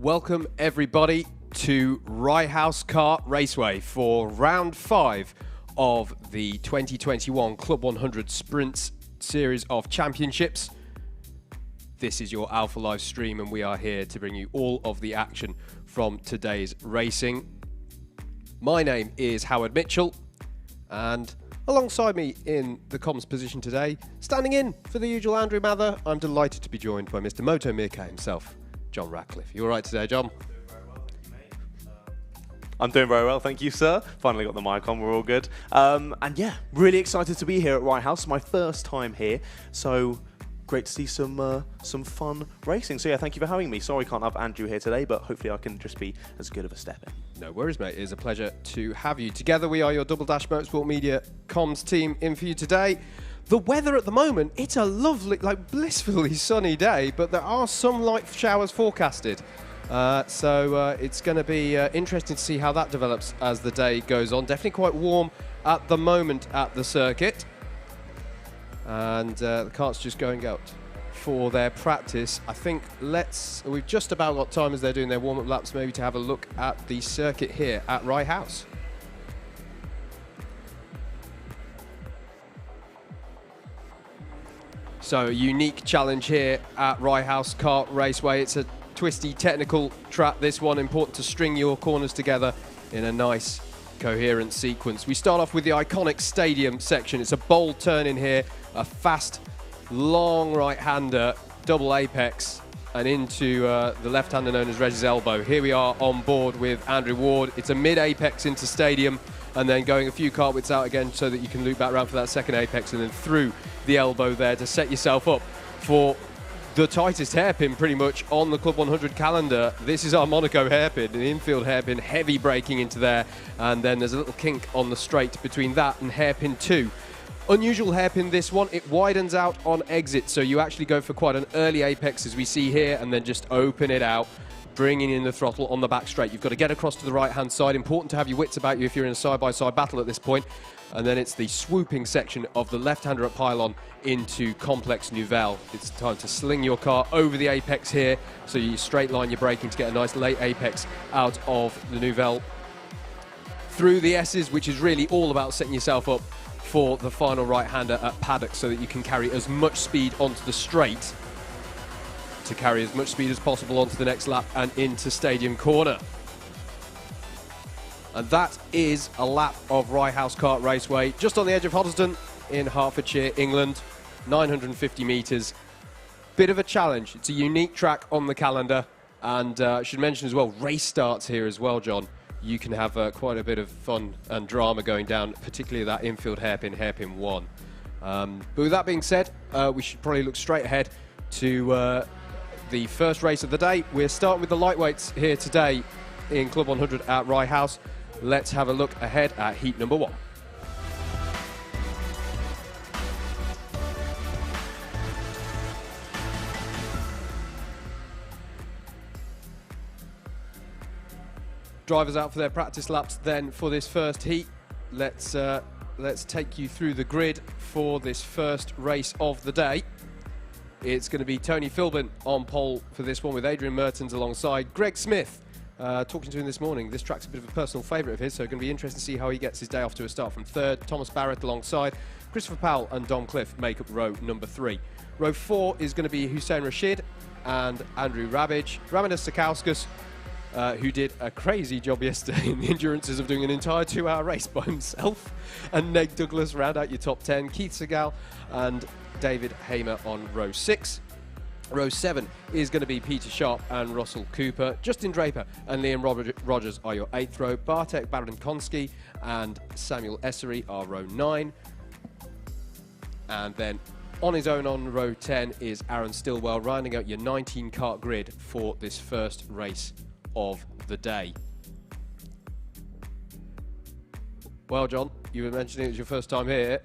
Welcome everybody to Rye House Kart Raceway for round 5 of the 2021 Club 100 Sprints Series of Championships. This is your Alpha Live stream and we are here to bring you all of the action from today's racing. My name is Howard Mitchell and alongside me in the comms position today, standing in for the usual Andrew Mather, I'm delighted to be joined by Mr. Moto Meerkat himself, John Ratcliffe. You all right today, John? I'm doing very well, thank you, sir. Finally got the mic on, we're all good. And yeah, really excited to be here at Rye House. My first time here, so great to see some fun racing. So yeah, thank you for having me. Sorry I can't have Andrew here today, but hopefully I can just be as good of a step in. No worries, mate. It is a pleasure to have you. Together we are your Double Dash Motorsport Media comms team in for you today. The weather at the moment, it's a lovely, blissfully sunny day, but there are some light showers forecasted. So it's going to be interesting to see how that develops as the day goes on. Definitely quite warm at the moment at the circuit. And the kart's just going out for their practice. I think we've just about got time as they're doing their warm-up laps maybe to have a look at the circuit here at Rye House. So a unique challenge here at Rye House Kart Raceway. It's a twisty technical track, this one. Important to string your corners together in a nice coherent sequence. We start off with the iconic stadium section. It's a bold turn in here, a fast, long right-hander, double apex, and into the left-hander known as Reg's elbow. Here we are on board with Andrew Ward. It's a mid-apex into stadium, and then going a few kart widths out again so that you can loop back around for that second apex, and then through the elbow there to set yourself up for the tightest hairpin pretty much on the Club 100 calendar. This is our Monaco hairpin, an infield hairpin, heavy braking into there, and then there's a little kink on the straight between that and hairpin 2. Unusual hairpin, this one. It widens out on exit, so you actually go for quite an early apex as we see here, and then just open it out, bringing in the throttle on the back straight. You've got to get across to the right-hand side. Important to have your wits about you if you're in a side-by-side battle at this point. And then it's the swooping section of the left-hander at pylon into complex Nouvelle. It's time to sling your car over the apex here, so you straight line your braking to get a nice late apex out of the Nouvelle. Through the S's, which is really all about setting yourself up for the final right-hander at paddock so that you can carry as much speed onto the straight to carry as much speed as possible onto the next lap and into Stadium Corner. And that is a lap of Rye House Kart Raceway, just on the edge of Hoddesdon in Hertfordshire, England, 950 metres. Bit of a challenge. It's a unique track on the calendar, and I should mention as well, race starts here as well, John. You can have quite a bit of fun and drama going down, particularly that infield hairpin, hairpin 1. But with that being said, we should probably look straight ahead to the first race of the day. We're starting with the lightweights here today in Club 100 at Rye House. Let's have a look ahead at heat number 1. Drivers out for their practice laps then for this first heat. Let's take you through the grid for this first race of the day. It's going to be Tony Philbin on pole for this one with Adrian Mertens alongside. Greg Smith, talking to him this morning, this track's a bit of a personal favourite of his, so it's going to be interesting to see how he gets his day off to a start from third. Thomas Barrett alongside. Christopher Powell and Dom Cliff make up row number 3. Row 4 is going to be Hussein Rashid and Andrew Rabich. Ramadas Sakauskas, who did a crazy job yesterday in the endurances of doing an entire 2-hour race by himself. And Neg Douglas round out your top 10. Keith Segal and David Hamer on row 6. Row 7 is going to be Peter Sharp and Russell Cooper. Justin Draper and Liam Rogers are your 8th row. Bartek Barankonski and Samuel Essery are row 9. And then on his own on row 10 is Aaron Stillwell, rounding out your 19 kart grid for this first race of the day. Well, John, you were mentioning it was your first time here.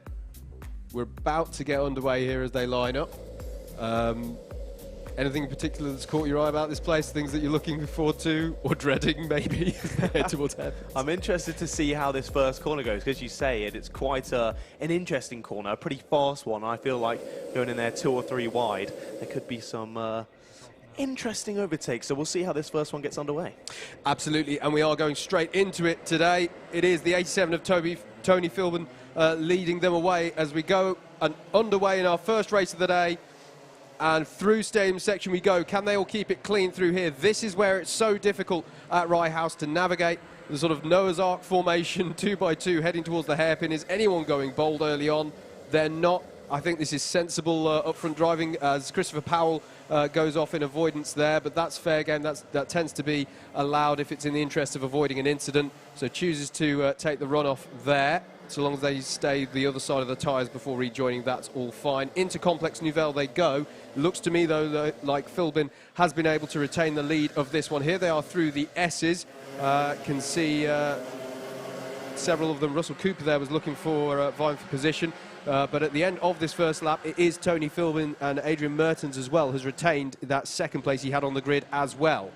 We're about to get underway here as they line up. Anything in particular that's caught your eye about this place? Things that you're looking forward to or dreading, maybe, towards head? I'm interested to see how this first corner goes, because you say it's quite an interesting corner, a pretty fast one. I feel like going in there 2 or 3 wide, there could be some interesting overtake. So we'll see how this first one gets underway. Absolutely, and we are going straight into it today. It is the 87 of Tony Philbin leading them away as we go and underway in our first race of the day. And through stadium section we go. Can they all keep it clean through here? This is where it's so difficult at Rye House to navigate the sort of Noah's Ark formation 2x2 heading towards the hairpin. Is anyone going bold early on? They're not. I think this is sensible up-front driving as Christopher Powell goes off in avoidance there, but that's fair game. That tends to be allowed if it's in the interest of avoiding an incident. So chooses to take the runoff there. So long as they stay the other side of the tyres before rejoining, that's all fine. Into Complex Nouvelle they go. Looks to me, though, that, like Philbin has been able to retain the lead of this one. Here they are through the S's. Can see several of them. Russell Cooper there was looking for vying for position. But at the end of this first lap, it is Tony Philbin, and Adrian Mertens as well has retained that second place he had on the grid as well.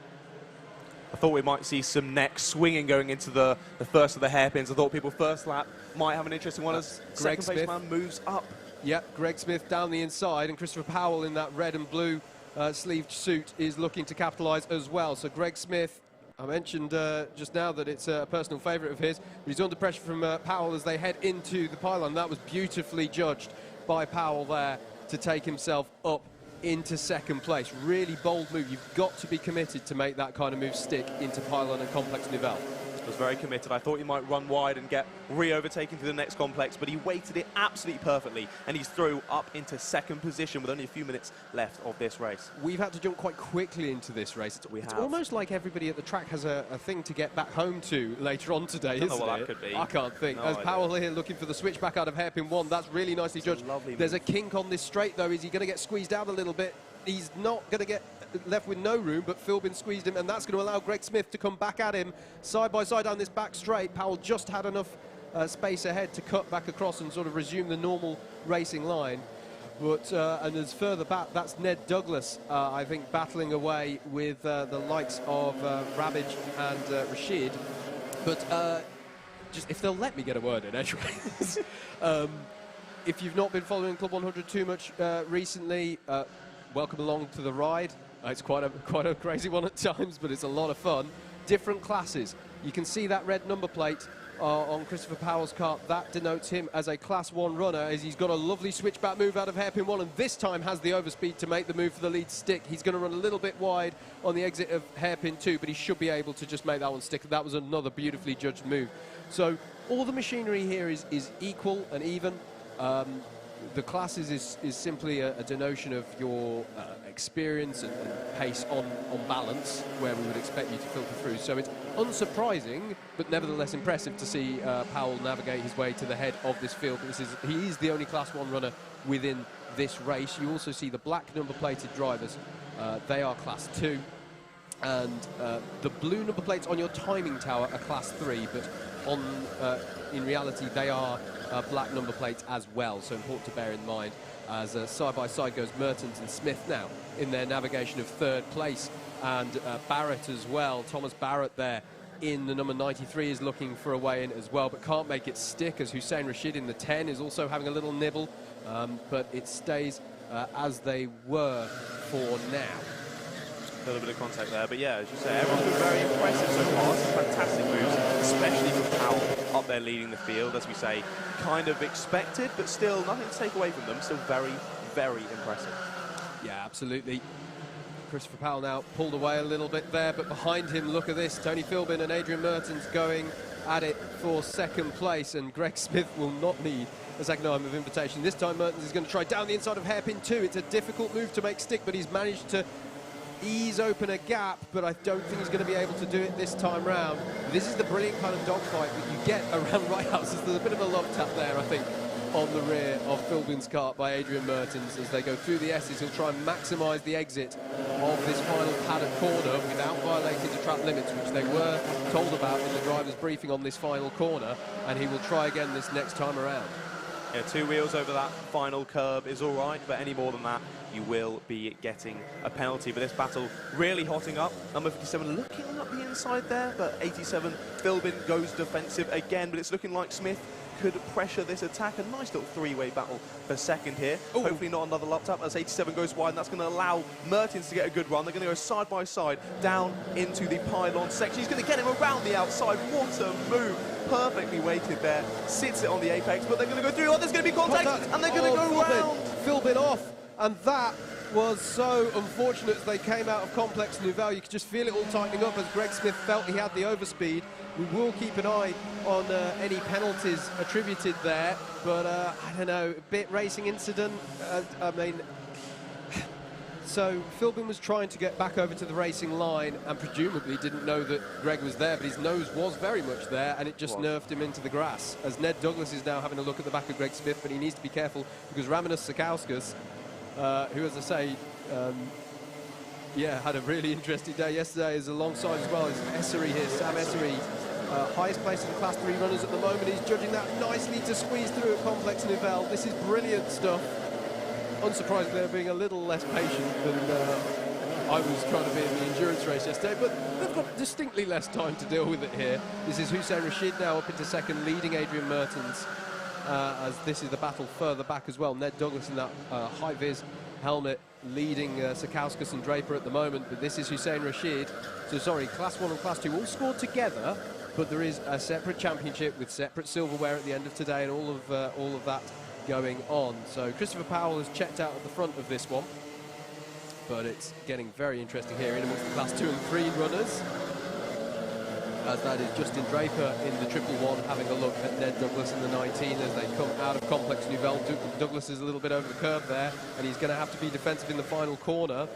I thought we might see some neck swinging going into the first of the hairpins. I thought people first lap might have an interesting one as second place man moves up. Yep, Greg Smith down the inside, and Christopher Powell in that red and blue sleeved suit is looking to capitalise as well. So Greg Smith, I mentioned just now that it's a personal favourite of his, but he's under pressure from Powell as they head into the pylon. That was beautifully judged by Powell there to take himself up into second place. Really bold move. You've got to be committed to make that kind of move stick into pylon and Complex Nouvelle. Was very committed. I thought he might run wide and get re-overtaken to the next complex, but he weighted it absolutely perfectly, and he's through up into second position with only a few minutes left of this race. We've had to jump quite quickly into this race. It's almost like everybody at the track has a thing to get back home to later on today, isn't it? I don't know what that could be. I can't think. No, as Powell here looking for the switchback out of hairpin 1, that's really nicely judged. There's a kink on this straight, though. Is he going to get squeezed out a little bit? He's not going to get left with no room, but Philbin squeezed him, and that's going to allow Greg Smith to come back at him side by side down this back straight. Powell just had enough space ahead to cut back across and sort of resume the normal racing line. But and as further back, that's Ned Douglas, I think, battling away with the likes of Ravage and Rashid. But just if they'll let me get a word in, edgeways. If you've not been following Club 100 too much recently, welcome along to the ride. It's quite a crazy one at times, but it's a lot of fun. Different classes. You can see that red number plate on Christopher Powell's kart. That denotes him as a Class 1 runner, as he's got a lovely switchback move out of hairpin 1, and this time has the overspeed to make the move for the lead stick. He's going to run a little bit wide on the exit of hairpin 2, but he should be able to just make that one stick. That was another beautifully judged move. So all the machinery here is equal and even. The classes is simply a denotion of your experience and pace on balance, where we would expect you to filter through. So it's unsurprising, but nevertheless impressive to see Powell navigate his way to the head of this field. He is the only Class 1 runner within this race. You also see the black number-plated drivers. They are Class 2. And the blue number plates on your timing tower are Class 3, but in reality they are black number plates as well, so important to bear in mind as side by side goes Mertens and Smith now in their navigation of third place, and Barrett as well. Thomas Barrett there in the number 93 is looking for a way in as well, but can't make it stick, as Hussein Rashid in the 10 is also having a little nibble, but it stays as they were for now. A little bit of contact there, but yeah, as you say, everyone's been very impressive so far. Some fantastic moves, especially from Powell up there leading the field, as we say, kind of expected, but still nothing to take away from them. Still very, very impressive. Yeah, absolutely. Christopher Powell now pulled away a little bit there, but behind him, look at this, Tony Philbin and Adrian Mertens going at it for second place, and Greg Smith will not need a second arm of invitation. This time Mertens is going to try down the inside of hairpin 2. It's a difficult move to make stick, but he's managed to ease open a gap, but I don't think he's going to be able to do it this time round. This is the brilliant kind of dogfight that you get around Rye House. There's a bit of a love tap there, I think, on the rear of Philbin's kart by Adrian Mertens as they go through the S's. He'll try and maximise the exit of this final paddock corner without violating the track limits, which they were told about in the driver's briefing on this final corner, and he will try again this next time around. Yeah, 2 wheels over that final curb is all right, but any more than that, you will be getting a penalty. But this battle really hotting up. Number 57 looking up the inside there, but 87, Philbin goes defensive again, but it's looking like Smith could pressure this attack. A nice little three-way battle for second here. Ooh. Hopefully not another lap tap as 87 goes wide, and that's going to allow Mertens to get a good run. They're going to go side by side down into the pylon section. He's going to get him around the outside. What a move. Perfectly weighted there. Sits it on the apex, but they're going to go through. Oh, there's going to be contact, and they're going to go round. Philbin off, and that was so unfortunate as they came out of Complex Nouvelle. You could just feel it all tightening up as Greg Smith felt he had the overspeed. We will keep an eye on any penalties attributed there, but I don't know, a bit racing incident. I mean, so Philbin was trying to get back over to the racing line and presumably didn't know that Greg was there, but his nose was very much there and it just nerfed him into the grass. As Ned Douglas is now having a look at the back of Greg Smith, but he needs to be careful because Raminas Sakauskas, who, as I say, had a really interesting day yesterday, is alongside as well as Essery here, Sam Essery, highest place of the Class 3 runners at the moment. He's judging that nicely to squeeze through at Complex Nouvelle. This is brilliant stuff. Unsurprisingly, they're being a little less patient than I was trying to be in the endurance race yesterday, but they've got distinctly less time to deal with it here. This is Hussein Rashid now up into second, leading Adrian Mertens, as this is the battle further back as well. Ned Douglas in that high-vis helmet leading Sakauskas and Draper at the moment, but this is Hussein Rashid. So sorry, Class 1 and Class 2 all scored together, but there is a separate championship with separate silverware at the end of today and all of that going on. So Christopher Powell has checked out at the front of this one, but it's getting very interesting here in amongst the Class 2 and 3 runners, as that is Justin Draper in the 111 having a look at Ned Douglas in the 19 as they come out of Complex Nouvelle. Douglas is a little bit over the curve there, and he's going to have to be defensive in the final corner,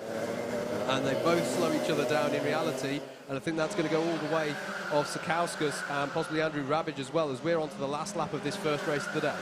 and they both slow each other down in reality, and I think that's going to go all the way of Sakauskas and possibly Andrew Rabbage as well, as we're on to the last lap of this first race of the day.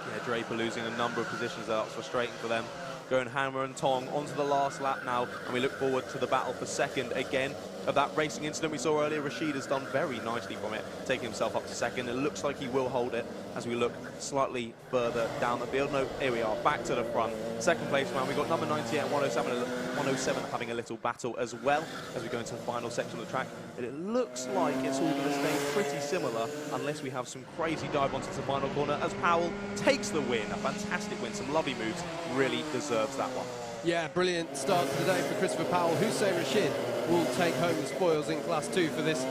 Yeah, Draper losing a number of positions there. That's frustrating for them. Going hammer and tong onto the last lap now, and we look forward to the battle for second again. Of that racing incident we saw earlier, Rashid has done very nicely from it, taking himself up to second. It looks like he will hold it as we look slightly further down the field. No, here we are, back to the front. Second place round, we've got number 98 and 107 having a little battle as well as we go into the final section of the track. And it looks like it's all going to stay pretty similar unless we have some crazy dive onto the final corner as Powell takes the win. A fantastic win, some lovely moves, really deserves that one. Yeah, brilliant start to the day for Christopher Powell. Hussein Rashid will take home the spoils in Class 2 for this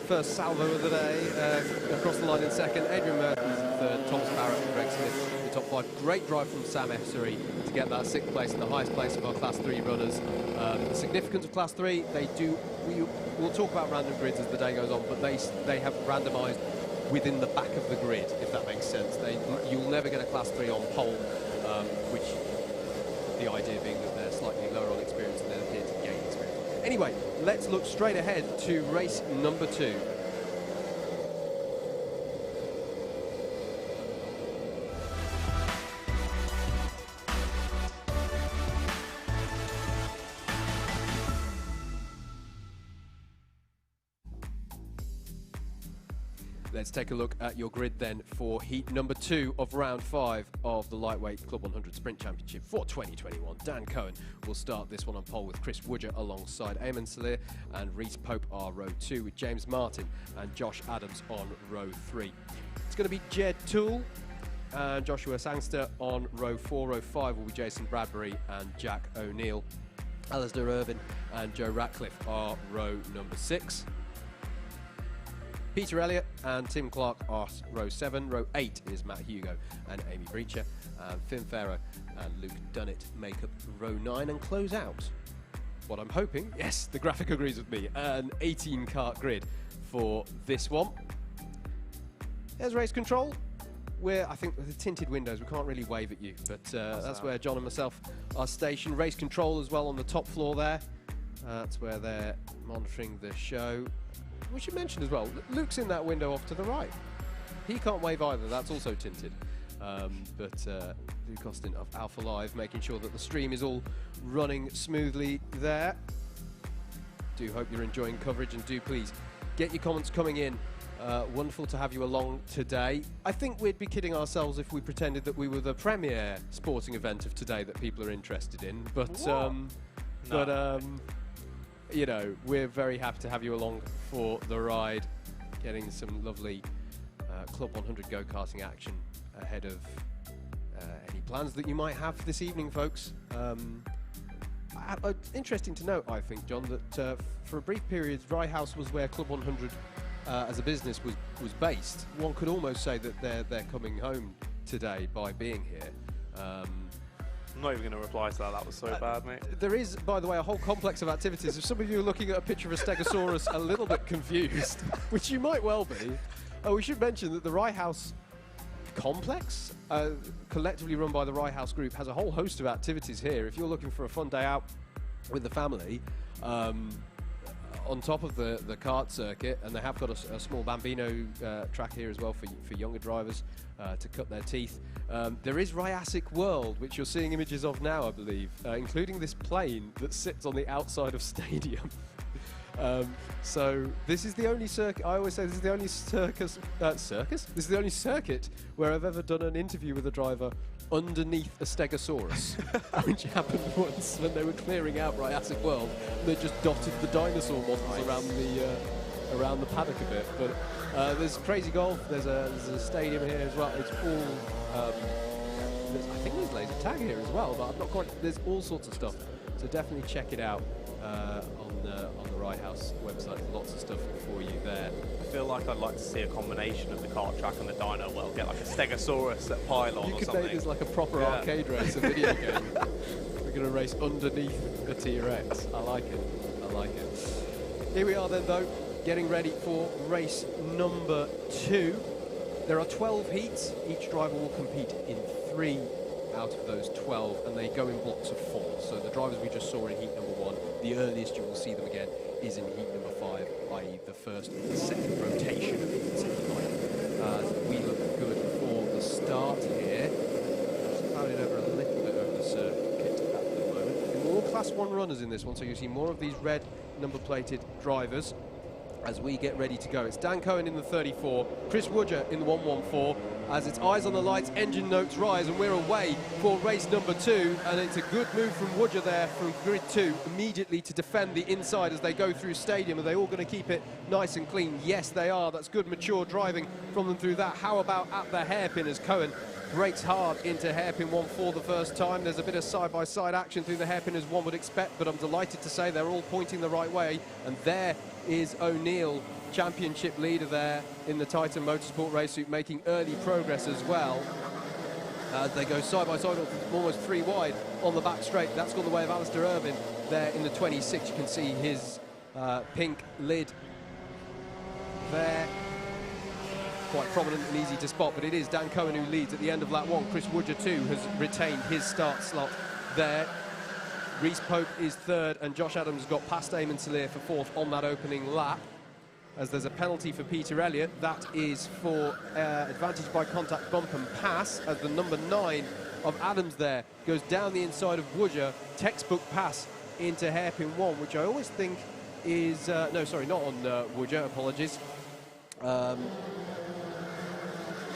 first salvo of the day. Across the line in second, Adrian Mertens in third, Thomas Barrett and Greg Smith in the top 5. Great drive from Sam Essery to get that 6th place and the highest place of our Class 3 runners. The significance of Class 3, we'll talk about random grids as the day goes on, but they have randomised within the back of the grid, if that makes sense. You'll never get a Class 3 on pole, which the idea being that they're slightly lower on experience and they're here to gain experience. Anyway, let's look straight ahead to race number 2. Let's take a look at your grid then for heat number 2 of round 5 of the Lightweight Club 100 Sprint Championship for 2021. Dan Cohen will start this one on pole with Chris Woodger alongside Eamon Salir, and Reese Pope are row 2 with James Martin and Josh Adams on row 3. It's going to be Jed Toole and Joshua Sangster on row 4. Row 5 will be Jason Bradbury and Jack O'Neill. Alistair Irvin and Joe Ratcliffe are row number 6. Peter Elliott and Tim Clark are row 7. Row 8 is Matt Hugo and Amy Breacher. And Finn Farrow and Luke Dunnett make up row 9 and close out what I'm hoping, yes, the graphic agrees with me, an 18 kart grid for this one. There's race control. I think with the tinted windows, we can't really wave at you, but that's where John and myself are stationed. Race control as well on the top floor there. That's where they're monitoring the show. We should mention as well, Luke's in that window off to the right. He can't wave either, that's also tinted. But Luke Austin of Alpha Live making sure that the stream is all running smoothly there. Do hope you're enjoying coverage, and do please get your comments coming in. Wonderful to have you along today. I think we'd be kidding ourselves if we pretended that we were the premier sporting event of today that people are interested in. But you know, we're very happy to have you along for the ride, getting some lovely Club 100 go-karting action ahead of any plans that you might have this evening, folks. Interesting to note, I think, John, that for a brief period, Rye House was where Club 100 as a business was based. One could almost say that they're coming home today by being here. I'm not even going to reply to that. That was so bad, mate. There is, by the way, a whole complex of activities. If some of you are looking at a picture of a Stegosaurus a little bit confused, which you might well be, we should mention that the Rye House complex, collectively run by the Rye House Group, has a whole host of activities here. If you're looking for a fun day out with the family, on top of the kart circuit, and they have got a small Bambino track here as well for younger drivers to cut their teeth. There is Ryacic World, which you're seeing images of now, I believe, including this plane that sits on the outside of Stadium. So this is the only circuit. I always say this is the only circus. This is the only circuit where I've ever done an interview with a driver underneath a Stegosaurus, which happened once when they were clearing out Ryacic World. They just dotted the dinosaur models around the paddock a bit. But there's crazy golf. There's a stadium here as well. It's all. I think there's laser tag here as well, but I'm not quite. There's all sorts of stuff. So definitely check it out on the Rye House website. Lots of stuff for you there. I feel like I'd like to see a combination of the kart track and the dyno world. Get like a Stegosaurus at pylon or something. You could make this like a proper arcade race, a video game. We're going to race underneath a T-Rex. I like it. I like it. Here we are then, though, getting ready for race number 2. There are 12 heats. Each driver will compete in 3 out of those 12, and they go in blocks of 4. So the drivers we just saw in heat number 1, the earliest you will see them again is in heat number 5, i.e. the first and second rotation of heats, if you like. We look good for the start here. Just clouded over a little bit over the circuit at the moment. More Class 1 runners in this one, so you see more of these red number-plated drivers as we get ready to go. It's Dan Cohen in the 34, Chris Woodger in the 114. As it's eyes on the lights, engine notes rise, and we're away for race number 2. And it's a good move from Woodger there from grid 2 immediately to defend the inside as they go through Stadium. Are they all going to keep it nice and clean? Yes, they are. That's good, mature driving from them through that. How about at the hairpin as Cohen brakes hard into hairpin 1 for the first time? There's a bit of side-by-side action through the hairpin as one would expect, but I'm delighted to say they're all pointing the right way. And there is O'Neill, championship leader there in the Titan Motorsport race suit, making early progress as well. They go side-by-side, almost 3 wide on the back straight. That's gone the way of Alistair Irvine there in the 26. You can see his pink lid there. Quite prominent and easy to spot, but it is Dan Cohen who leads at the end of lap 1. Chris Woodger too has retained his start slot there. Reece Pope is 3rd, and Josh Adams got past Eamon Salir for 4th on that opening lap. As there's a penalty for Peter Elliott, that is for advantage by contact bump and pass, as the number 9 of Adams there goes down the inside of Woodger, textbook pass into hairpin 1, which I always think is, no, sorry, not on Woodger, apologies.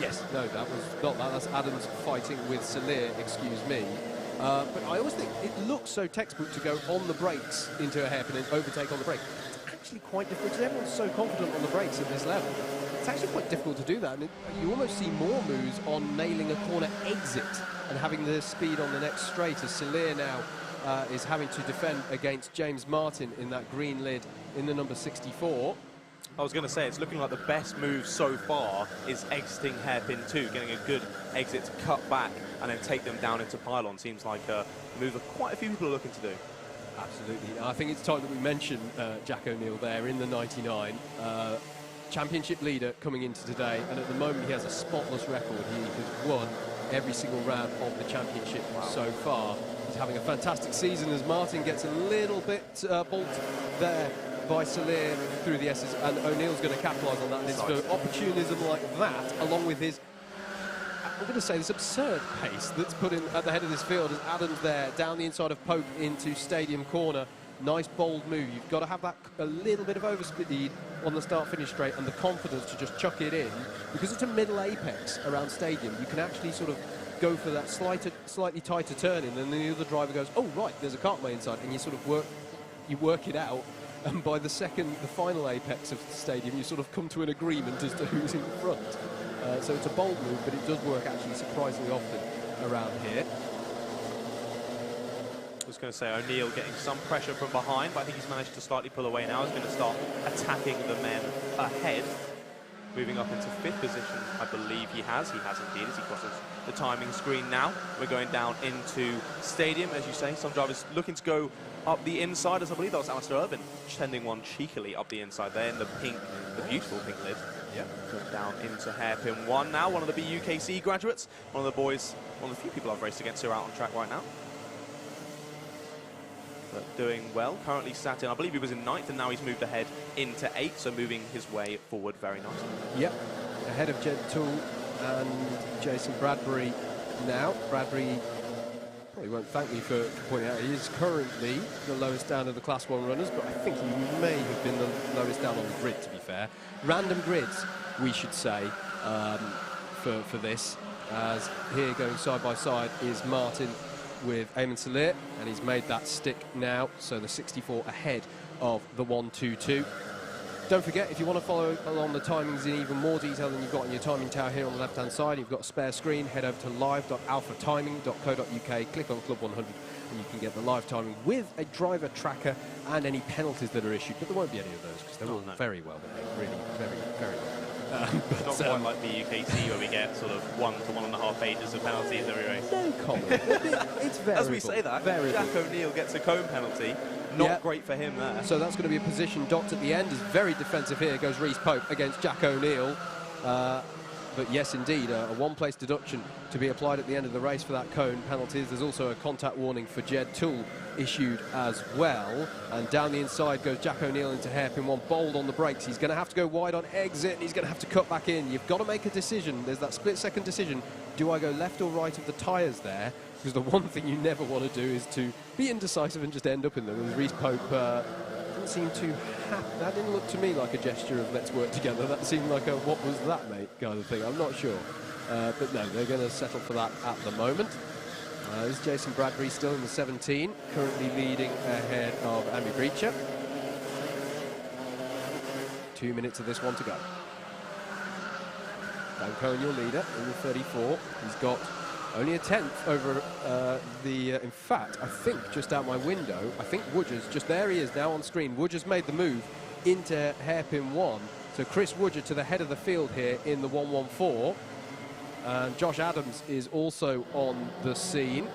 Yes, no, that was not that. That's Adams fighting with Salir, excuse me. But I always think it looks so textbook to go on the brakes into a hairpin and overtake on the brake. It's actually quite difficult because everyone's so confident on the brakes at this level. It's actually quite difficult to do that. And you almost see more moves on nailing a corner exit and having the speed on the next straight, as Salir now is having to defend against James Martin in that green lid in the number 64. I was going to say, it's looking like the best move so far is exiting hairpin 2, getting a good exit to cut back and then take them down into pylon. Seems like a move that quite a few people are looking to do. Absolutely. I think it's time that we mention Jack O'Neill there in the 99. Championship leader coming into today, and at the moment he has a spotless record. He has won every single round of the championship so far. He's having a fantastic season as Martin gets a little bit balked there by Salir through the S's, and O'Neill's going to capitalise on that. And it's for opportunism like that, along with his, I'm going to say, this absurd pace that's put in at the head of this field as Adams there down the inside of Pope into Stadium corner. Nice bold move. You've got to have that a little bit of overspeed on the start-finish straight and the confidence to just chuck it in, because it's a middle apex around Stadium. You can actually sort of go for that slightly tighter turn in, and then the other driver goes, oh right, there's a cartway inside, and you sort of work it out. And by the final apex of the Stadium, you sort of come to an agreement as to who's in front. So it's a bold move, but it does work actually surprisingly often around here. I was going to say O'Neill getting some pressure from behind, but I think he's managed to slightly pull away now. He's going to start attacking the men ahead. Moving up into 5th position, I believe he has. He has indeed as he crosses the timing screen now. We're going down into Stadium, as you say. Some drivers looking to go up the inside, as I believe that was Alistair Irvin sending one cheekily up the inside there in the pink, the beautiful pink lid. Yeah, going down into hairpin 1 now. One of the BUKC graduates, one of the boys, one of the few people I've raced against who are out on track right now. But doing well, currently sat in, I believe he was in 9th, and now he's moved ahead into 8th, so moving his way forward very nicely. Yep, ahead of Jed Toole and Jason Bradbury now. Bradbury probably won't thank me for pointing out he is currently the lowest down of the Class 1 runners, but I think he may have been the lowest down on the grid, to be fair. Random grids, we should say, for this, as here going side by side is Martin with Eamon Salir, and he's made that stick now, so the 64 ahead of the 122. Don't forget, if you want to follow along the timings in even more detail than you've got on your timing tower here on the left-hand side, you've got a spare screen, head over to live.alphatiming.co.uk, click on Club 100, and you can get the live timing with a driver tracker and any penalties that are issued, but there won't be any of those because they're all very well behaved, really, very, very well. It's not quite like the UKC where we get sort of 1 to 1.5 pages of penalties every race. No comment. It's variable. As we say that, Jack O'Neill gets a cone penalty. Not great for him there. So that's going to be a position docked at the end. Is very defensive here. Goes Rhys Pope against Jack O'Neill. But yes, indeed, a one-place deduction to be applied at the end of the race for that cone penalties. There's also a contact warning for Jed Toole issued as well. And down the inside goes Jack O'Neill into hairpin 1, bold on the brakes. He's going to have to go wide on exit, and he's going to have to cut back in. You've got to make a decision. There's that split-second decision. Do I go left or right of the tyres there? Because the one thing you never want to do is to be indecisive and just end up in them. And Rhys Pope didn't seem too happy. That didn't look to me like a gesture of let's work together. That seemed like a what was that, mate, kind of thing. I'm not sure. But no, they're going to settle for that at the moment. This is Jason Bradbury still in the 17, currently leading ahead of Amy Breacher. 2 minutes of this one to go. Dan Cohen, your leader, in the 34. He's got only a 10th over in fact, I think just out my window, I think Woodger's, just there he is now on screen. Woodger's made the move into hairpin 1. So Chris Woodger to the head of the field here in the 114. And Josh Adams is also on the scene.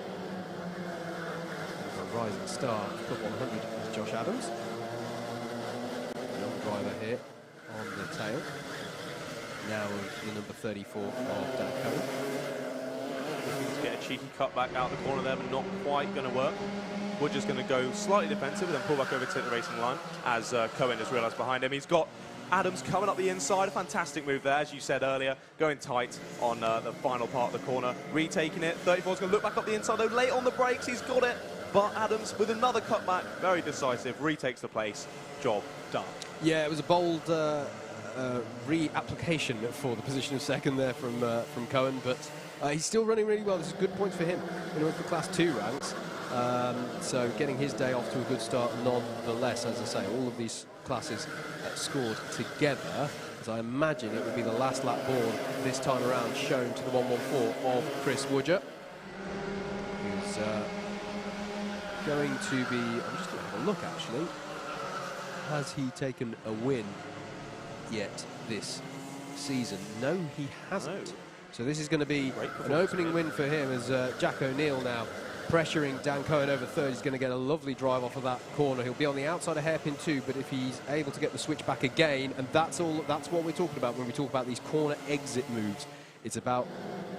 A rising star of Club 100 is Josh Adams. Young driver here on the tail. Now the number 34 of Dan Cohen. Looking to get a cheeky cut back out the corner there, but not quite going to work. Woodger's going to go slightly defensive and then pull back over to the racing line as Cohen has realised behind him. He's got Adams coming up the inside. A fantastic move there, as you said earlier, going tight on the final part of the corner, retaking it. 34 is going to look back up the inside, though, late on the brakes. He's got it, but Adams with another cutback, very decisive, retakes the place. Job done. Yeah, it was a bold re-application for the position of second there from Cohen, but he's still running really well. This is good points for him in order for Class 2 ranks. So getting his day off to a good start nonetheless. As I say, all of these classes scored together, as I imagine it will be the last lap board this time around shown to the 114 of Chris Woodger, who's going to be, I'm just going to have a look actually, has he taken a win yet this season? No, he hasn't. No. So this is going to be an opening win for him as Jack O'Neill now pressuring Dan Cohen over third. He's going to get a lovely drive off of that corner. He'll be on the outside of hairpin 2, but if he's able to get the switch back again, and that's what we're talking about when we talk about these corner exit moves. It's about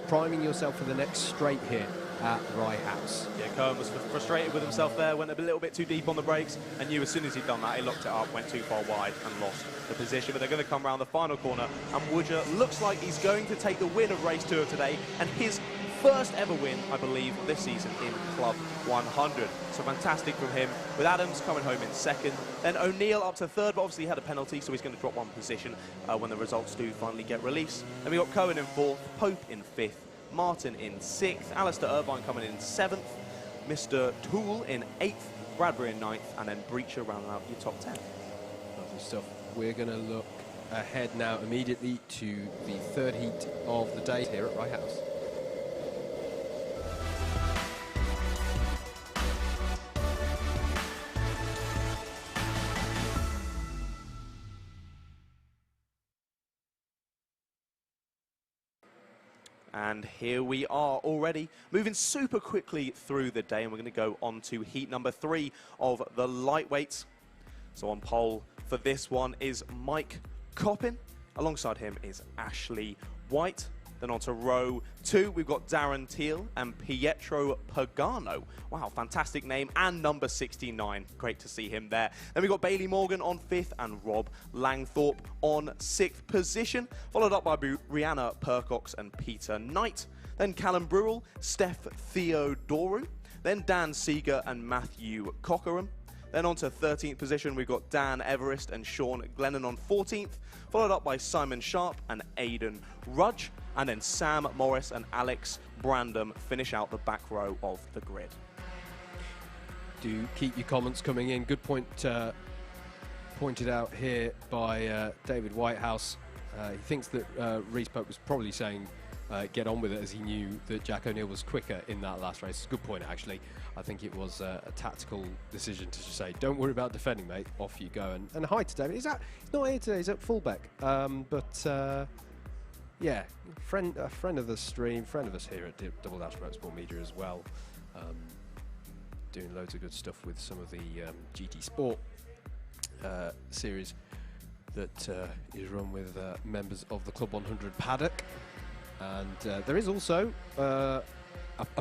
priming yourself for the next straight here at Rye House. Yeah, Cohen was frustrated with himself there, went a little bit too deep on the brakes, and knew as soon as he'd done that, he locked it up, went too far wide and lost the position. But they're going to come around the final corner, and Woodger looks like he's going to take the win of race 2 of today, and his first ever win, I believe, this season in Club 100. So fantastic from him, with Adams coming home in second. Then O'Neill up to third, but obviously he had a penalty, so he's going to drop one position when the results do finally get released. Then we got Cohen in 4th, Pope in 5th, Martin in 6th, Alistair Irvine coming in 7th, Mr. Toole in 8th, Bradbury in 9th, and then Breacher rounding out your top 10. Lovely stuff. We're going to look ahead now immediately to the third heat of the day here at Rye House. And here we are already moving super quickly through the day, and we're going to go on to heat number 3 of the lightweights. So on pole for this one is Mike Coppin. Alongside him is Ashley White. Then on to row 2, we've got Darren Teal and Pietro Pagano. Wow, fantastic name, and number 69. Great to see him there. Then we've got Bailey Morgan on 5th and Rob Langthorpe on 6th position, followed up by Rihanna Percox and Peter Knight. Then Callum Brewell, Steph Theodoru. Then Dan Seeger and Matthew Cockerham. Then on to 13th position, we've got Dan Everest and Sean Glennon on 14th, followed up by Simon Sharp and Aidan Rudge. And then Sam Morris and Alex Brandom finish out the back row of the grid. Do keep your comments coming in. Good point pointed out here by David Whitehouse. He thinks that Reece Pope was probably saying get on with it, as he knew that Jack O'Neill was quicker in that last race. Good point, actually. I think it was a tactical decision to just say, don't worry about defending, mate. Off you go. And hi to David. He's not here today. He's at fullback. Yeah, a friend of the stream, friend of us here at Double Dash Motorsport Media as well. Doing loads of good stuff with some of the GT Sport series that is run with members of the Club 100 paddock. And there is also a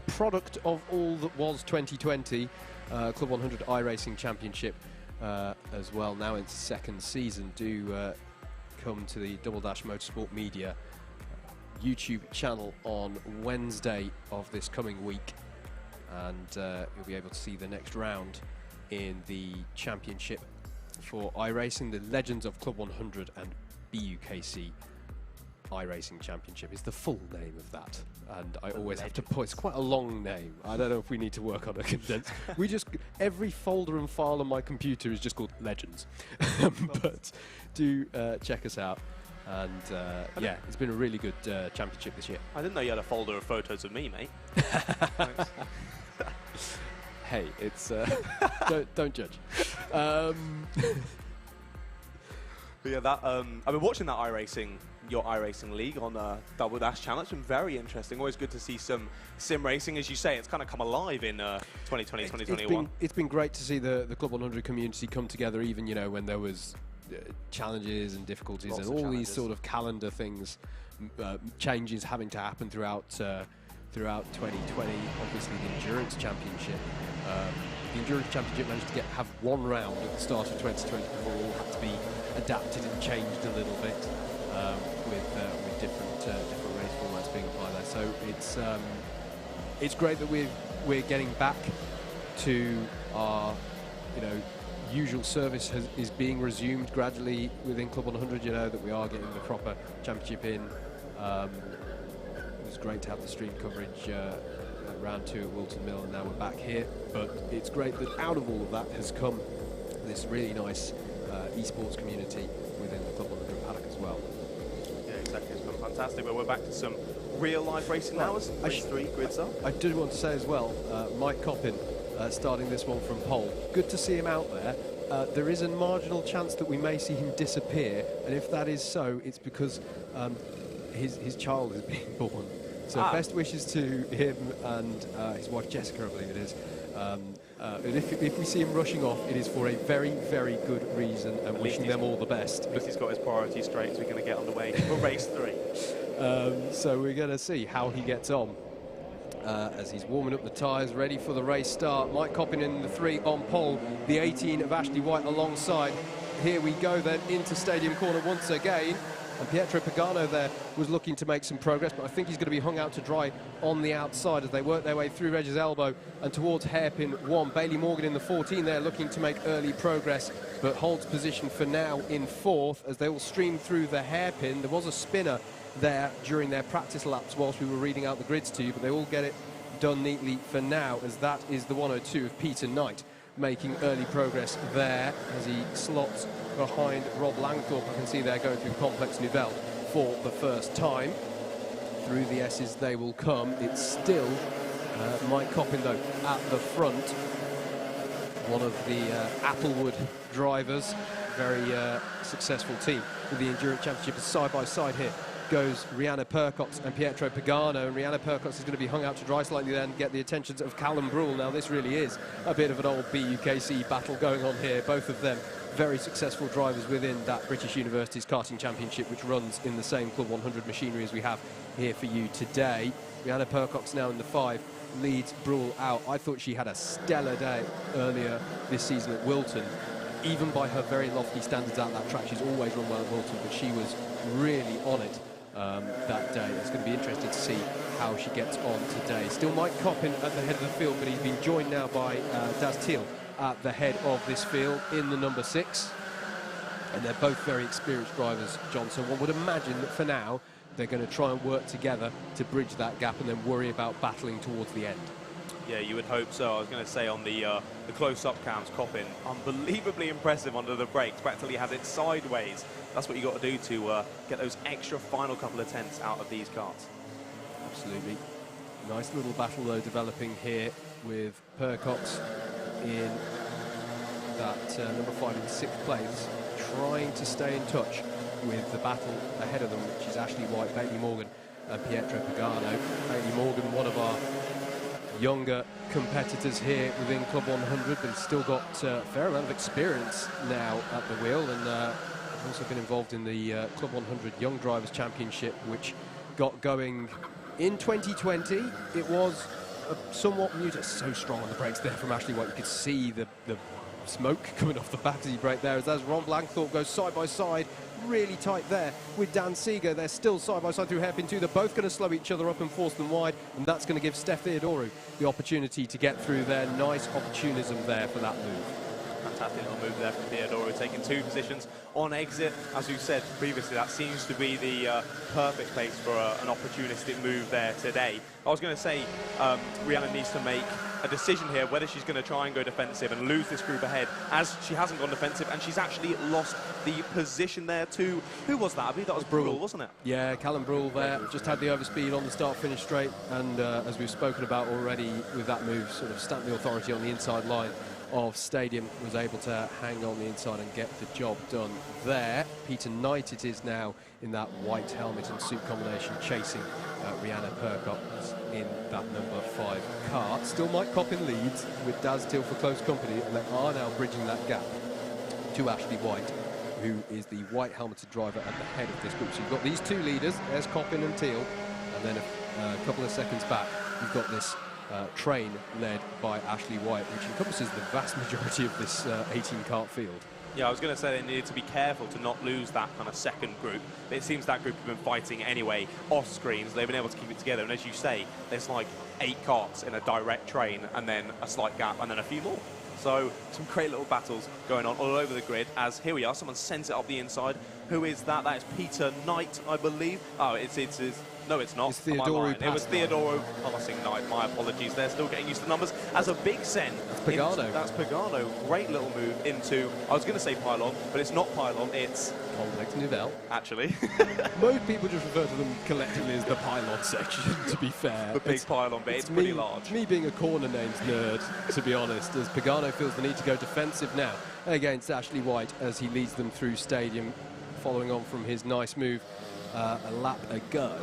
product of all that was 2020, Club 100 iRacing Championship as well. Now in its second season. Do come to the Double Dash Motorsport Media YouTube channel on Wednesday of this coming week, and you'll be able to see the next round in the championship for iRacing. The Legends of Club 100 and BUKC iRacing Championship is the full name of that, and I always have to put, it's quite a long name. I don't know if we need to work on a condensed. We just, every folder and file on my computer is just called Legends. But do check us out. And yeah, it's been a really good championship this year. I didn't know you had a folder of photos of me, mate. Hey, it's don't judge. But yeah, that I've been watching that your iRacing league on Double Dash channel. It's been very interesting. Always good to see some sim racing, as you say. It's kind of come alive in 2020, 2021. It's been great to see the Club 100 community come together, even when there was challenges and difficulties and all these sort of calendar things, changes having to happen throughout 2020. Obviously, the Endurance Championship. The Endurance Championship managed to have one round at the start of 2020 before all had to be adapted and changed a little bit with different race formats being applied there. So it's great that we're getting back to our usual service is being resumed gradually within Club 100. That we are getting the proper championship in. It was great to have the stream coverage at round 2 at Whilton Mill, and now we're back here. But it's great that out of all of that has come this really nice esports community within the Club 100 paddock as well. Yeah, exactly. It's been fantastic. But we're back to some real life racing now. Race 3 grids up. I did want to say as well, Mike Coppin starting this one from pole. Good to see him out there. There is a marginal chance that we may see him disappear, and if that is so, it's because his child is being born. So best wishes to him and his wife Jessica, I believe it is. And if we see him rushing off, it is for a very, very good reason, and wishing them all the best. At least he's got his priorities straight, so we're going to get underway for race 3. So we're going to see how he gets on as he's warming up the tyres, ready for the race start. Mike Coppin in the 3 on pole, the 18 of Ashley White alongside. Here we go then into Stadium Corner once again. And Pietro Pagano there was looking to make some progress, but I think he's going to be hung out to dry on the outside as they work their way through Reg's Elbow and towards hairpin 1. Bailey Morgan in the 14 there looking to make early progress, but holds position for now in 4th as they will stream through the hairpin. There was a spinner there during their practice laps whilst we were reading out the grids to you, but they all get it done neatly for now, as that is the 102 of Peter Knight. making early progress there as he slots behind Rob Langthorpe. You can see they're going through Complex Nouvelle for the first time. Through the S's they will come. It's still Mike Coppin, though, at the front. One of the Applewood drivers, very successful team with the Endurance Championship. Side by side here goes Rihanna Percox and Pietro Pagano, and Rihanna Percox is going to be hung out to dry slightly then, get the attentions of Callum Brule. Now this really is a bit of an old BUKC battle going on here. Both of them very successful drivers within that British Universities Karting Championship, which runs in the same Club 100 machinery as we have here for you today. Rihanna Percox now in the 5, leads Brule out. I thought she had a stellar day earlier this season at Whilton. Even by her very lofty standards at that track, she's always run well at Whilton, but she was really on it that day. It's going to be interesting to see how she gets on today. Still Mike Coppin at the head of the field, but he's been joined now by Daz Thiel at the head of this field in the number 6. And they're both very experienced drivers, John, so one would imagine that for now they're going to try and work together to bridge that gap and then worry about battling towards the end. Yeah, you would hope so. I was going to say on the close-up cams, Coppin, unbelievably impressive under the brakes, practically has it sideways. That's what you got to do to get those extra final couple of tenths out of these karts. Absolutely. Nice little battle, though, developing here with Percox in that number 5 in 6th place, trying to stay in touch with the battle ahead of them, which is Ashley White, Bailey Morgan and Pietro Pagano. Bailey Morgan, one of our younger competitors here within Club 100, but he's still got a fair amount of experience now at the wheel, and also been involved in the Club 100 Young Drivers Championship, which got going in 2020. It was somewhat muted. So strong on the brakes there from Ashley White. You could see the smoke coming off the back as he braked there, as Ron Blankthorpe goes side by side, really tight there with Dan Seeger. They're still side by side through hairpin 2. They're both going to slow each other up and force them wide, and that's going to give Steph Theodoru the opportunity to get through there. Nice opportunism there for that move. Fantastic little move there from Theodoro, taking 2 positions on exit. As you said previously, that seems to be the perfect place for an opportunistic move there today. I was going to say Rihanna needs to make a decision here whether she's going to try and go defensive and lose this group ahead, as she hasn't gone defensive and she's actually lost the position there to, who was that? I believe that was Brule, wasn't it? Yeah, Callum Brule there, just had the overspeed on the start-finish straight, and as we've spoken about already with that move, sort of stamped the authority on the inside line of Stadium, was able to hang on the inside and get the job done there. Peter Knight it is now in that white helmet and suit combination, chasing Rihanna Percox in that number 5 kart. Still Mike Coppin leads with Daz Thiel for close company, and they are now bridging that gap to Ashley White, who is the white helmeted driver at the head of this group. So you've got these 2 leaders, there's Coppin and Thiel, and then a couple of seconds back you've got this train led by Ashley White, which encompasses the vast majority of this 18 kart field. Yeah, I was going to say they needed to be careful to not lose that kind of second group. But it seems that group have been fighting anyway off screens. They've been able to keep it together. And as you say, there's like 8 karts in a direct train, and then a slight gap, and then a few more. So some great little battles going on all over the grid. As here we are, someone sends it up the inside. Who is that? That is Peter Knight, I believe. Oh, it's no, it's not. It's Theodoro. It was Theodoro passing Knight. My apologies. They're still getting used to numbers. As a big send. That's Pagano. That's Pagano. Great little move into, I was going to say pylon, but it's not pylon, it's Complex Nouvelle. Actually. Most people just refer to them collectively as the pylon section, to be fair. The big pylon bit, it's pretty large. It's me being a corner names nerd, to be honest, as Pagano feels the need to go defensive now against Ashley White as he leads them through Stadium, following on from his nice move a lap ago.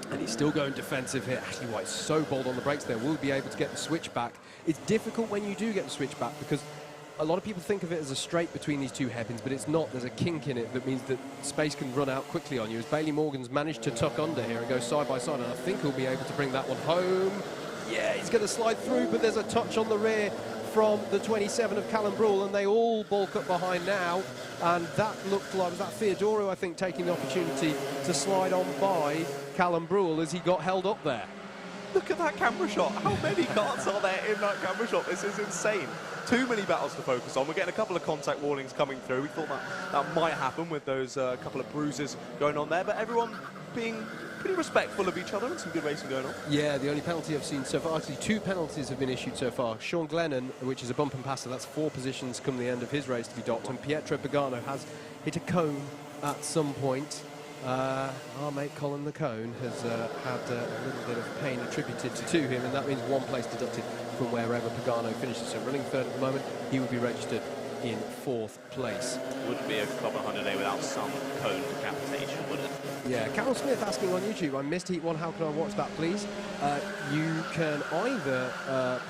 And he's still going defensive here. Ashley White's so bold on the brakes there, will be able to get the switch back. It's difficult when you do get the switch back, because a lot of people think of it as a straight between these 2 hairpins, but it's not. There's a kink in it that means that space can run out quickly on you, as Bailey Morgan's managed to tuck under here and go side by side, and I think he'll be able to bring that one home. Yeah, he's going to slide through, but there's a touch on the rear from the 27 of Callum Brule, and they all bulk up behind now, and that looked like, was that Theodoro, I think, taking the opportunity to slide on by Callum Brule as he got held up there. Look at that camera shot. How many karts are there in that camera shot? This is insane. Too many battles to focus on. We're getting a couple of contact warnings coming through. We thought that might happen with those couple of bruises going on there, but everyone being pretty respectful of each other and some good racing going on. Yeah, the only penalty I've seen so far, actually 2 penalties have been issued so far. Sean Glennon, which is a bump and passer, that's 4 positions come the end of his race to be docked, and Pietro Pagano has hit a cone at some point. Our mate Colin the Cone has had a little bit of pain attributed to him, and that means 1 place deducted from wherever Pagano finishes. So running 3rd at the moment, he would be registered in 4th place. Wouldn't be a Club100 day without some cone decapitation, would it? Yeah, Carol Smith asking on YouTube, I missed Heat 1, how can I watch that please? You can either,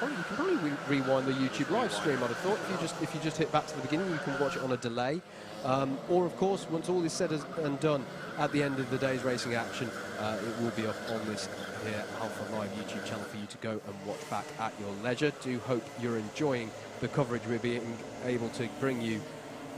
you can probably rewind the YouTube live stream, I'd have thought. If you just hit back to the beginning, you can watch it on a delay. Or of course, once all is said and done, at the end of the day's racing action, it will be up on this here Alpha Live YouTube channel for you to go and watch back at your leisure. Do hope you're enjoying the coverage we're being able to bring you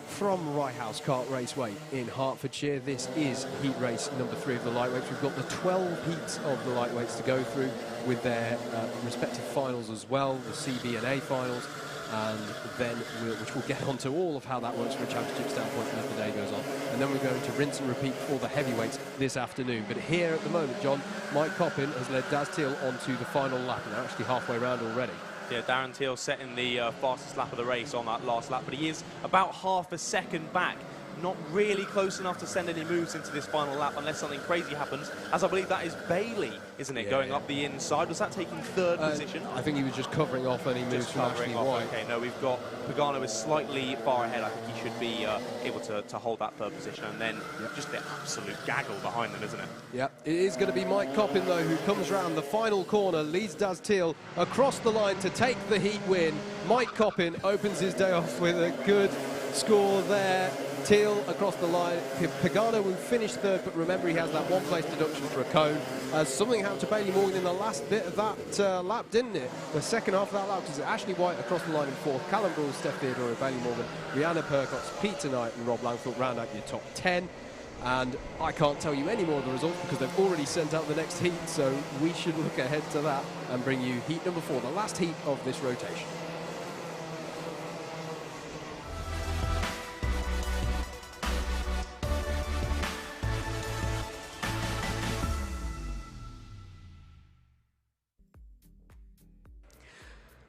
from Rye House Kart Raceway in Hertfordshire. This is heat race number 3 of the lightweights. We've got the 12 heats of the lightweights to go through with their respective finals as well, the CB and A finals, and then which we'll get onto all of how that works from a championship standpoint as the day goes on. And then we're going to rinse and repeat for the heavyweights this afternoon. But here at the moment, John, Mike Coppin has led Daz Teal onto the final lap, and they're actually halfway around already. Yeah, Darren Teal setting the fastest lap of the race on that last lap, but he is about half a second back. Not really close enough to send any moves into this final lap unless something crazy happens, as I believe that is Bailey, isn't it, going up the inside? Was that taking 3rd position? I think he was just covering off any moves from Ashley White. Okay, no, we've got Pagano is slightly far ahead. I think he should be able to hold that 3rd position, and then just the absolute gaggle behind them, isn't it? Yeah, it is going to be Mike Coppin, though, who comes round the final corner, leads Daz Teal across the line to take the heat win. Mike Coppin opens his day off with a good score there. Teal across the line. Pagano will finish 3rd, but remember he has that 1 place deduction for a cone. Something happened to Bailey Morgan in the last bit of that lap, didn't it? The second half of that lap was Ashley White across the line in 4th, Callum Bruce, Steph Theodore, Bailey Morgan, Rihanna Percox, Peter Knight and Rob Langfield round out your top 10. And I can't tell you any more of the results because they've already sent out the next heat, so we should look ahead to that and bring you heat number 4, the last heat of this rotation.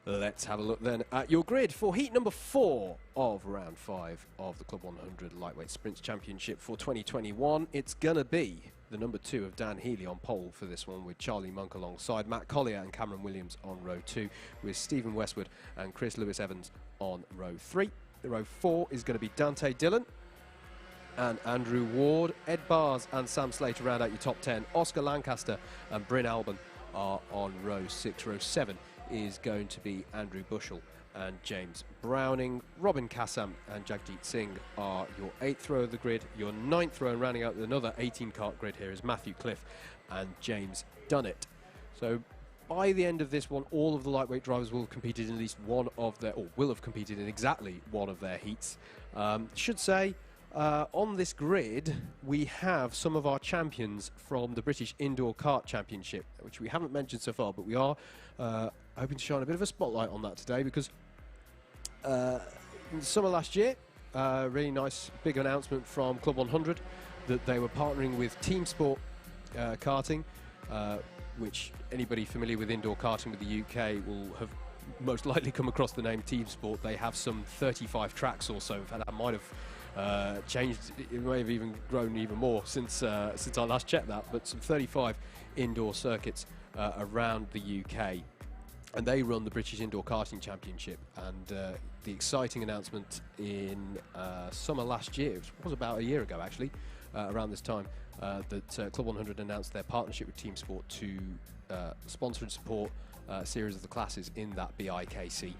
Let's have a look then at your grid for heat number 4 of round 5 of the Club 100 Lightweight Sprints Championship for 2021. It's going to be the number 2 of Dan Healy on pole for this one, with Charlie Monk alongside Matt Collier and Cameron Williams on row 2, with Stephen Westwood and Chris Lewis-Evans on row 3. The row 4 is going to be Dante Dillon and Andrew Ward. Ed Bars and Sam Slater round out your top 10. Oscar Lancaster and Bryn Alban are on row 6. Row 7 is going to be Andrew Bushell and James Browning. Robin Kassam and Jagjit Singh are your 8th row of the grid. Your 9th row, and rounding out another 18-kart grid here, is Matthew Cliff and James Dunnett. So by the end of this one, all of the lightweight drivers will have competed in at least one of their, or will have competed in exactly one of their heats. Should say, on this grid, we have some of our champions from the British Indoor Kart Championship, which we haven't mentioned so far, but we are hoping to shine a bit of a spotlight on that today, because in the summer last year, really nice big announcement from Club 100 that they were partnering with Team Sport Karting, which anybody familiar with indoor karting with the UK will have most likely come across the name Team Sport. They have some 35 tracks or so. In fact, that might have changed. It may have even grown even more since I last checked that. But some 35 indoor circuits around the UK, and they run the British Indoor Karting Championship. And the exciting announcement in summer last year, it was about a year ago actually, around this time, that Club 100 announced their partnership with Team Sport to sponsor and support a series of the classes in that BIKC.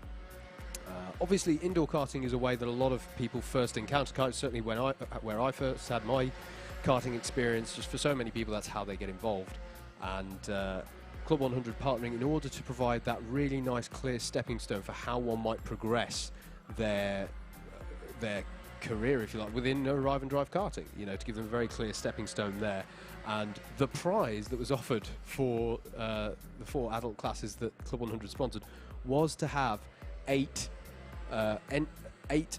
Obviously, indoor karting is a way that a lot of people first encounter karting. Certainly where I first had my karting experience, just for so many people, that's how they get involved. And Club 100 partnering in order to provide that really nice, clear stepping stone for how one might progress their career, if you like, within Arrive and Drive karting, you know, to give them a very clear stepping stone there. And the prize that was offered for the 4 adult classes that Club 100 sponsored was to have 8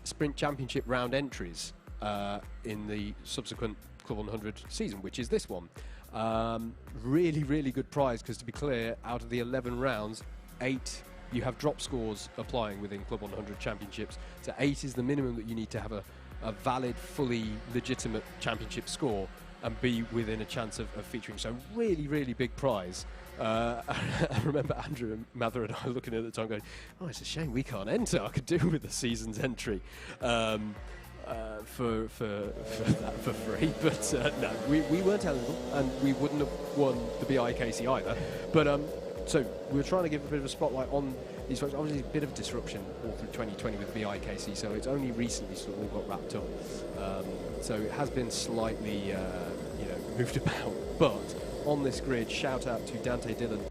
sprint championship round entries in the subsequent Club 100 season, which is this one. Really, really good prize, because to be clear, out of the 11 rounds, 8 you have drop scores applying within Club 100 championships. So 8 is the minimum that you need to have a valid, fully legitimate championship score and be within a chance of featuring. So really, really big prize. I remember Andrew Mather and I looking at it at the time going, oh, it's a shame we can't enter. I could do with the season's entry. For free, but no, we weren't eligible, and we wouldn't have won the BIKC either. But so we were trying to give a bit of a spotlight on these folks. Obviously, a bit of disruption all through 2020 with BIKC, so it's only recently sort of all got wrapped up. So it has been slightly, moved about. But on this grid, shout out to Dante Dillon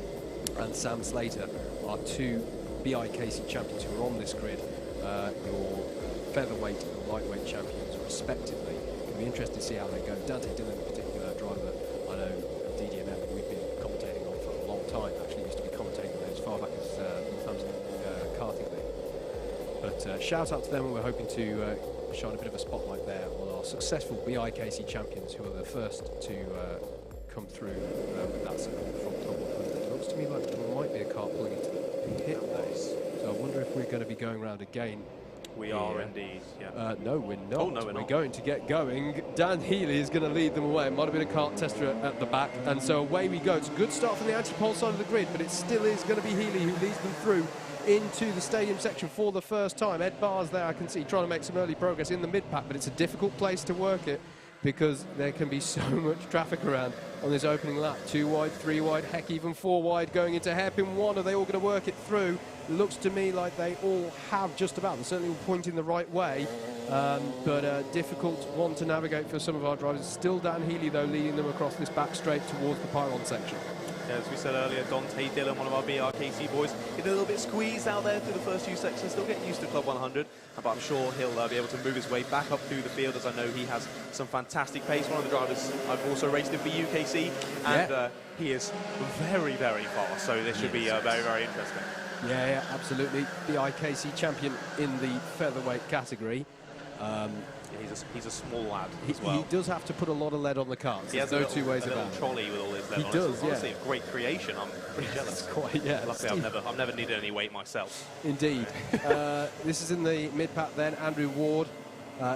and Sam Slater, our 2 BIKC champions who are on this grid. Your featherweight and lightweight champions, respectively. It'll be interesting to see how they go. Dante Dillon, in particular, a driver I know of DDMM, we've been commentating on for a long time. Actually, used to be commentating as far back as Northampton Karting League. But shout out to them, and we're hoping to shine a bit of a spotlight there on our successful BIKC champions, who are the first to come through with that support from Club 100. It looks to me like there might be a car pulling into the pit base. So I wonder if we're going to be going round again. We are indeed, yeah. No, we're not. Oh, no, we're not. Going to get going. Dan Healy is going to lead them away. Might have been a kart tester at the back. And so away we go. It's a good start from the anti-pole side of the grid, but it still is going to be Healy who leads them through into the stadium section for the first time. Ed Barr's there, I can see, trying to make some early progress in the mid-pack, but it's a difficult place to work it because there can be so much traffic around on this opening lap. 2 wide, 3 wide, heck, even 4 wide going into hairpin 1. Are they all going to work it through? Looks to me like they all have just about. They're certainly all pointing the right way, but a difficult one to navigate for some of our drivers. Still Dan Healy, though, leading them across this back straight towards the pylon section. Yeah, as we said earlier, Dante Dillon, one of our BRKC boys, getting a little bit squeezed out there through the first few sections, still getting used to Club 100, but I'm sure he'll be able to move his way back up through the field, as I know he has some fantastic pace. One of the drivers I've also raced him for UKC, and he is very, very fast, so this should be very, very interesting. Yeah, absolutely. The IKC champion in the featherweight category. He's a small lad as well. He does have to put a lot of lead on the carts. There's no two ways about it. Trolley with all his lead on it. He does, Honestly, a great creation. I'm pretty jealous. Quite, yeah. Luckily, I've never needed any weight myself. Indeed. This is in the mid-pack then. Andrew Ward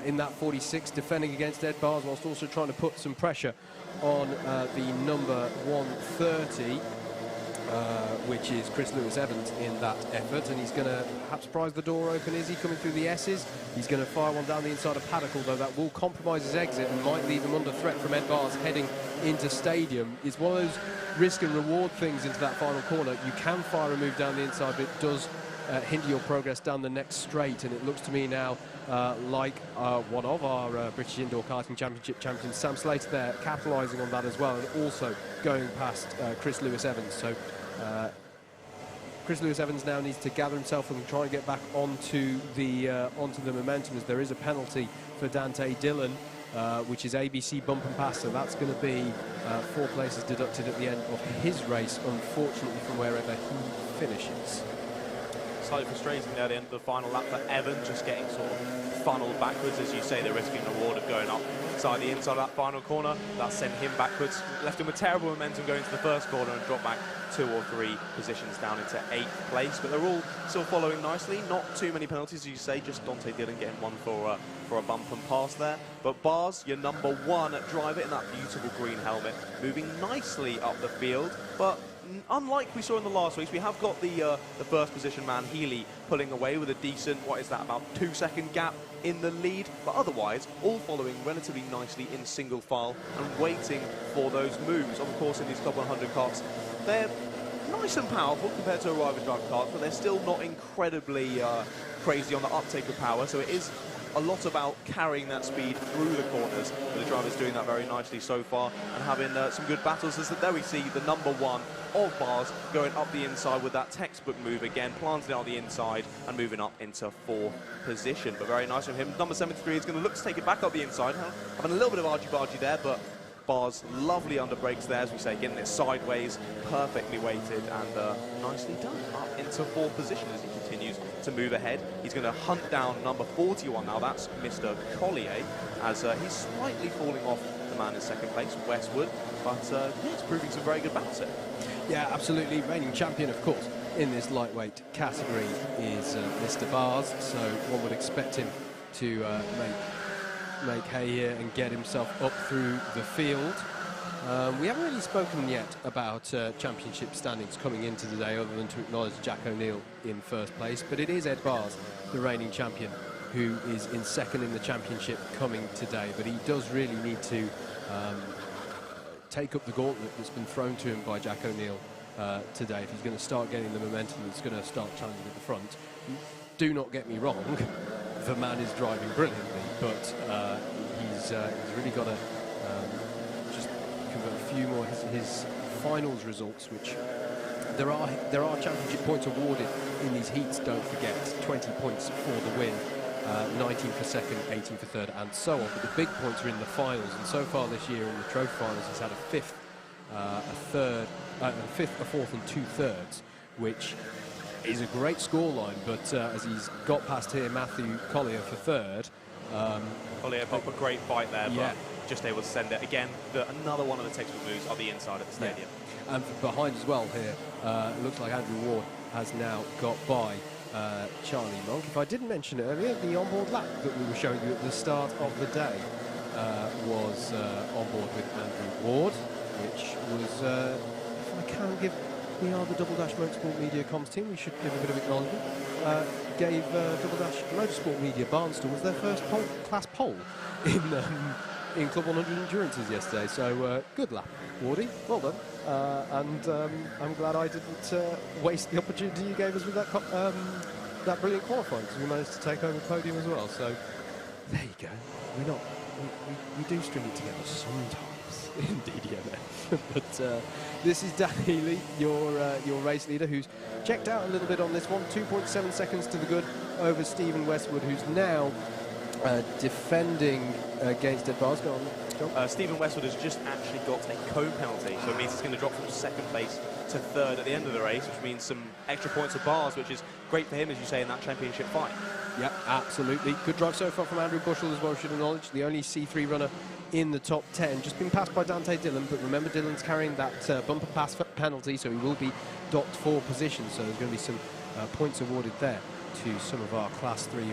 in that 46, defending against Ed Bars, whilst also trying to put some pressure on the number 130. Which is Chris Lewis-Evans in that effort, and he's going to perhaps prise the door open. Is he coming through the S's? He's going to fire one down the inside of Paddock, although that will compromise his exit and might leave him under threat from Ed Bars heading into Stadium. It's one of those risk and reward things into that final corner. You can fire a move down the inside, but it does hinder your progress down the next straight, and it looks to me now like one of our British Indoor Karting Championship champions, Sam Slater, there capitalising on that as well, and also going past Chris Lewis-Evans. So Chris Lewis-Evans now needs to gather himself and try and get back onto the momentum, as there is a penalty for Dante Dillon, which is ABC bump and pass, so that's going to be 4 places deducted at the end of his race, unfortunately, from wherever he finishes. Slightly frustrating there at the end of the final lap for Evan, just getting sort of funneled backwards. As you say, they're risking the reward of going up inside the inside of that final corner. That sent him backwards, left him with terrible momentum going to the first corner, and dropped back 2 or 3 positions down into 8th place. But they're all still following nicely. Not too many penalties, as you say, just Dante Dillon getting one for a bump and pass there. But Bars, your number 1 driver in that beautiful green helmet, moving nicely up the field. But unlike we saw in the last race, we have got the first position man, Healy, pulling away with a decent, what is that, about 2-second gap in the lead. But otherwise, all following relatively nicely in single file and waiting for those moves. Of course, in these Club 100 karts, they're nice and powerful compared to a rival drive kart, but they're still not incredibly crazy on the uptake of power. So it is a lot about carrying that speed through the corners, but the driver's doing that very nicely so far and having some good battles. As there we see the number 1 of Bars going up the inside with that textbook move again, planting it on the inside and moving up into 4th position. But very nice from him. Number 73 is going to look to take it back up the inside, having a little bit of argy-bargy there, but Bars lovely under brakes there, as we say, getting it sideways, perfectly weighted and nicely done. Up into 4th position as he continues to move ahead. He's going to hunt down number 41 now. That's Mr. Collier, as he's slightly falling off the the man in second place, Westwood, but yeah, it's proving some very good balance here. Yeah, absolutely. Reigning champion, of course, in this lightweight category is Mr. Bars, so one would expect him to make hay here and get himself up through the field. We haven't really spoken yet about championship standings coming into the day, other than to acknowledge Jack O'Neill in first place, but it is Ed Bars, the reigning champion, who is in second in the championship coming today, but he does really need to take up the gauntlet that's been thrown to him by Jack O'Neill today if he's going to start getting the momentum that's going to start challenging at the front. Do not get me wrong, the man is driving brilliantly, but he's really got to just convert a few more his finals results, which there are championship points awarded in these heats, don't forget. 20 points for the win, 19 for second, 18 for third, and so on. But the big points are in the finals, and so far this year in the trophy finals, he's had a fifth, a fourth, and 2/3, which is a great scoreline. But as he's got past here, Matthew Collier for third. Collier put up a great fight there, yeah, but just able to send it again. Another one of the textbook moves on the inside of the stadium. Yeah. And behind as well here, it looks like Andrew Ward has now got by Charlie Monk. If I didn't mention it earlier, the onboard lap that we were showing you at the start of the day was on board with Andrew Ward, which was, if I can give, we are the Double Dash Motorsport Media comms team, we should give a bit of acknowledgement, gave Double Dash Motorsport Media Barnstable was their first class pole in Club 100 Endurances yesterday, so good lap, Wardy, well done. And I'm glad I didn't waste the opportunity you gave us with that brilliant qualifying, because we managed to take over the podium as well. So there you go. We do string it together sometimes in DDMF. But this is Dan Healy, your race leader, who's checked out a little bit on this one. 2.7 seconds to the good over Stephen Westwood, who's now defending against Ed Bars. Go on, John. Stephen Westwood has just actually got a cone penalty, so it means he's going to drop from second place to third at the end of the race, which means some extra points of Bars, which is great for him, as you say, in that championship fight. Yep, absolutely. Good drive so far from Andrew Bushell as well, should acknowledge. The only C3 runner in the top 10. Just been passed by Dante Dillon, but remember Dillon's carrying that bumper pass penalty, so he will be docked for position. So there's going to be some points awarded there to some of our Class 3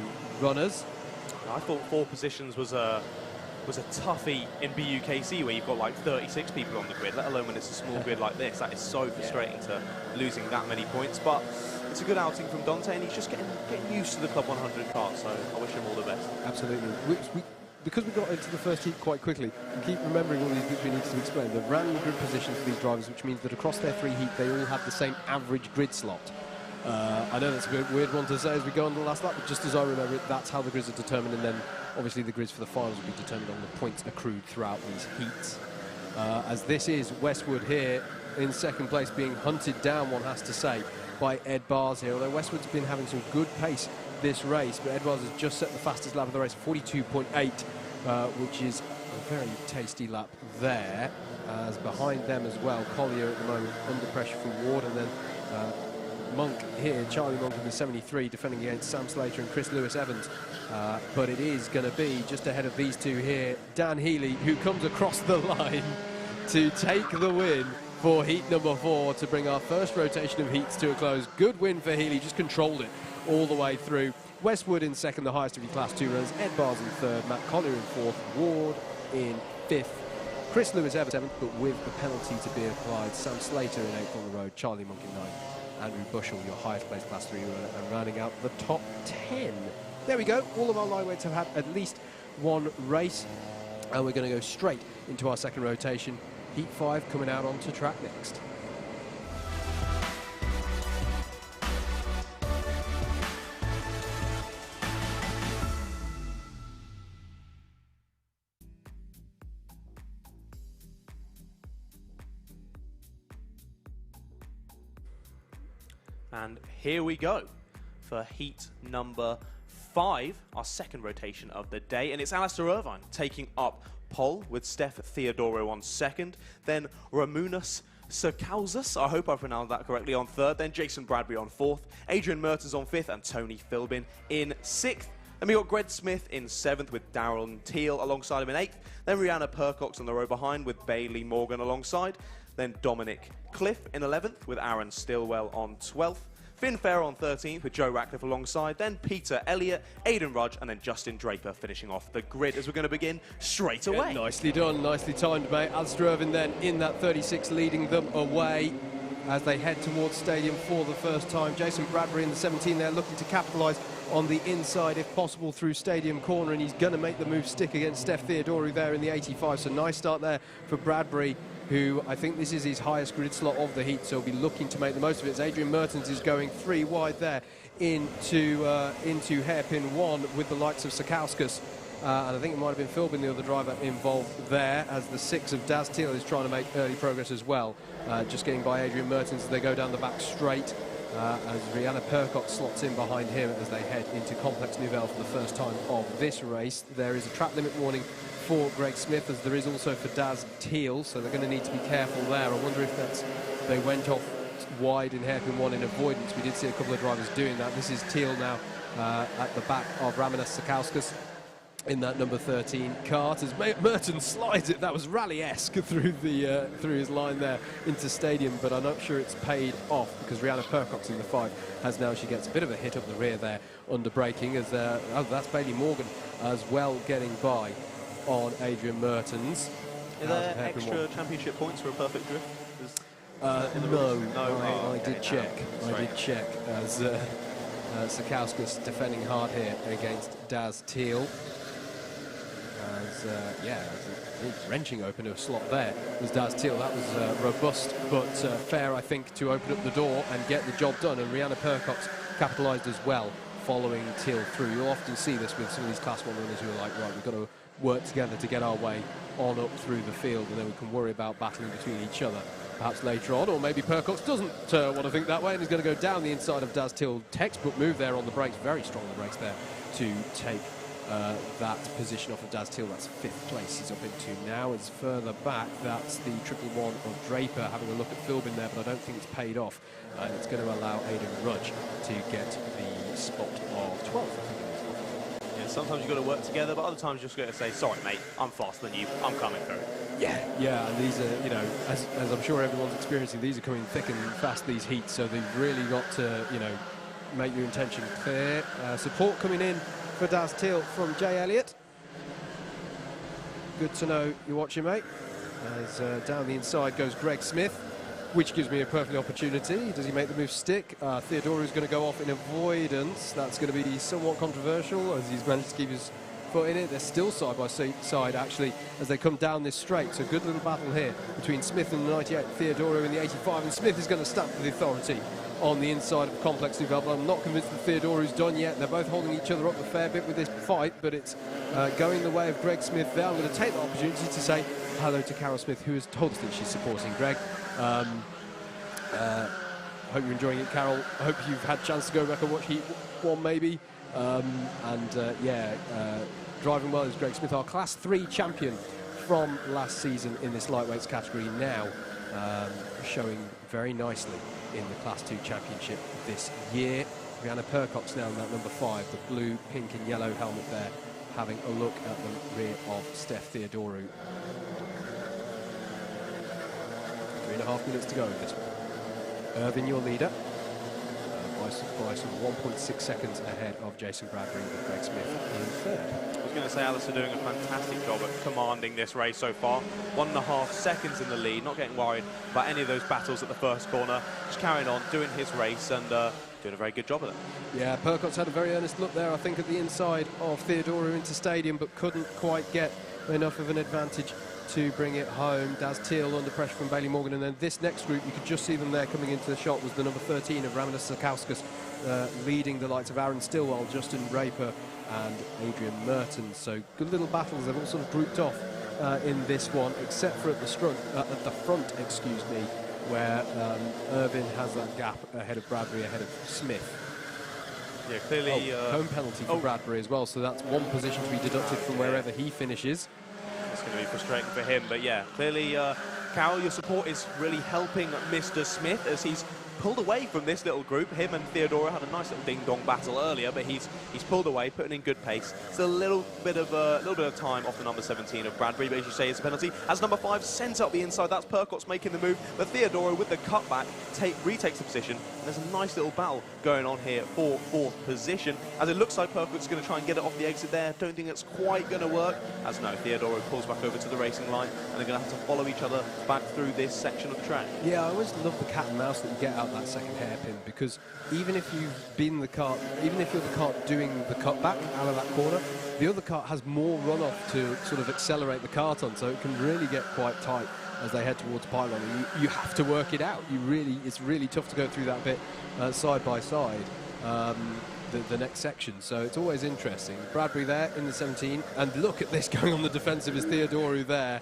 runners. I thought 4 positions was a toughie in BUKC, where you've got like 36 people on the grid, let alone when it's a small grid like this. That is so frustrating to losing that many points. But it's a good outing from Dante, and he's just getting used to the Club 100 kart, so I wish him all the best. Absolutely. Because we got into the first heat quite quickly, we keep remembering all these bits we need to explain. The random grid positions for these drivers, which means that across their 3 heat, they all have the same average grid slot. I know that's a bit weird one to say as we go on the last lap, but just as I remember it, that's how the grids are determined, and then obviously the grids for the finals will be determined on the points accrued throughout these heats. As this is Westwood here in second place, being hunted down, one has to say, by Ed Bars here, although Westwood's been having some good pace this race, but Ed Bars has just set the fastest lap of the race, 42.8, which is a very tasty lap there. As behind them as well, Collier at the moment under pressure from Ward, and then Monk here, Charlie Monk in the 73, defending against Sam Slater and Chris Lewis-Evans. But it is going to be just ahead of these two here, Dan Healy, who comes across the line to take the win for heat number 4 to bring our first rotation of heats to a close. Good win for Healy, just controlled it all the way through. Westwood in second, the highest of your Class 2 runners. Ed Bars in third, Matt Collier in fourth, Ward in fifth, Chris Lewis-Evans seventh, but with the penalty to be applied, Sam Slater in eighth on the road, Charlie Monk in ninth, Andrew Bushell, your highest placed Class 3 runner, and rounding out the top 10. There we go. All of our lightweights have had at least one race, and we're going to go straight into our second rotation. Heat 5 coming out onto track next. And here we go for heat number 5, our second rotation of the day. And it's Alistair Irvine taking up pole with Steph Theodoro on second. Then Ramunas Sirkausas, I hope I pronounced that correctly, on third. Then Jason Bradbury on fourth. Adrian Mertens on fifth. And Tony Philbin in sixth. Then we got Greg Smith in 7th with Darren Teal alongside him in 8th. Then Rihanna Percox on the row behind with Bailey Morgan alongside. Then Dominic Cliff in 11th with Aaron Stillwell on 12th. Finn Farrell on 13th with Joe Ratcliffe alongside. Then Peter Elliott, Aidan Rudge, and then Justin Draper finishing off the grid as we're going to begin straight away. Yeah, nicely done, nicely timed, mate. Alistair Irvin then in that 36 leading them away as they head towards stadium for the first time. Jason Bradbury in the 17 there looking to capitalise on the inside if possible through stadium corner, and he's going to make the move stick against Steph Theodoru there in the 85. So nice start there for Bradbury, who I think this is his highest grid slot of the heat, so he'll be looking to make the most of it. As Adrian Mertens is going 3 wide there into hairpin 1 with the likes of Sakauskas. And I think it might have been Philbin, the other driver involved there, as the 6 of Daz Teal is trying to make early progress as well. Just getting by Adrian Mertens as they go down the back straight, as Rihanna Percox slots in behind him as they head into Complex Nouvelle for the first time of this race. There is a track limit warning for Greg Smith, as there is also for Daz Teal, so they're going to need to be careful there. I wonder if they went off wide in hairpin 1 in avoidance. We did see a couple of drivers doing that. This is Teal now at the back of Ramanas Sakauskas in that number 13 kart as Mertens slides it. That was rally-esque through his line there into stadium, but I'm not sure it's paid off because Rihanna Percox in the 5 she gets a bit of a hit up the rear there under braking as that's Bailey Morgan as well getting by on Adrian Mertens. Are there extra championship points for a perfect drift? I did check as Sakauskas defending hard here against Daz Teal. As wrenching open a slot there was Daz Teal. That was robust but fair, I think, to open up the door and get the job done, and Rihanna Percox capitalised as well following Teal through. You'll often see this with some of these Class 1 runners who are like, right, we've got to work together to get our way on up through the field, and then we can worry about battling between each other perhaps later on. Or maybe Percox doesn't want to think that way and is going to go down the inside of Daz Teal. Textbook move there on the brakes, very strong on the brakes there to take that position off of Daz Teal. That's 5th place he's up into now. As further back, that's the 111 of Draper having a look at Philbin there, but I don't think it's paid off. And it's going to allow Aidan Rudge to get the spot of 12th, I think it is. Yeah, sometimes you've got to work together, but other times you've just got to say, sorry mate, I'm faster than you, I'm coming through. Yeah, and these are, as I'm sure everyone's experiencing, these are coming thick and fast, these heats, so they've really got to, make your intention clear. Support coming in for Daz Teal from Jay Elliott. Good to know you're watching, mate. As down the inside goes Greg Smith, which gives me a perfect opportunity. Does he make the move stick? Theodoru's going to go off in avoidance. That's going to be somewhat controversial as he's managed to keep his foot in it. They're still side by side, actually, as they come down this straight. So good little battle here between Smith and the 98, Theodoru in the 85, and Smith is going to stamp for the authority on the inside of Complex Nouvelle, but I'm not convinced that Theodoru's done yet. They're both holding each other up a fair bit with this fight, but it's going the way of Greg Smith there. I'm going to take the opportunity to say hello to Carol Smith, who has told us that she's supporting Greg. Hope you're enjoying it, Carol. I hope you've had a chance to go back and watch Heat 1 maybe. Driving well is Greg Smith, our Class 3 champion from last season in this lightweights category, now showing very nicely in the Class 2 championship this year. Rihanna Percox now in that number 5, the blue, pink and yellow helmet there, having a look at the rear of Steph Theodoru. 3.5 minutes to go in this one. Irvin, your leader, by some 1.6 seconds ahead of Jason Bradbury with Greg Smith in 3rd. I was going to say Alistair doing a fantastic job at commanding this race so far. 1.5 seconds in the lead, not getting worried about any of those battles at the first corner, just carrying on, doing his race and doing a very good job of it. Yeah, Percox had a very earnest look there, I think, at the inside of Theodoru into stadium, but couldn't quite get enough of an advantage to bring it home. Daz Teal under pressure from Bailey Morgan, and then this next group, you could just see them there coming into the shot, was the number 13 of Ramanas Sakauskas, leading the likes of Aaron Stillwell, Justin Draper and Adrian Mertens. So good little battles. They've all sort of grouped off in this one, except for at the front, where Irvin has that gap ahead of Bradbury, ahead of Smith. Yeah, clearly home penalty for Bradbury as well, so that's one position to be deducted from wherever he finishes. It's going to be frustrating for him, but yeah, clearly, Carol, your support is really helping Mr. Smith as he's pulled away from this little group. Him and Theodora had a nice little ding-dong battle earlier, but he's pulled away, putting in good pace. It's a little bit of time off the number 17 of Bradbury, but as you say, it's a penalty. As number 5 sends up the inside, that's Percott's making the move, but Theodora with the cutback retakes the position, and there's a nice little battle going on here for 4th position, as it looks like Percott's going to try and get it off the exit there. Don't think it's quite going to work, as no, Theodora pulls back over to the racing line, and they're going to have to follow each other back through this section of the track. Yeah, I always love the cat and mouse that you get out that second hairpin, because even if you've been the kart, even if you're the kart doing the cutback out of that corner, the other kart has more runoff to sort of accelerate the kart on, so it can really get quite tight as they head towards pylon. And you have to work it out. It's really tough to go through that bit side by side. The next section, so it's always interesting. Bradbury there in the 17, and look at this going on the defensive is Theodoru there.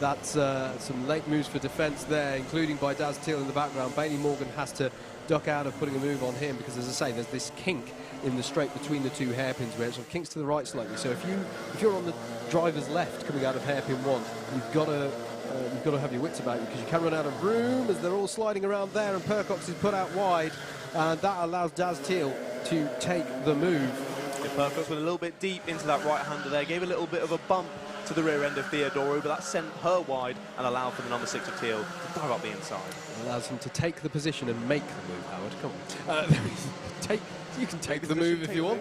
That's some late moves for defence there, including by Daz Teal in the background. Bailey Morgan has to duck out of putting a move on him because, as I say, there's this kink in the straight between the two hairpins where it sort of kinks to the right slightly. So if you're on the driver's left coming out of hairpin 1, you've got to have your wits about you, because you can run out of room as they're all sliding around there, and Percox is put out wide, and that allows Daz Teal to take the move. Yeah, Percox went a little bit deep into that right-hander there, gave a little bit of a bump to the rear end of Theodoro, but that sent her wide and allowed for the number 6 of Teal to dive up the inside. It allows him to take the position and make the move, Howard. Come on. You can take the move if you want.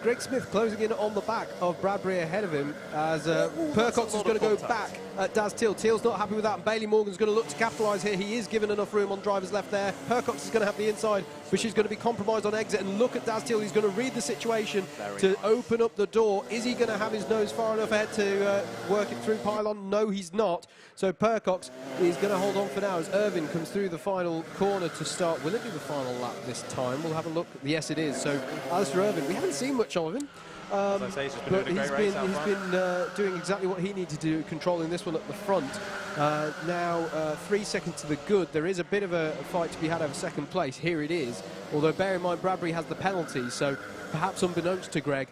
Greg Smith closing in on the back of Bradbury ahead of him, as Percox is going to go back at Daz Teal. Teal's not happy with that, and Bailey Morgan's going to look to capitalise here. He is given enough room on driver's left there. Percox is going to have the inside, but she's going to be compromised on exit. And look at Daz Teal. He's going to read the situation to open up the door. Is he going to have his nose far enough ahead to work it through pylon? No, he's not. So Percox is going to hold on for now as Irvin comes through the final corner to start. Will it be the final lap this time? We'll have a look. Yes, it is. So Alistair Irvin, we haven't seen much of him. As I say, he's just been doing a great race out front. He's been doing exactly what he needed to do, controlling this one at the front. Now 3 seconds to the good. There is a bit of a fight to be had over second place. Here it is. Although bear in mind Bradbury has the penalty, so perhaps unbeknownst to Greg,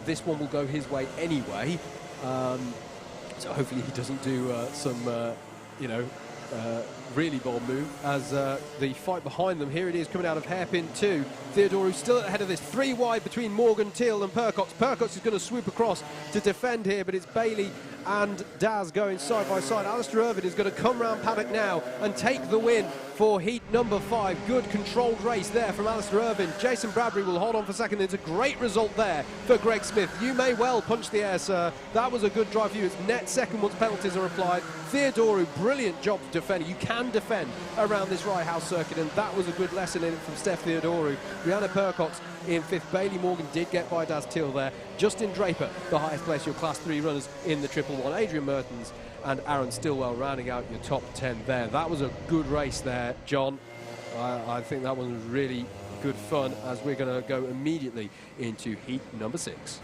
this one will go his way anyway. So hopefully he doesn't do some, really bold move, as the fight behind them. Here it is coming out of hairpin 2. Theodore, who's still ahead of this. 3 wide between Morgan, Teal and Percox. Percox is going to swoop across to defend here, but it's Bailey and Daz going side by side. Alistair Irvin is going to come round paddock now and take the win for heat number 5. Good controlled race there from Alistair Irvin. Jason Bradbury will hold on for second. It's a great result there for Greg Smith. You may well punch the air, sir. That was a good drive for you. It's net second once penalties are applied. Theodore, brilliant job defending. You can defend around this Rye House circuit, and that was a good lesson in it from Steph Theodore. Rihanna Percox in 5th. Bailey Morgan did get by Daz Teal there. Justin Draper, the highest place, your Class 3 runners in the Triple One. Adrian Mertens and Aaron Stillwell rounding out your top 10 there. That was a good race there, John. I think that one was really good fun, as we're going to go immediately into heat number 6.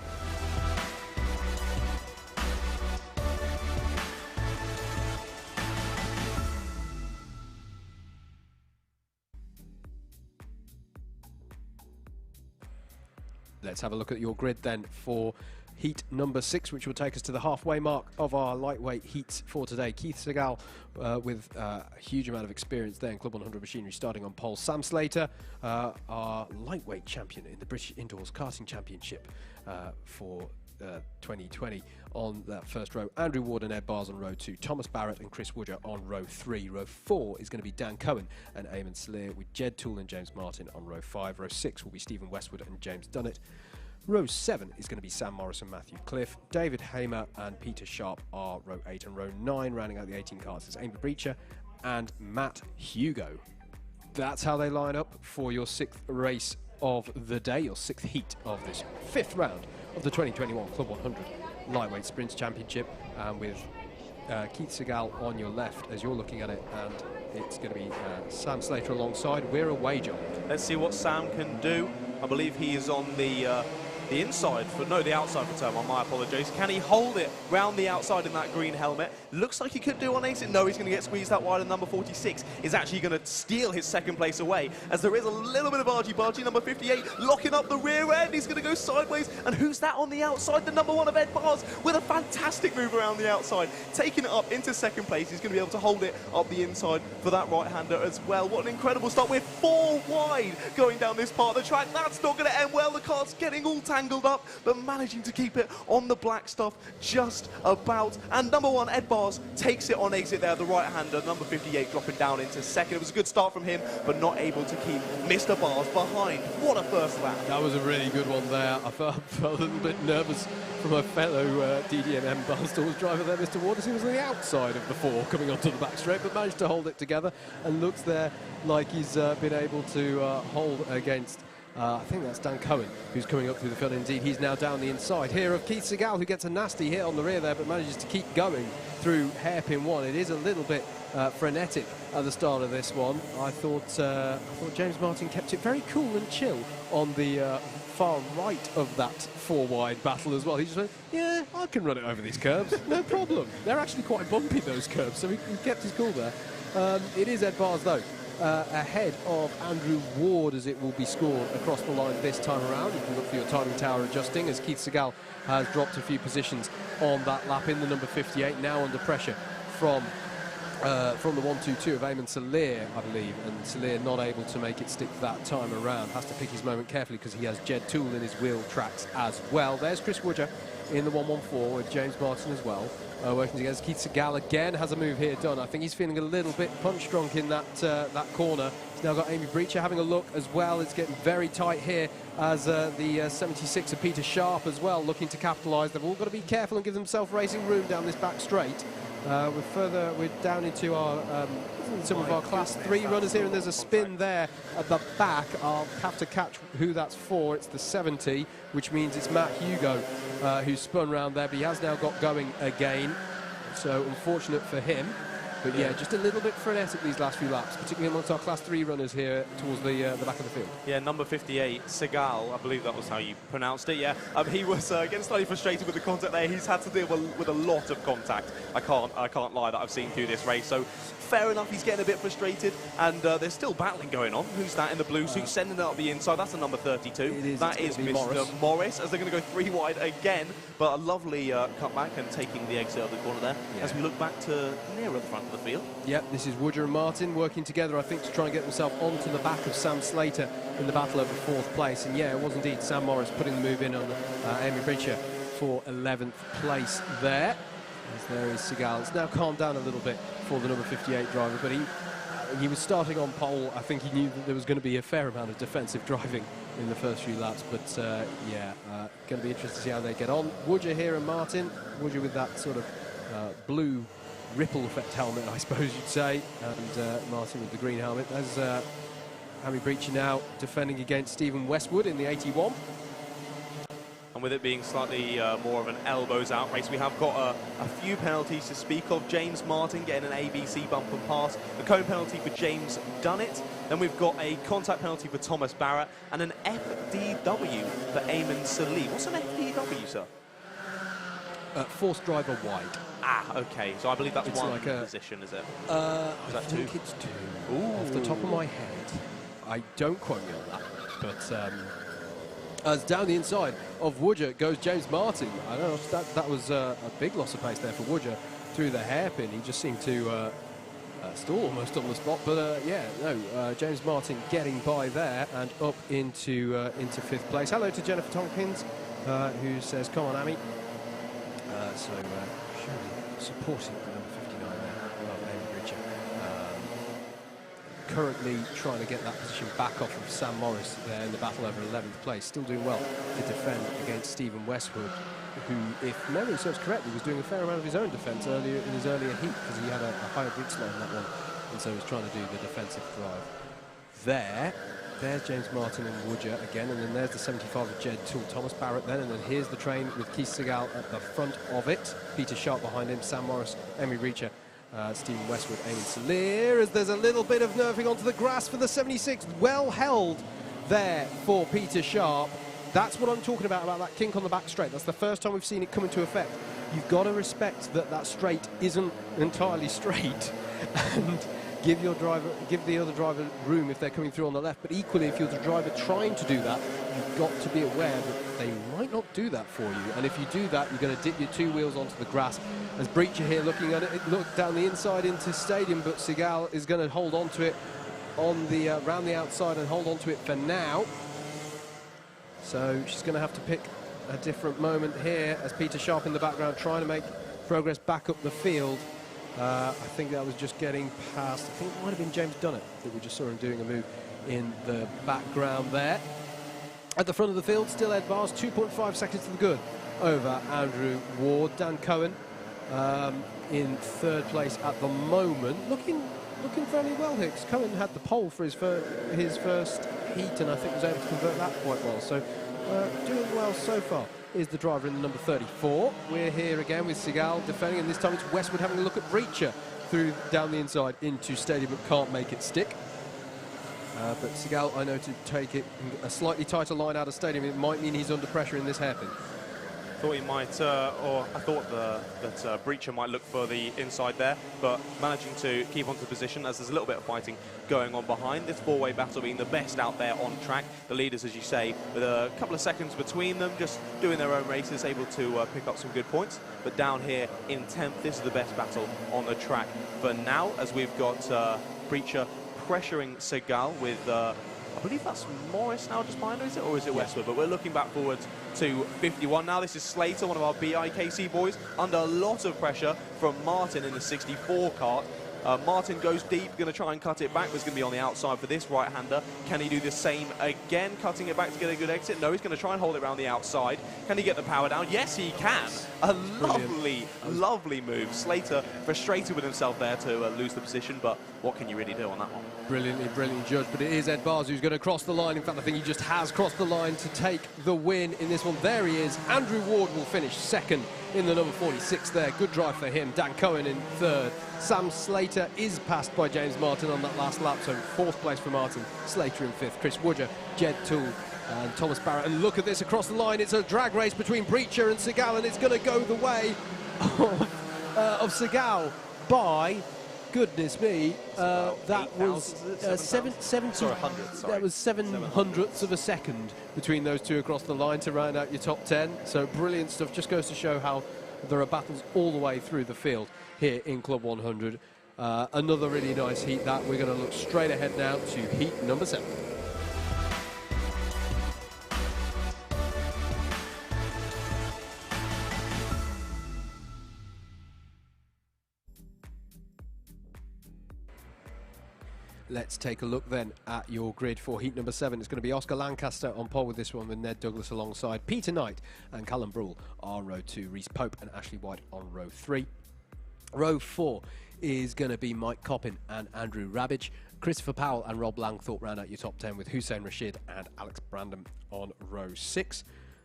Let's have a look at your grid then for heat number 6, which will take us to the halfway mark of our lightweight heats for today. Keith Segal with a huge amount of experience there in Club 100 machinery, starting on pole. Sam Slater, our lightweight champion in the British Indoors Karting Championship for 2020 on that first row. Andrew Ward and Ed Bars on row 2. Thomas Barrett and Chris Woodger on row 3. Row 4 is going to be Dan Cohen and Eamon Sleer, with Jed Toole and James Martin on row 5. Row 6 will be Stephen Westwood and James Dunnett. Row 7 is going to be Sam Morris and Matthew Cliff. David Hamer and Peter Sharp are row 8. And row 9, rounding out the 18 carts, is Amy Breacher and Matt Hugo. That's how they line up for your 6th race of the day, your 6th heat of this 5th round of the 2021 Club 100 Lightweight Sprints Championship, with Keith Segal on your left as you're looking at it, and it's going to be Sam Slater alongside. We're away, John. Let's see what Sam can do. I believe he is on the the inside for, no, the outside for turn one, my apologies. Can he hold it round the outside in that green helmet? Looks like he could do on exit. No, he's going to get squeezed out wide, and number 46 is actually going to steal his second place away, as there is a little bit of argy-bargy. Number 58 locking up the rear end. He's going to go sideways, and who's that on the outside? The number 1 of Ed Bars with a fantastic move around the outside, taking it up into second place. He's going to be able to hold it up the inside for that right-hander as well. What an incredible start. We're 4 wide going down this part of the track. That's not going to end well. The cart's getting all tangled up, but managing to keep it on the black stuff just about. And number 1, Ed Bars, takes it on exit there, the right-hander. Number 58 dropping down into second. It was a good start from him, but not able to keep Mr. Bars behind. What a first lap. That was a really good one there. I felt a little bit nervous for my fellow DDM Barstools driver there, Mr. Waters. He was on the outside of the 4 coming onto the back straight, but managed to hold it together and looks there like he's been able to hold against I think that's Dan Cohen, who's coming up through the field. Indeed, he's now down the inside here of Keith Segal, who gets a nasty hit on the rear there, but manages to keep going through hairpin 1. It is a little bit frenetic at the start of this one. I thought James Martin kept it very cool and chill on the far right of that 4-wide battle as well. He just went, yeah, I can run it over these curbs, no problem. They're actually quite bumpy, those curbs, so he kept his cool there. It is Ed Bars, though, ahead of Andrew Ward, as it will be scored across the line this time around. You can look for your timing tower adjusting, as Keith Segal has dropped a few positions on that lap in the number 58, now under pressure from the 1-2-2 of Eamon Salir, I believe, and Salir not able to make it stick that time around. Has to pick his moment carefully because he has Jed Toole in his wheel tracks as well. There's Chris Woodger in the 1-1-4 with James Martin as well, working together. Keith Segal again has a move here done. I think he's feeling a little bit punch drunk in that corner. He's now got Amy Breacher having a look as well. It's getting very tight here as the 76 of Peter Sharp as well looking to capitalise. They've all got to be careful and give themselves racing room down this back straight. We're down into our some of our Class 3 runners here, and there's a spin there at the back. I'll have to catch who that's for. It's the 70, which means it's Matt Hugo who's spun round there, but he has now got going again. So unfortunate for him. But yeah, just a little bit frenetic these last few laps, particularly amongst our Class 3 runners here towards the back of the field. Yeah, number 58, Segal, I believe that was how you pronounced it, yeah. He was getting slightly frustrated with the contact there. He's had to deal with a lot of contact. I can't lie that I've seen through this race. So fair enough, he's getting a bit frustrated, and there's still battling going on. Who's that in the blue suit, sending it up the inside? That's a number 32. That is Mr. Morris, as they're going to go 3 wide again. But a lovely cutback and taking the exit of the corner there, as we look back to nearer the front of the field. Yep, this is Woodger and Martin working together, I think, to try and get themselves onto the back of Sam Slater in the battle over 4th place. And yeah, it was indeed Sam Morris putting the move in on Amy Breacher for 11th place there. As there is Segal. It's now calmed down a little bit for the number 58 driver, but he was starting on pole. I think he knew that there was going to be a fair amount of defensive driving in the first few laps, but yeah, going to be interesting to see how they get on. Woodger here and Martin. Woodger with that sort of blue ripple effect helmet, I suppose you'd say, and Martin with the green helmet. There's Amy Breacher now defending against Stephen Westwood in the 81. And with it being slightly more of an elbows out race, we have got a few penalties to speak of. James Martin getting an ABC bump and pass, a cone penalty for James Dunnett. Then we've got a contact penalty for Thomas Barrett and an FDW for Eamon Salee. What's an FDW, sir? Forced driver wide. Ah, okay. So I believe that's it's one like position, is it? Is that I think it's 2. Ooh. Off the top of my head. I don't quote me on that, but as down the inside of Woodger goes James Martin. I don't know, that was a big loss of pace there for Woodger through the hairpin. He just seemed to stall almost on the spot, but yeah, no, James Martin getting by there and up into 5th place. Hello to Jennifer Tompkins, who says, come on, Amy. So surely supporting the number 59 there, Amy Breacher. Currently trying to get that position back off of Sam Morris there in the battle over 11th place. Still doing well to defend against Stephen Westwood, who, if memory serves correctly, was doing a fair amount of his own defence earlier in his earlier heat, because he had a higher grid slow in that one, and so he was trying to do the defensive drive. There's James Martin and Woodger again, and then there's the 75 of Jed Toole, Thomas Barrett then, and then here's the train with Keith Segal at the front of it, Peter Sharp behind him, Sam Morris, Amy Breacher, Stephen Westwood, Eamon Salir, as there's a little bit of nerving onto the grass for the 76, well held there for Peter Sharp, That's what I'm talking about that kink on the back straight. That's the first time we've seen it come into effect. You've got to respect that that straight isn't entirely straight and give the other driver room if they're coming through on the left. But equally, if you're the driver trying to do that, you've got to be aware that they might not do that for you. And if you do that, you're going to dip your two wheels onto the grass. As Breacher here looking at it, looked down the inside into Stadium, but Segal is going to hold on to it on the round the outside and hold on to it for now. So she's going to have to pick a different moment here as Peter Sharp in the background trying to make progress back up the field. I think that was just getting past, I think it might have been James Dunnett that we just saw him doing a move in the background there. At the front of the field, still Ed Bars, 2.5 seconds to the good over Andrew Ward. Dan Cohen in third place at the moment. Looking fairly well, Hicks. Cohen had the pole for his first heat and I think was able to convert that quite well. So doing well so far is the driver in the number 34. We're here again with Segal defending, and this time it's Westwood having a look at Breacher through down the inside into Stadium, but can't make it stick. But Segal, I know, to take it a slightly tighter line out of Stadium, it might mean he's under pressure in this hairpin. Thought he might, or I thought that Breacher might look for the inside there, but managing to keep onto the position as there's a little bit of fighting going on behind. This four-way battle being the best out there on track. The leaders, as you say, with a couple of seconds between them, just doing their own races, able to pick up some good points. But down here in 10th, this is the best battle on the track for now, as we've got Breacher pressuring Segal with I believe that's Morris now just behind, is it? Or is it Westwood? But we're looking back forwards to 51 now. This is Slater, one of our BIKC boys, under a lot of pressure from Martin in the 64 kart. Martin goes deep, going to try and cut it back. There's going to be on the outside for this right-hander. Can he do the same again, cutting it back to get a good exit? No, he's going to try and hold it around the outside. Can he get the power down? Yes, he can. A lovely move. Slater frustrated with himself there to lose the position, but what can you really do on that one? Brilliantly judged, but it is Ed Bars who's going to cross the line. In fact, I think he just has crossed the line to take the win in this one. There he is. Andrew Ward will finish second in the number 46 there. Good drive for him. Dan Cohen in third. Sam Slater is passed by James Martin on that last lap, so fourth place for Martin. Slater in fifth. Chris Woodger, Jed Toole and Thomas Barrett. And look at this across the line. It's a drag race between Breacher and Segal, and it's going to go the way of Segal by... Goodness me, that was 7 hundredths of a second between those two across the line to round out your top 10. So brilliant stuff. Just goes to show how there are battles all the way through the field here in Club 100. Another really nice heat that. We're going to look straight ahead now to heat number 7. Let's take a look then at your grid for heat number 7. It's going to be Oscar Lancaster on pole with this one, with Ned Douglas alongside. Peter Knight and Callum Brule on row 2. Reese Pope and Ashley White on row 3. Row 4 is going to be Mike Coppin and Andrew Rabbage. Christopher Powell and Rob Langthorpe round out your top 10 with Hussein Rashid and Alex Brandon on row 6.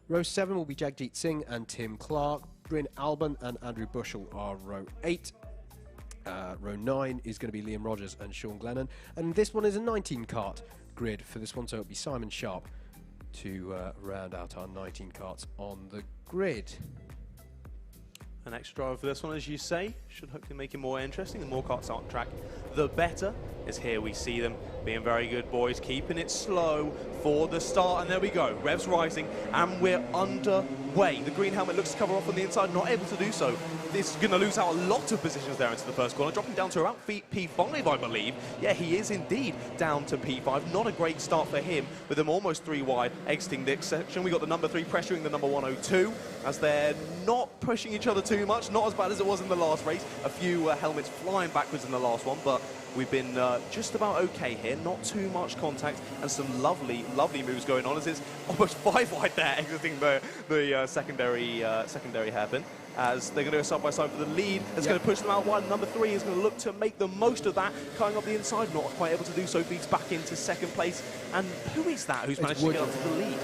Row 7 will be Jagjit Singh and Tim Clark. Bryn Alban and Andrew Bushell are row 8. Row 9 is going to be Liam Rogers and Sean Glennon, and this one is a 19 kart grid for this one, so it'll be Simon Sharp to round out our 19 karts on the grid. An extra driver for this one, as you say, should hopefully make it more interesting. The more karts on track, the better. As here we see them being very good boys, keeping it slow for the start, and there we go. Revs rising, and we're underway. The green helmet looks to cover off on the inside, not able to do so. This is going to lose out a lot of positions there into the first corner, dropping down to around P5, I believe. Yeah, he is indeed down to P5. Not a great start for him, with them almost 3 wide exiting this section. We got the number 3 pressuring the number 102, as they're not pushing each other too much. Not as bad as it was in the last race. A few helmets flying backwards in the last one, but we've been just about okay here. Not too much contact, and some lovely moves going on, as it's almost 5 wide there, exiting the secondary hairpin. As they're going to go side by side for the lead. It's going to push them out wide. Number 3 is going to look to make the most of that. Coming up the inside, not quite able to do so. Feeds back into second place. And who is that who's managed to get up to the lead?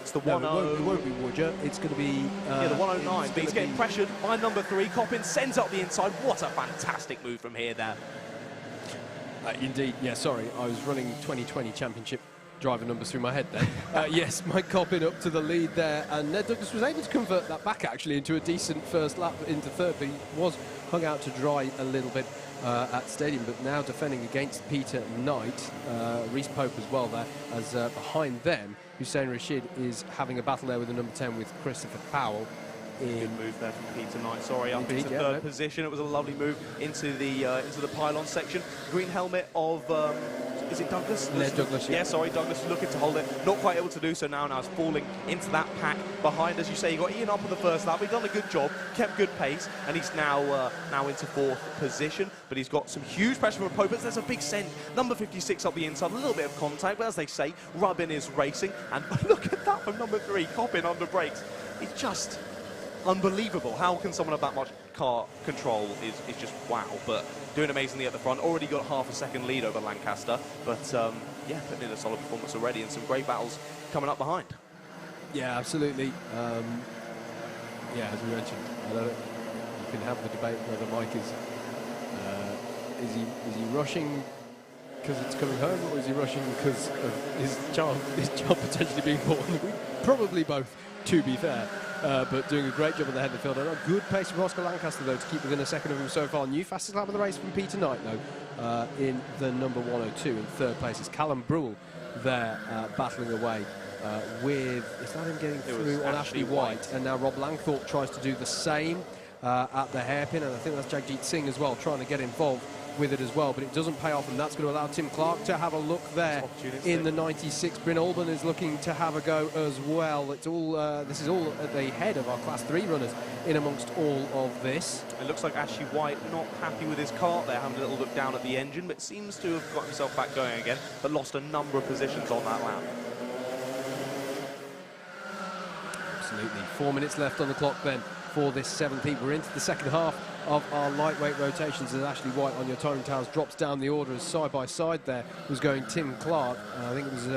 It's the 10. It won't be Woodger. It's going to be... the 109. But he's getting pressured by number 3. Coppin sends up the inside. What a fantastic move from here there. Indeed. Yeah, sorry. I was running 2020 Championship driver numbers through my head then. Yes, Mike Coppin up to the lead there, and Ned Douglas was able to convert that back actually into a decent first lap into third, but he was hung out to dry a little bit at Stadium, but now defending against Peter Knight, Reese Pope as well there, as behind them, Hussein Rashid is having a battle there with the number 10 with Christopher Powell. Good move there from Peter Knight. Sorry, up Indeed, into third position. It was a lovely move into the pylon section. Green helmet of is it Douglas? Ned Douglas. Yeah, sorry, Douglas looking to hold it. Not quite able to do so now. Now it's falling into that pack behind. As you say, you got Ian up on the first lap. He's done a good job, kept good pace, and he's now into fourth position. But he's got some huge pressure from Pope. There's a big send. Number 56 up the inside. A little bit of contact, but as they say, rubbing is racing. And look at that from number 3, Coppin under brakes. It's just unbelievable. How can someone have that much car control is just wow. But doing amazingly at the front. Already got half a second lead over Lancaster. But yeah, putting in a solid performance already and some great battles coming up behind. Yeah, absolutely. Yeah, as we mentioned, I don't know, you can have the debate whether Mike is he rushing because it's coming home, or is he rushing because of his job potentially being caught on the grid? Probably both, to be fair. But doing a great job at the head of the field. And a good pace from Oscar Lancaster, though, to keep within a second of him so far. New fastest lap of the race from Peter Knight, though, in the number 102. In third place is Callum Brule there, battling away with, is that him getting through on Ashley White? And now Rob Langthorpe tries to do the same at the hairpin, and I think that's Jagjit Singh as well, trying to get involved with it as well, but it doesn't pay off, and that's going to allow Tim Clark to have a look there in the 96. Bryn Alban is looking to have a go as well. It's all this is all at the head of our Class 3 runners in amongst all of this. It looks like Ashley White not happy with his kart there, having a little look down at the engine, but seems to have got himself back going again, but lost a number of positions on that lap. Absolutely. 4 minutes left on the clock then for this 7th heat. We're into the second half of our lightweight rotations as Ashley White on your timing towers drops down the order as side by side there was going Tim Clark. I think it was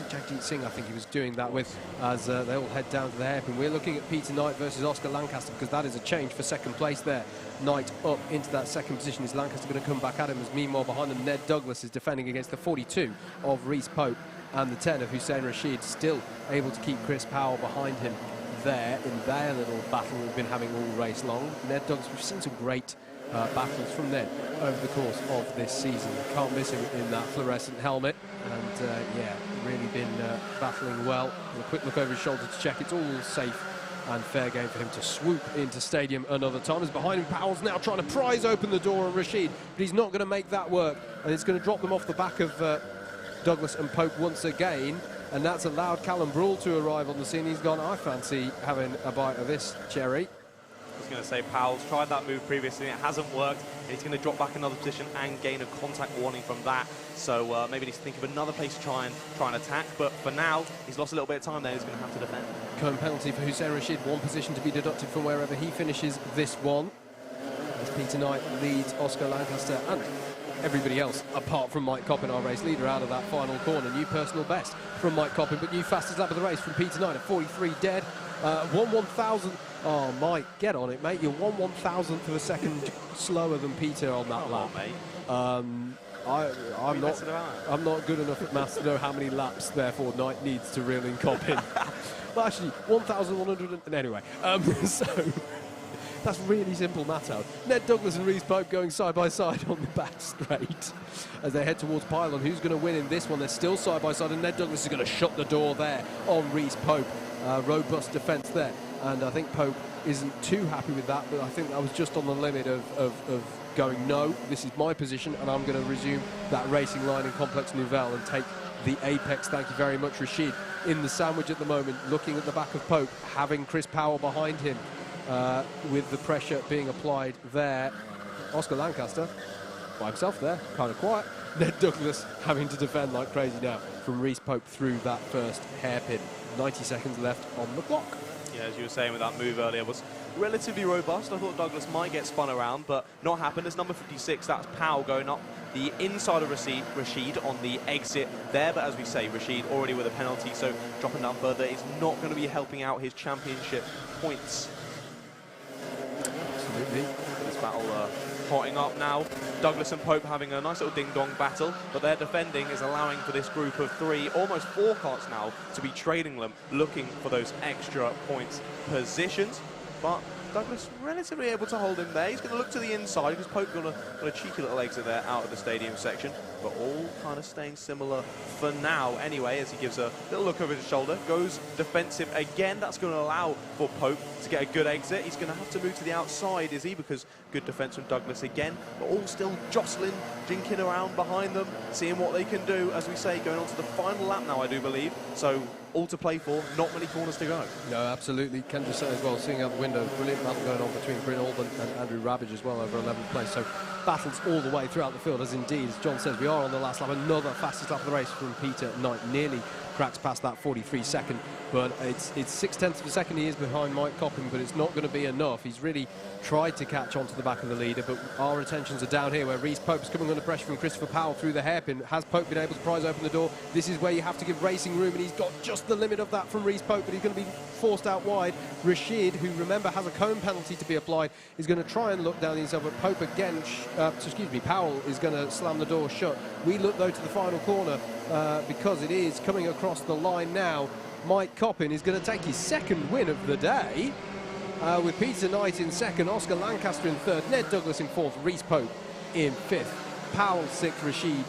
Jagjit Singh I think he was doing that with, as they all head down to the hairpin. We're looking at Peter Knight versus Oscar Lancaster, because that is a change for second place there. Knight up into that second position. Is Lancaster going to come back at him? As meanwhile behind them Ned Douglas is defending against the 42 of Reese Pope and the 10 of Hussein Rashid, still able to keep Chris Powell behind him there in their little battle we've been having all race long. Ned Douglas, we've seen some great battles from Ned over the course of this season. Can't miss him in that fluorescent helmet, and yeah, really been battling well. A quick look over his shoulder to check it's all safe and fair game for him to swoop into Stadium another time. As behind him, Powell's now trying to prise open the door on Rashid, but he's not going to make that work, and it's going to drop them off the back of Douglas and Pope once again. And that's allowed Callum Brule to arrive on the scene. He's gone, I fancy having a bite of this cherry. I was going to say, Powell's tried that move previously, it hasn't worked. He's going to drop back another position and gain a contact warning from that. So maybe he needs to think of another place to try and attack. But for now, he's lost a little bit of time there. He's going to have to defend. Cone penalty for Hussein Rashid. One position to be deducted from wherever he finishes this one. As Peter Knight leads Oscar Lancaster and everybody else, apart from Mike Coppin, our race leader, out of that final corner. New personal best from Mike Coppin, but new fastest lap of the race from Peter Knight at 43 dead. 1/1000. Oh, Mike, get on it, mate. You're 1/1000th of a second slower than Peter on that lap. On, mate. I'm not good enough at maths to know how many laps, therefore, Knight needs to reel in Coppin. Well, actually, 1,100. Anyway, so that's really simple math out. Ned Douglas and Reese Pope going side by side on the back straight as they head towards Pylon. Who's going to win in this one? They're still side by side, and Ned Douglas is going to shut the door there on Reese Pope. Robust defence there, and I think Pope isn't too happy with that, but I think that was just on the limit of going, no, this is my position, and I'm going to resume that racing line in Complex Nouvelle and take the apex. Thank you very much, Rashid. In the sandwich at the moment, looking at the back of Pope, having Chris Powell behind him. With the pressure being applied there. Oscar Lancaster by himself there, kind of quiet. Ned Douglas having to defend like crazy now from Reese Pope through that first hairpin. 90 seconds left on the clock. Yeah, as you were saying with that move earlier, was relatively robust. I thought Douglas might get spun around, but not happened. It's number 56, that's Powell going up the inside of Rashid on the exit there. But as we say, Rashid already with a penalty, so dropping down further is not going to be helping out his championship points. Absolutely. This battle hotting up now. Douglas and Pope having a nice little ding-dong battle, but their defending is allowing for this group of 3, almost 4 karts now, to be trading them, looking for those extra points positions. But Douglas relatively able to hold him there. He's going to look to the inside because Pope got a cheeky little exit there out of the stadium section, but all kind of staying similar for now anyway, as he gives a little look over his shoulder, goes defensive again. That's going to allow for Pope to get a good exit. He's going to have to move to the outside, is he? Because good defense from Douglas again, but all still jostling, jinking around behind them, seeing what they can do, as we say, going on to the final lap now, I do believe. So all to play for, not many corners to go. No, absolutely. Can just say as well, seeing out the window, brilliant battle going on between Bryn Alban and Andrew Rabbage as well over 11th place. So battles all the way throughout the field, as indeed, as John says, we are on the last lap. Another fastest lap of the race from Peter Knight, nearly cracks past that 43 second, but it's 0.6 of a second he is behind Mike Coppin, but it's not going to be enough. He's really tried to catch onto the back of the leader, but our attentions are down here where Rhys Pope's coming under pressure from Christopher Powell through the hairpin. Has Pope been able to prise open the door? This is where you have to give racing room, and he's got just the limit of that from Rhys Pope, but he's going to be forced out wide. Rashid, who remember has a cone penalty to be applied, is going to try and look down the inside, but Pope again, Powell is going to slam the door shut. We look though to the final corner because it is coming across the line now. Mike Coppin is going to take his second win of the day, with Peter Knight in second, Oscar Lancaster in third, Ned Douglas in fourth, Rhys Pope in fifth, Powell sixth, Rashid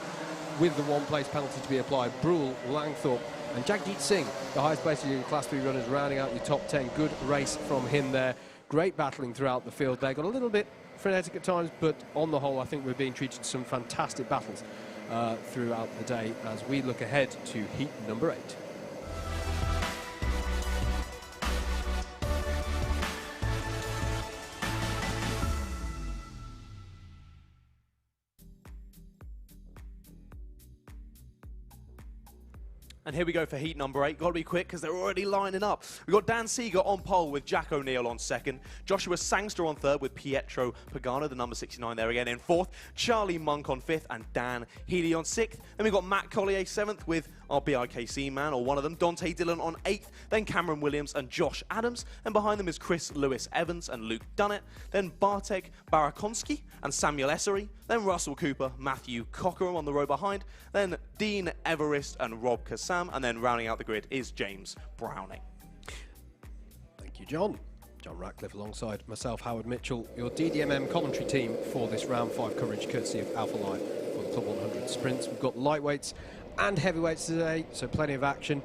with the 1 place penalty to be applied, Brule, Langthorpe and Jagjit Singh, the highest placed Class 3 runners, rounding out your top 10. Good race from him there. Great battling throughout the field. They got a little bit frenetic at times, but on the whole I think we're being treated to some fantastic battles throughout the day as we look ahead to heat number 8. And here we go for heat number 8. Got to be quick because they're already lining up. We've got Dan Seeger on pole with Jack O'Neill on second. Joshua Sangster on third with Pietro Pagano, the number 69 there again in fourth. Charlie Monk on fifth and Dan Healy on sixth. Then we've got Matt Collier seventh with our BIKC man, or one of them. Dante Dillon on eighth. Then Cameron Williams and Josh Adams. And behind them is Chris Lewis Evans and Luke Dunnett. Then Bartek Barakonski and Samuel Essery. Then Russell Cooper, Matthew Cockerham on the row behind. Then Dean Everest and Rob Kassam. And then rounding out the grid is James Browning. Thank you, John. John Ratcliffe alongside myself, Howard Mitchell, your DDMM commentary team for this round 5 coverage, courtesy of Alpha Live for the Club 100 sprints. We've got lightweights and heavyweights today, so plenty of action.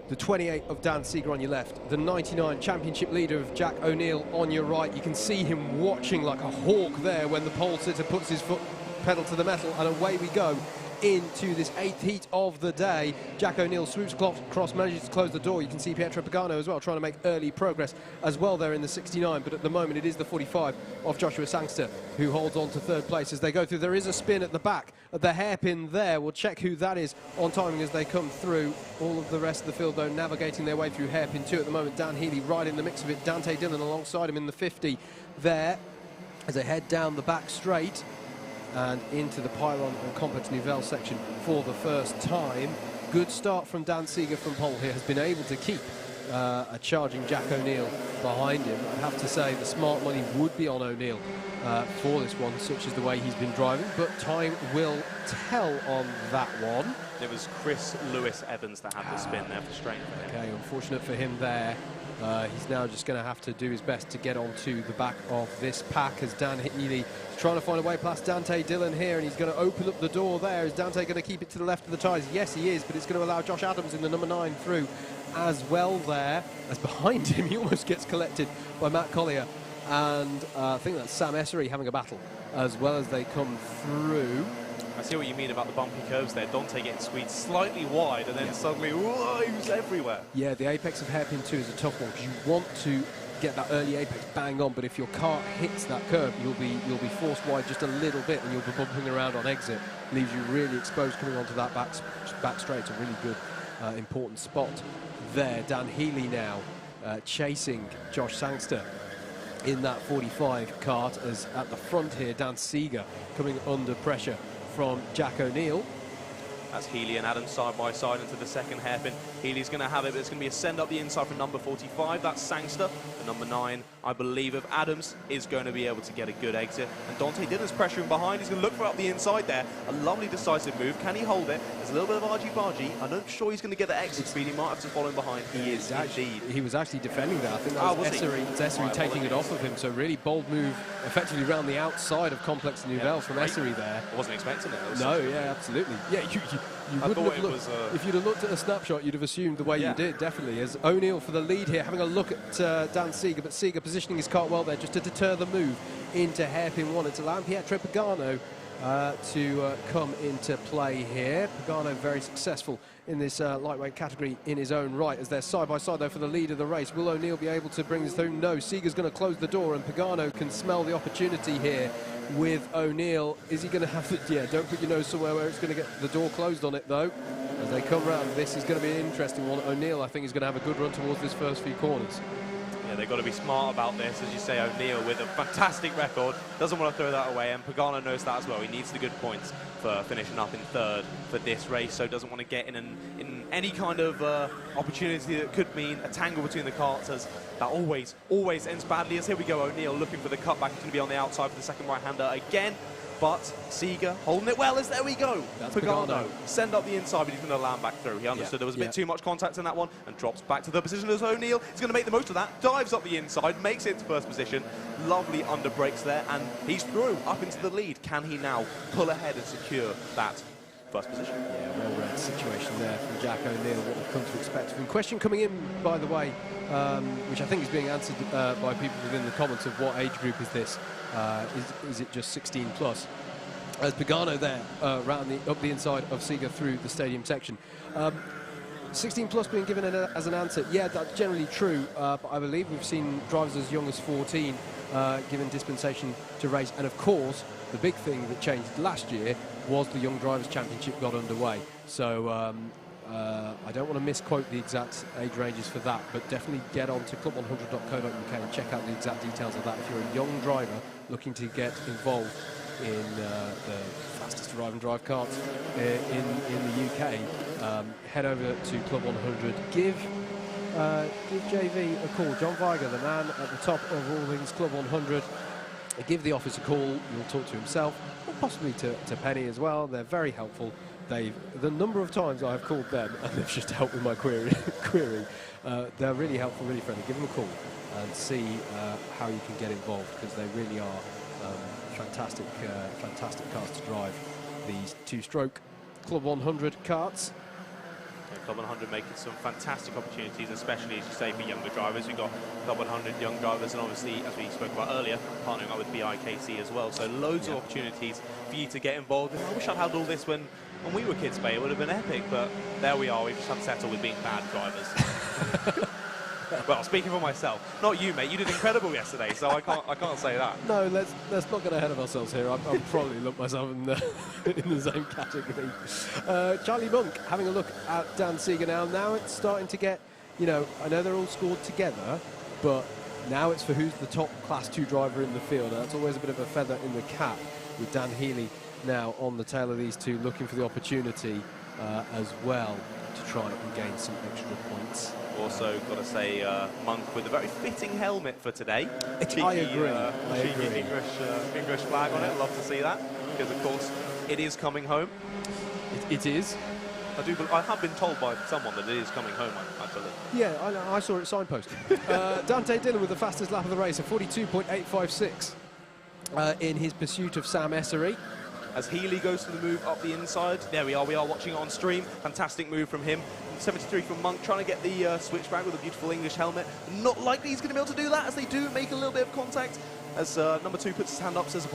The 28 of Dan Seeger on your left, the 99 championship leader of Jack O'Neill on your right. You can see him watching like a hawk there when the pole sitter puts his foot pedal to the metal, and away we go into this 8th heat of the day. Jack O'Neill swoops across, manages to close the door. You can see Pietro Pagano as well trying to make early progress as well there in the 69, but at the moment it is the 45 of Joshua Sangster who holds on to third place as they go through. There is a spin at the back of the hairpin there. We'll check who that is on timing as they come through. All of the rest of the field though navigating their way through hairpin 2 at the moment. Dan Healy right in the mix of it. Dante Dillon alongside him in the 50 there as they head down the back straight and into the pylon and complex Nouvelle section for the first time. Good start from Dan Seeger from pole here, has been able to keep a charging Jack O'Neill behind him. I'd have to say the smart money would be on O'Neill for this one, such as the way he's been driving, but time will tell on that one. It was Chris Lewis Evans that had the spin there for strength. Okay, unfortunate for him there. He's now just going to have to do his best to get onto the back of this pack as Dan Healy is trying to find a way past Dante Dillon here, and he's going to open up the door there. Is Dante going to keep it to the left of the tyres? Yes, he is, but it's going to allow Josh Adams in the number 9 through as well there. As behind him, he almost gets collected by Matt Collier. And I think that's Sam Essery having a battle as well as they come through. I see what you mean about the bumpy curves there. Dante getting squeezed slightly wide and then suddenly, whoa, he was everywhere. Yeah, the apex of hairpin 2 is a tough one because you want to get that early apex bang on, but if your car hits that curve, you'll be forced wide just a little bit and you'll be bumping around on exit. Leaves you really exposed coming onto that back straight. It's a really good, important spot there. Dan Healy now chasing Josh Sangster in that 45 kart, as at the front here, Dan Seeger coming under pressure from Jack O'Neill. That's Healy and Adams side by side into the second hairpin. Healy's going to have it, but it's going to be a send up the inside for number 45. That's Sangster. The number 9, I believe, of Adams is going to be able to get a good exit. And Dante Dillon's pressuring behind. He's going to look for up the inside there. A lovely decisive move. Can he hold it? There's a little bit of argy-bargy. I'm not sure he's going to get the exit speed. He might have to follow him behind. He is indeed. He was actually defending that. I think that was Essery taking it off of him. So really bold move, effectively around the outside of Complex Nouvelle from Essery there. I wasn't expecting it. No, yeah, absolutely. Yeah, you wouldn't have looked. If you'd have looked at a snapshot, you'd have assumed the way you did, definitely. As O'Neill for the lead here, having a look at Dan Seeger, but Seeger positioning his kart well there just to deter the move into hairpin 1. It's allowing Pietro Pagano to come into play here. Pagano very successful in this lightweight category in his own right, as they're side by side though for the lead of the race. Will O'Neill be able to bring this through? No, Seeger's going to close the door, and Pagano can smell the opportunity here with O'Neill. Is he going to have to, yeah, don't put your nose somewhere where it's going to get the door closed on it though. As they come round, this is going to be an interesting one. O'Neill, I think, is going to have a good run towards this first few corners. Yeah, they've got to be smart about this. As you say, O'Neill with a fantastic record, doesn't want to throw that away, and Pagano knows that as well. He needs the good points for finishing up in third for this race, so doesn't want to get in any kind of opportunity that could mean a tangle between the karts, as that always ends badly. As here we go, O'Neill looking for the cutback. He's going to be on the outside for the second right-hander again. But Seeger holding it well, as there we go. That's Pagano. Send up the inside, but he's going to allow him back through. He understood there was a bit too much contact in that one and drops back to the position as O'Neill. He's going to make the most of that. Dives up the inside, makes it to first position. Lovely under brakes there, and he's through up into the lead. Can he now pull ahead and secure that first position? Yeah, well-read situation there from Jack O'Neill, what we've come to expect from him. Question coming in, by the way, which I think is being answered by people within the comments of what age group is this? Is it just 16 plus? As Pagano there up the inside of Seeger through the stadium section. 16 plus being given as an answer. Yeah, that's generally true, but I believe we've seen drivers as young as 14 given dispensation to race. And of course, the big thing that changed last year was the Young Drivers' Championship got underway. So I don't want to misquote the exact age ranges for that, but definitely get on to club100.co.uk and check out the exact details of that if you're a young driver looking to get involved in the fastest arrive and drive karts in the UK. Head over to Club 100. Give JV a call. John Viger, the man at the top of all things Club 100. Give the office a call. You'll talk to himself, or possibly to Penny as well. They're very helpful. The number of times I've called them and they've just helped with my query, they're really helpful, really friendly. Give them a call and see how you can get involved, because they really are fantastic cars to drive. These two-stroke Club 100 karts. Club 100 making some fantastic opportunities, especially, as you say, for younger drivers. We've got Club 100 young drivers, and obviously, as we spoke about earlier, partnering up with BIKC as well. So loads of opportunities for you to get involved. And I wish I'd had all this when we were kids, mate. It would have been epic, but there we are. We've just had to settle with being bad drivers. Well, speaking for myself, not you, mate. You did incredible yesterday, so I can't say that. No, let's not get ahead of ourselves here. I'll probably look myself in the same category. Charlie Monk having a look at Dan Seeger now. Now it's starting to get, I know they're all scored together, but now it's for who's the top Class 2 driver in the field. And that's always a bit of a feather in the cap, with Dan Healy now on the tail of these two, looking for the opportunity as well to try and gain some extra points. Also, got to say, Monk with a very fitting helmet for today. I agree. Cheeky English flag on it. Love to see that, because of course it is coming home. It is. I have been told by someone that it is coming home, actually. Yeah, I saw it signposted. Dante Dillon with the fastest lap of the race, a 42.856 in his pursuit of Sam Essery. As Healy goes for the move up the inside. There we are watching it on stream. Fantastic move from him. 73 from Monk, trying to get the switchback with a beautiful English helmet. Not likely he's going to be able to do that, as they do make a little bit of contact. As number 2 puts his hand up, says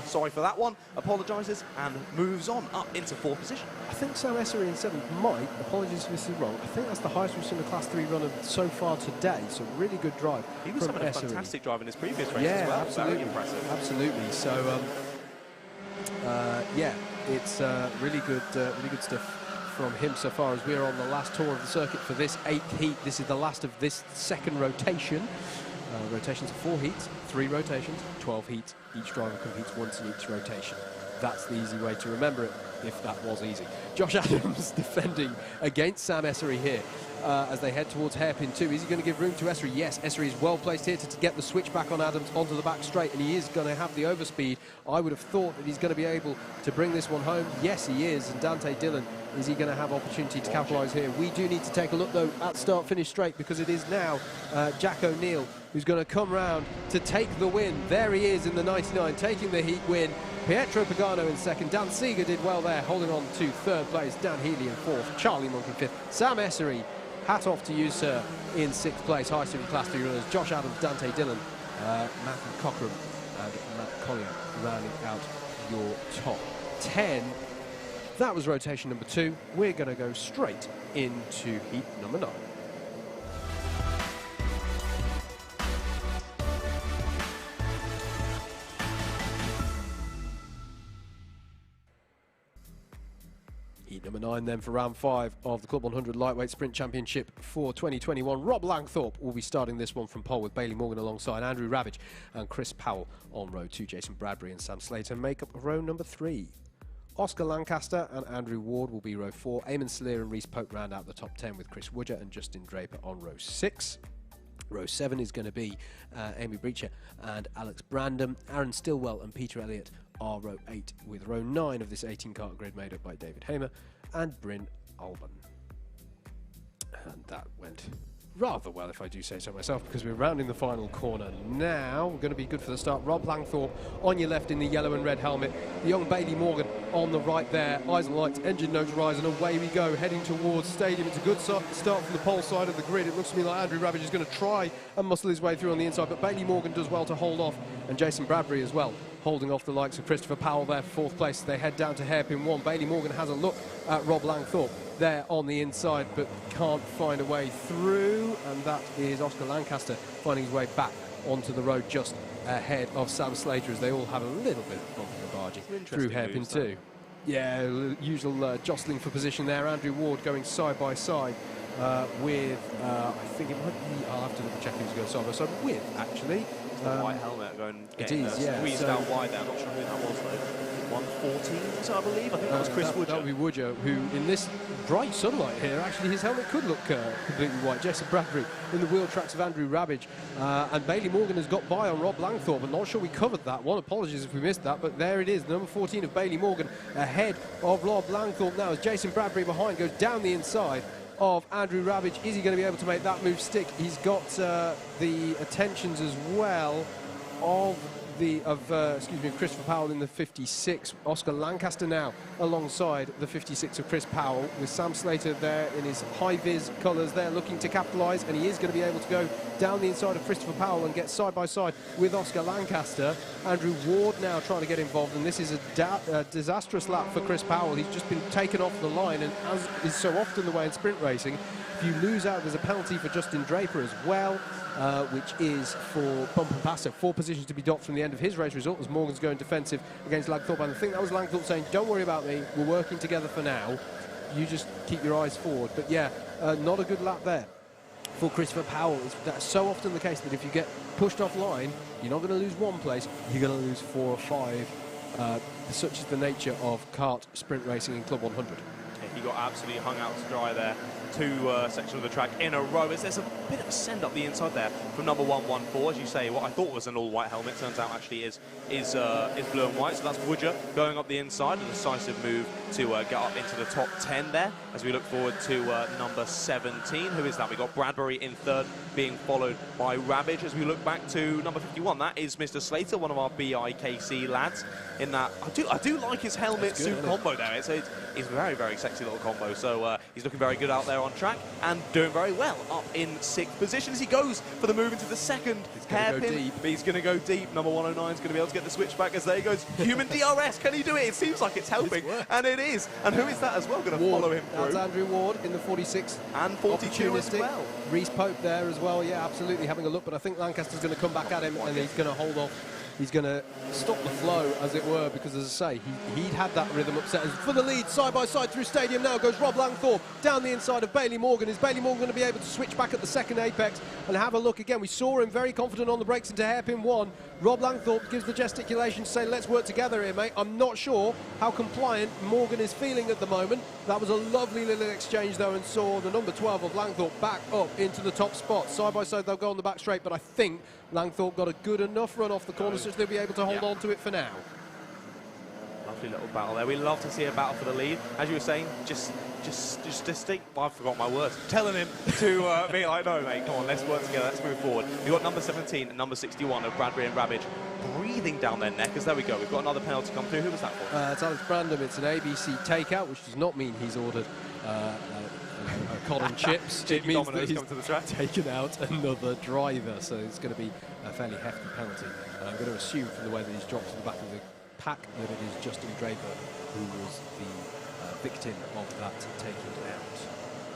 sorry for that one, apologises, and moves on up into 4th position. I think Sam Essery in 7th might, apologies if this is wrong, I think that's the highest we've seen a Class 3 runner so far today, so really good drive. He was having a fantastic drive in his previous race as well. Absolutely. Very impressive. Absolutely. So, yeah, it's really good stuff from him so far, as we're on the last tour of the circuit for this 8th heat. This is the last of this second rotation. Rotations are 4 heats, 3 rotations, 12 heats. Each driver competes once in each rotation. That's the easy way to remember it. if that was easy. Josh Adams defending against Sam Essery here as they head towards hairpin 2. Is he going to give room to Essery? Yes, Essery is well placed here to get the switch back on Adams onto the back straight, and he is going to have the overspeed. I would have thought that he's going to be able to bring this one home. Yes, he is. And Dante Dillon, is he going to have opportunity to capitalise here? We do need to take a look, though, at start-finish straight, because it is now Jack O'Neill who's going to come round to take the win. There he is in the 99, taking the heat win. Pietro Pagano in second. Dan Seeger did well there, holding on to third place. Dan Healy in fourth. Charlie Monk in fifth. Sam Essery, hat off to you, sir, in sixth place. High Street Class 3 runners. Josh Adams, Dante Dillon, Matthew Cockram and Matt Collier rounding out your top 10. That was rotation number 2. We're going to go straight into heat number 9. Heat number 9 then for round 5 of the Club 100 Lightweight Sprint Championship for 2021. Rob Langthorpe will be starting this one from pole with Bailey Morgan alongside Andrew Ravage and Chris Powell on row 2. Jason Bradbury and Sam Slater make up row number 3. Oscar Lancaster and Andrew Ward will be row 4. Eamon Saleer and Reese Pope round out the top 10 with Chris Woodger and Justin Draper on row 6. Row 7 is going to be Amy Breacher and Alex Brandon. Aaron Stillwell and Peter Elliott are row 8, with row 9 of this 18-kart grid made up by David Hamer and Bryn Alban. And that went rather well, if I do say so myself, because we're rounding the final corner now. We're going to be good for the start. Rob Langthorpe on your left in the yellow and red helmet. The young Bailey Morgan on the right there. Eyes and lights, engine notes rise, and away we go, heading towards stadium. It's a good start from the pole side of the grid. It looks to me like Andrew Ravage is going to try and muscle his way through on the inside, but Bailey Morgan does well to hold off, and Jason Bradbury as well, holding off the likes of Christopher Powell there for fourth place. They head down to hairpin 1. Bailey Morgan has a look at Rob Langthorpe there on the inside, but can't find a way through, and that is Oscar Lancaster finding his way back onto the road just ahead of Sam Slater, as they all have a little bit of bumping and barging through hairpin 2. Yeah, usual jostling for position there. Andrew Ward going side by side with, I think it might be, I'll have to double check who's going side by side with, actually. White helmet going, it is, yeah. Squeezed out wide there. I'm not sure who that was, though. 114, so I believe. I think that was Chris Woodger. That would be Woodger, who in this bright sunlight here, actually his helmet could look completely white. Jason Bradbury in the wheel tracks of Andrew Ravage. And Bailey Morgan has got by on Rob Langthorpe. I'm not sure we covered that one. Apologies if we missed that, but there it is. Number 14 of Bailey Morgan ahead of Rob Langthorpe now, as Jason Bradbury behind goes down the inside of Andrew Ravage. Is he going to be able to make that move stick? He's got the attentions as well of Christopher Powell in the 56. Oscar Lancaster now alongside the 56 of Chris Powell, with Sam Slater there in his high-vis colours there looking to capitalise, and he is going to be able to go down the inside of Christopher Powell and get side by side with Oscar Lancaster. Andrew Ward now trying to get involved, and this is a disastrous lap for Chris Powell. He's just been taken off the line, and as is so often the way in sprint racing, if you lose out, there's a penalty for Justin Draper as well, which is for bump and pass. So 4 positions to be docked from the end of his race result, as Morgan's going defensive against Langthorpe. And I think that was Langthorpe saying, don't worry about me, we're working together for now. You just keep your eyes forward. But yeah, not a good lap there for Christopher Powell. That's so often the case that if you get pushed offline, you're not going to lose one place, you're going to lose 4 or 5. Such is the nature of kart sprint racing in Club 100. He got absolutely hung out to dry there. 2 sections of the track in a row. There's a bit of a send up the inside there from number 114. As you say, what I thought was an all-white helmet turns out actually is blue and white. So that's Woodger going up the inside. A decisive move to get up into the top 10 there. As we look forward to number 17. Who is that? We got Bradbury in third, being followed by Ravage. As we look back to number 51, that is Mr. Slater, one of our BIKC lads. In that, I do like his helmet suit combo there. It's a very, very sexy little combo. So he's looking very good out there on track and doing very well up in 6th position as he goes for the move into the second hairpin. But he's going to go deep. Number 109 is going to be able to get the switch back as there he goes. Human DRS, can he do it? It seems like it's helping, and it is. And who is that as well going to follow him through? That's Andrew Ward in the 46. And 42 as well. Reese Pope there as well, yeah, absolutely, having a look, but I think Lancaster's going to come back at him, and he's going to hold off he's going to stop the flow, as it were, because, as I say, he'd had that rhythm upset. For the lead, side by side through Stadium now goes Rob Langthorpe down the inside of Bailey Morgan. Is Bailey Morgan going to be able to switch back at the second apex and have a look again? We saw him very confident on the brakes into hairpin 1. Rob Langthorpe gives the gesticulation to say, let's work together here, mate. I'm not sure how compliant Morgan is feeling at the moment. That was a lovely little exchange, though, and saw the number 12 of Langthorpe back up into the top spot. Side by side, they'll go on the back straight, but I think Langthorpe got a good enough run off the corner such they'll be able to hold on to it for now. Lovely little battle there. We love to see a battle for the lead. As you were saying, just stick. I forgot my words. Telling him to be like, no, mate, come on, let's work together, let's move forward. We've got number 17 and number 61 of Bradbury and Rabbage breathing down their neck as there we go. We've got another penalty come through. Who was that for? It's Alex Brandon. It's an ABC takeout, which does not mean he's ordered cod and chips. It means that he's taken out another driver, so it's going to be a fairly hefty penalty. I'm going to assume from the way that he's dropped to the back of the pack that it is Justin Draper who was the victim of that taking out.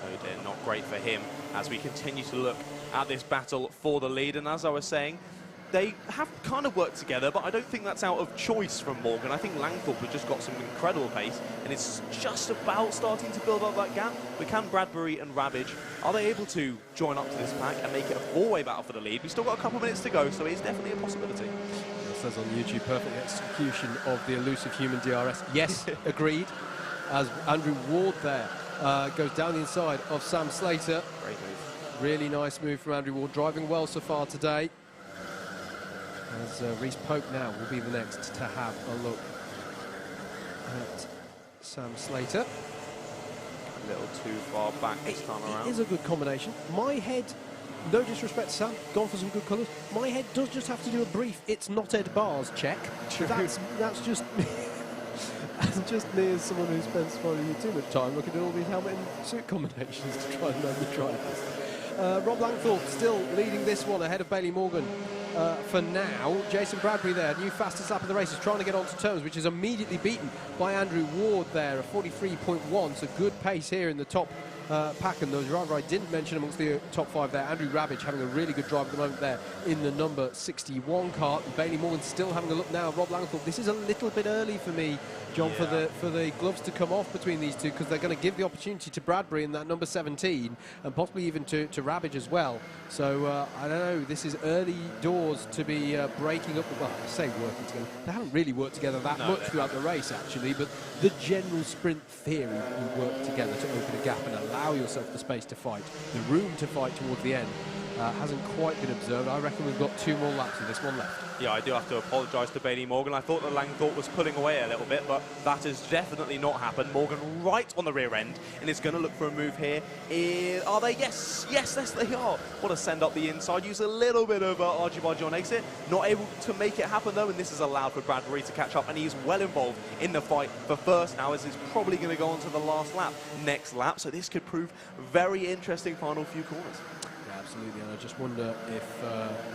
Oh dear, not great for him as we continue to look at this battle for the lead. And as I was saying, they have kind of worked together, but I don't think that's out of choice from Morgan. I think Langthorpe has just got some incredible pace, and it's just about starting to build up that gap. But can Bradbury and Rabbage, are they able to join up to this pack and make it a four-way battle for the lead? We've still got a couple of minutes to go, so it's definitely a possibility. It says on YouTube, perfect execution of the elusive human DRS. Yes, agreed. As Andrew Ward there goes down the inside of Sam Slater. Great move. Really nice move from Andrew Ward, driving well so far today. As Reese Pope now will be the next to have a look at Sam Slater. A little too far back this time around. It is a good combination. My head, no disrespect to Sam, gone for some good colours. My head does just have to do a brief "it's not Ed Bars" check. That's just me. That's just me as someone who spends probably too much time looking at all these helmet and suit combinations to try and learn the drivers. Rob Langthorpe still leading this one ahead of Bailey Morgan. For now, Jason Bradbury there, new fastest lap of the race, is trying to get onto terms, which is immediately beaten by Andrew Ward there, a 43.1, so good pace here in the top pack. And the driver I didn't mention amongst the top 5 there, Andrew Rabbage, having a really good drive at the moment there in the number 61 kart. And Bailey Morgan still having a look now. Rob Langthorpe, this is a little bit early for me, John, for the gloves to come off between these two, because they're going to give the opportunity to Bradbury in that number 17 and possibly even to Rabbage as well. So I don't know, this is early doors to be breaking up. Well, I say working together, they haven't really worked together that much throughout the race actually, but the general sprint theory, you work together to open a gap and allow yourself the space to fight, the room to fight towards the end, hasn't quite been observed. I reckon we've got 2 more laps of this one left. Yeah, I do have to apologise to Bailey Morgan. I thought that Langthorpe was pulling away a little bit, but that has definitely not happened. Morgan right on the rear end and is going to look for a move here. Are they? Yes, they are. What a send up the inside. Use a little bit of argy-bargy on exit. Not able to make it happen though, and this has allowed for Bradbury to catch up, and he's well involved in the fight for first now, as it's probably going to go on to the last lap, next lap. So this could prove very interesting final few corners. Absolutely, and I just wonder if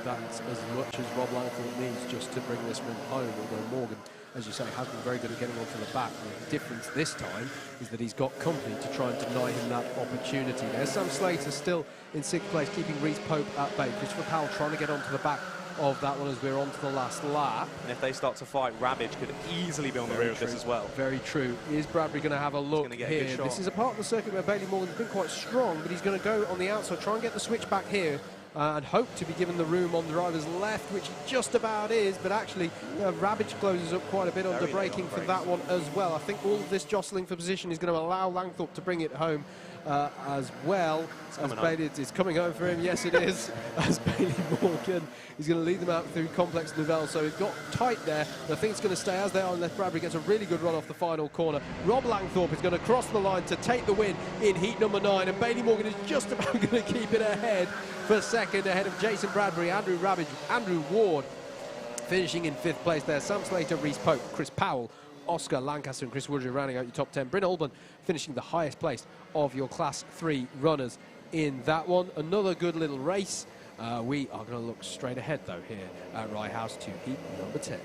that's as much as Rob Langthorpe needs just to bring this one home, although Morgan, as you say, has been very good at getting onto the back. The difference this time is that he's got company to try and deny him that opportunity. There's Sam Slater still in 6th place, keeping Reese Pope at bay. Christopher Powell trying to get onto the back of that one as we're on to the last lap. And if they start to fight, Rabbage could easily be on the rear of this as well. Very true. Is Bradbury going to have a look here? This is a part of the circuit where Bailey Morgan's been quite strong, but he's going to go on the outside, try and get the switch back here, and hope to be given the room on the driver's left, which he just about is, but actually Rabbage closes up quite a bit under braking for that one as well. I think all of this jostling for position is going to allow Langthorpe to bring it home as well. As Bailey, it's coming home for him, yes it is, as Bailey Morgan is going to lead them out through Complex Nouvelle, so it got tight there, but I think it's going to stay as they are unless Bradbury gets a really good run off the final corner. Rob Langthorpe is going to cross the line to take the win in heat number 9, and Bailey Morgan is just about going to keep it ahead for second, ahead of Jason Bradbury, Andrew Rabbage, Andrew Ward finishing in 5th place there. Sam Slater, Reese Pope, Chris Powell, Oscar Lancaster and Chris Woodry rounding out your top 10. Bryn Olban finishing the highest place of your Class 3 runners in that one. Another good little race. We are going to look straight ahead though here at Rye House to heat number 10.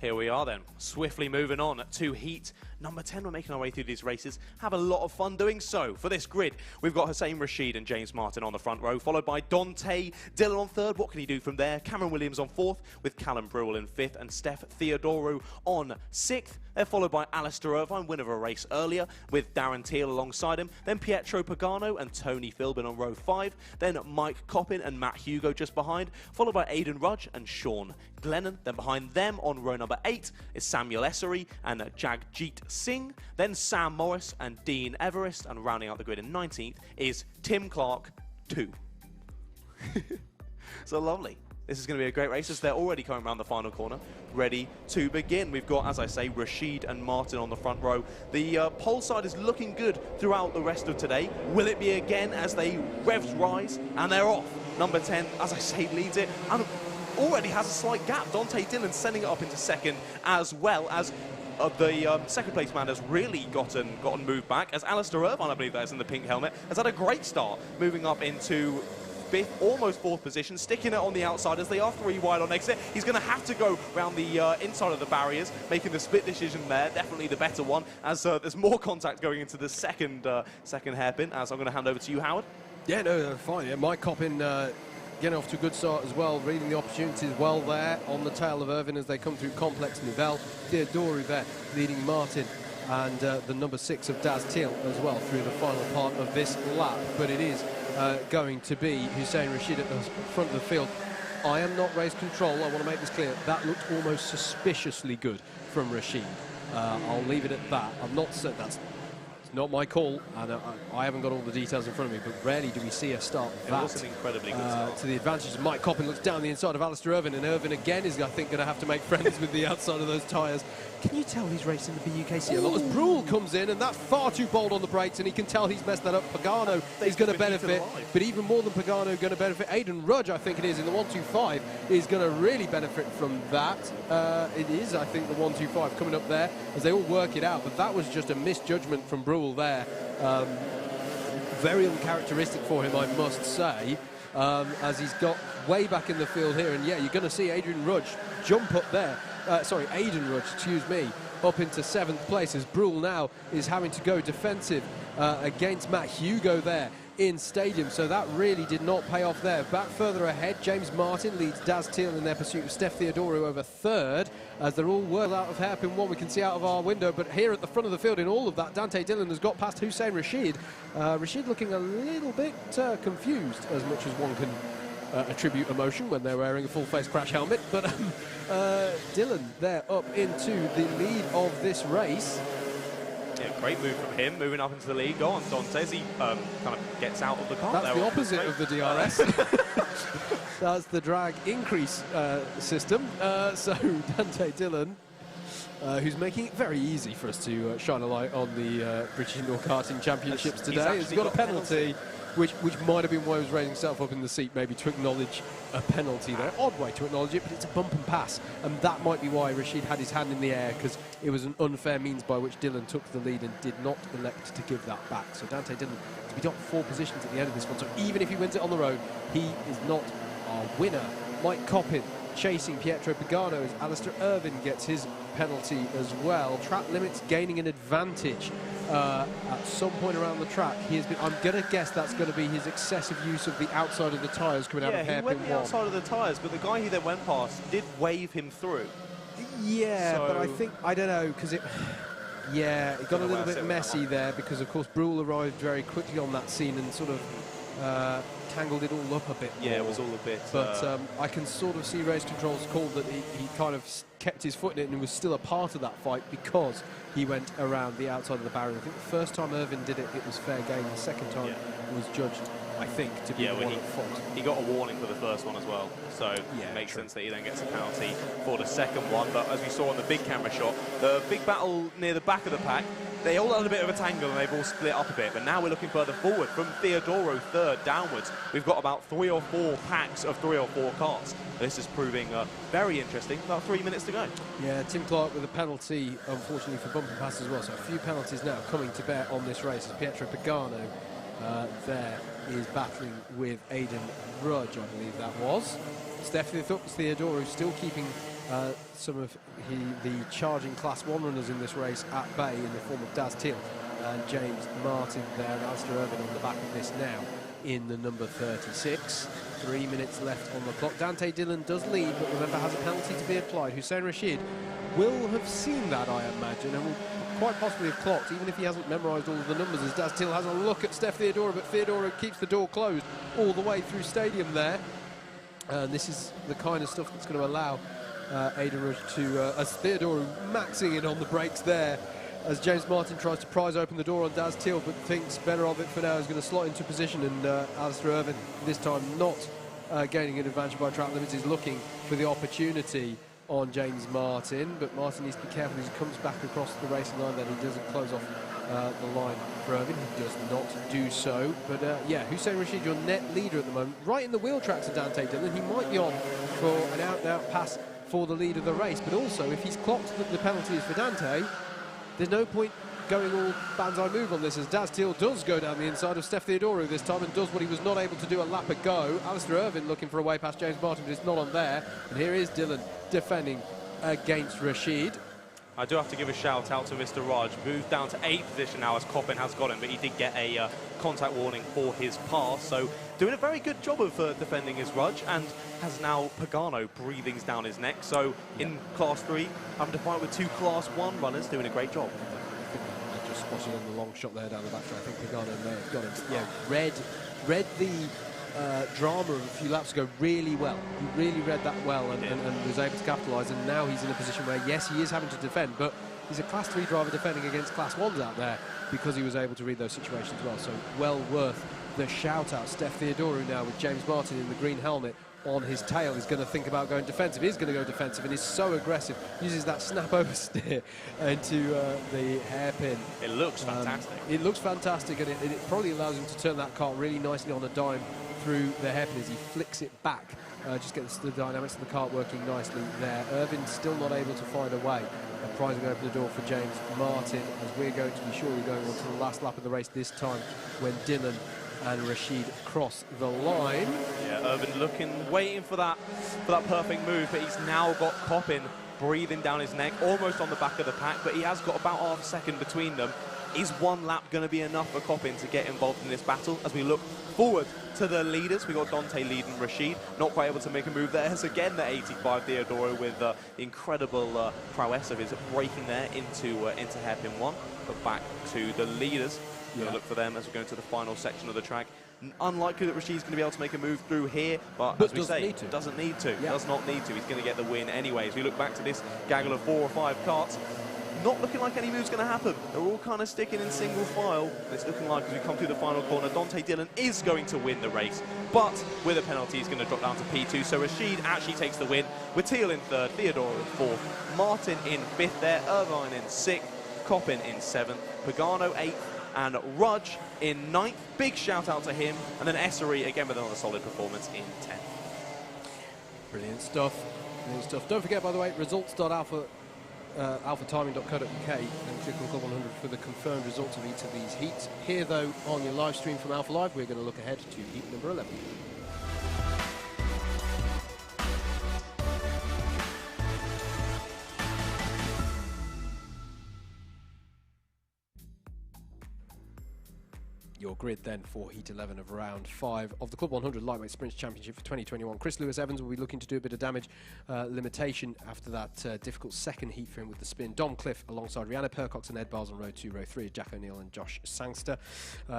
Here we are then, swiftly moving on to heat number 10. We're making our way through these races, have a lot of fun doing so. For this grid, we've got Hussein Rashid and James Martin on the front row, followed by Dante Dillon on third. What can he do from there? Cameron Williams on fourth, with Callum Brewell in fifth, and Steph Theodorou on sixth. They're followed by Alistair Irvine, winner of a race earlier, with Darren Teal alongside him. Then Pietro Pagano and Tony Philbin on row 5. Then Mike Coppin and Matt Hugo just behind, followed by Aidan Rudge and Sean Glennon. Then behind them on row number 8 is Samuel Essery and Jagjit Singh. Then Sam Morris and Dean Everest. And rounding out the grid in 19th is Tim Clark 2. So lovely. This is going to be a great race as they're already coming around the final corner, ready to begin. We've got, as I say, Rashid and Martin on the front row. The pole side is looking good throughout the rest of today. Will it be again as they revs rise and they're off? Number 10, as I say, leads it and already has a slight gap. Dante Dillon sending it up into second, as well as the second place man has really gotten moved back, as Alistair Irvine, I believe that is in the pink helmet, has had a great start, moving up into fifth, almost fourth position, sticking it on the outside as they are 3 wide on exit. He's going to have to go around the inside of the barriers, making the split decision there, definitely the better one, as there's more contact going into the second hairpin, as I'm going to hand over to you, Howard. Yeah, no, fine. Yeah, Mike Coppin getting off to a good start as well, reading the opportunities well there on the tail of Irvine as they come through Complex Nouvelle. Theodorou there leading Martin and the number 6 of Daz Teal as well through the final part of this lap. But it is going to be Hussein Rashid at the front of the field. I am not race control, I want to make this clear. That looked almost suspiciously good from Rashid. I'll leave it at that. I'm not certain that's not my call, and I haven't got all the details in front of me, but rarely do we see a start that was an incredibly good start. To the advantage of Mike Coppin. Looks down the inside of Alistair Irvine, and Irvine again is, I think, going to have to make friends with the outside of those tyres. Can you tell he's racing the BUKC a lot? As Brewell comes in, and that's far too bold on the brakes, and he can tell he's messed that up. Pagano is going to benefit, but even more than Pagano going to benefit, Aidan Rudge, I think it is, in the 125, is going to really benefit from that. It is, I think, the 125 coming up there as they all work it out, but that was just a misjudgment from Brewell there. Very uncharacteristic for him, I must say, as he's got way back in the field here. And yeah, you're going to see Aidan Rudge jump up there. Aidan Rudge, excuse me, up into 7th place as Brewell now is having to go defensive against Matt Hugo there in Stadium, so that really did not pay off there. Back further ahead, James Martin leads Daz Teal in their pursuit of Steph Theodorou over 3rd, as they're all well out of hairpin 1 we can see out of our window. But here at the front of the field in all of that, Dante Dillon has got past Hussein Rashid. Rashid looking a little bit confused, as much as one can attribute emotion when they're wearing a full face crash helmet, but Dillon there up into the lead of this race. Yeah, great move from him, moving up into the lead. Go on, Dante, as he kind of gets out of the car. That's the opposite of the DRS. That's the drag increase system. So Dante Dillon, who's making it very easy for us to shine a light on the British Indoor Karting Championships today. He's got a penalty. Which might have been why he was raising himself up in the seat, maybe to acknowledge a penalty there. Odd way to acknowledge it, but it's a bump and pass. And that might be why Rashid had his hand in the air, because it was an unfair means by which Dillon took the lead and did not elect to give that back. So Dante Dillon to be top 4 positions at the end of this one. So even if he wins it on the road, he is not our winner. Mike Coppin chasing Pietro Pagano as Alistair Irvine gets his penalty as well. Track limits gaining an advantage at some point around the track. I'm going to guess that's going to be his excessive use of the outside of the tyres coming out of hairpin 1. Yeah, he went the outside of the tyres, but the guy who then went past did wave him through. Yeah, so, but I think, I don't know, because it got a little bit messy there, because of course Brewell arrived very quickly on that scene and sort of tangled it all up a bit more. Yeah, it was all a bit... But I can sort of see race control's call that he kind of kept his foot in it and was still a part of that fight because he went around the outside of the barrier. I think the first time Irvine did it, it was fair game. The second time it was judged, I think, to be one at fault. He got a warning for the first one as well, so it makes sense that he then gets a penalty for the second one. But as we saw on the big camera shot, the big battle near the back of the pack, they all had a bit of a tangle and they've all split up a bit. But now we're looking further forward from Theodorou 3rd downwards. We've got about 3 or 4 packs of 3 or 4 carts. This is proving very interesting. About 3 minutes to go. Yeah, Tim Clark with a penalty, unfortunately, for bump and pass as well. So a few penalties now coming to bear on this race as Pietro Pagano there is battling with Aidan Rudge, I believe that was. Steph Theodorou still keeping some of the charging Class 1 runners in this race at bay in the form of Daz Teal and James Martin there, and Alistair Irvine on the back of this now in the number 36. 3 minutes left on the clock. Dante Dillon does lead, but remember has a penalty to be applied. Hussein Rashid will have seen that, I imagine, and will quite possibly have clocked, even if he hasn't memorised all of the numbers, as Daz Teal has a look at Steph Theodora, but Theodora keeps the door closed all the way through stadium there. And this is the kind of stuff that's going to allow Ada Rush to, as Theodora maxing in on the brakes there, as James Martin tries to prise open the door on Daz Teal, but thinks better of it for now. He's going to slot into position, and Alistair Irvine this time not gaining an advantage by track limits, is looking for the opportunity on James Martin, but Martin needs to be careful as he comes back across the racing line that he doesn't close off the line for Irvine. He does not do so, but yeah, Hussein Rashid, your net leader at the moment, right in the wheel tracks of Dante Dillon. He might be on for an out-and-out pass for the lead of the race, but also if he's clocked that the penalty is for Dante, there's no point going all banzai move on this, as Daz Teal does go down the inside of Steph Theodoro this time and does what he was not able to do a lap ago. Alistair Irvine looking for a way past James Martin, but it's not on there. And here is Dillon defending against Rashid. I do have to give a shout out to Mr. Raj, moved down to 8th position now as Coppin has got him, but he did get a contact warning for his pass, so doing a very good job of defending his Raj, and has now Pagano breathing down his neck. So in Class 3, having to fight with 2 Class 1 runners, doing a great job. I just spotted on the long shot there down the back straight. I think Pagano may have got him. Yeah, read the drama of a few laps ago really well. He really read that well and was able to capitalise, and now he's in a position where, yes, he is having to defend, but he's a Class 3 driver defending against Class 1s out there because he was able to read those situations well. So well worth the shout-out. Steph Theodoro now with James Martin in the green helmet on his tail is going to think about going defensive. He's going to go defensive and is so aggressive, uses that snap oversteer into the hairpin. It looks fantastic. It looks fantastic, and it probably allows him to turn that car really nicely on a dime through the hairpin as he flicks it back. Just gets the dynamics of the kart working nicely there. Irvine's still not able to find a way of prizing open the door for James Martin, as we're going to be surely going on to the last lap of the race this time when Dillon and Rashid cross the line. Yeah, Irvine looking, waiting for that perfect move, but he's now got Coppin breathing down his neck, almost on the back of the pack, but he has got about half a second between them. Is one lap going to be enough for Coppin to get involved in this battle? As we look forward to the leaders, we got Dante leading Rashid, not quite able to make a move there. As again, the 85 Theodoro with the incredible prowess of his braking there into hairpin 1. But back to the leaders. We're going to look for them as we go into the final section of the track. Unlikely that Rashid's going to be able to make a move through here, but as we say, doesn't need to. Does not need to. He's going to get the win anyway. As we look back to this gaggle of 4 or 5 karts, not looking like any move's going to happen. They're all kind of sticking in single file. And it's looking like as we come through the final corner, Dante Dillon is going to win the race, but with a penalty, he's going to drop down to P2. So Rashid actually takes the win, with Teal in 3rd, Theodore in 4th, Martin in 5th there, Irvine in 6th, Coppin in 7th, Pagano 8th, and Rudge in 9th. Big shout out to him. And then Essery again with another solid performance in 10th. Brilliant stuff. Brilliant stuff. Don't forget, by the way, results.alphatiming.co.uk and click on Club100 for the confirmed results of each of these heats. Here, though, on your live stream from Alpha Live, we're going to look ahead to heat number 11. Your grid then for Heat 11 of round 5 of the Club 100 Lightweight Sprints Championship for 2021. Chris Lewis-Evans will be looking to do a bit of damage limitation after that difficult second heat for him with the spin. Dom Cliff alongside Rihanna Percox and Ed Bars on row 2, row 3, Jack O'Neill and Josh Sangster.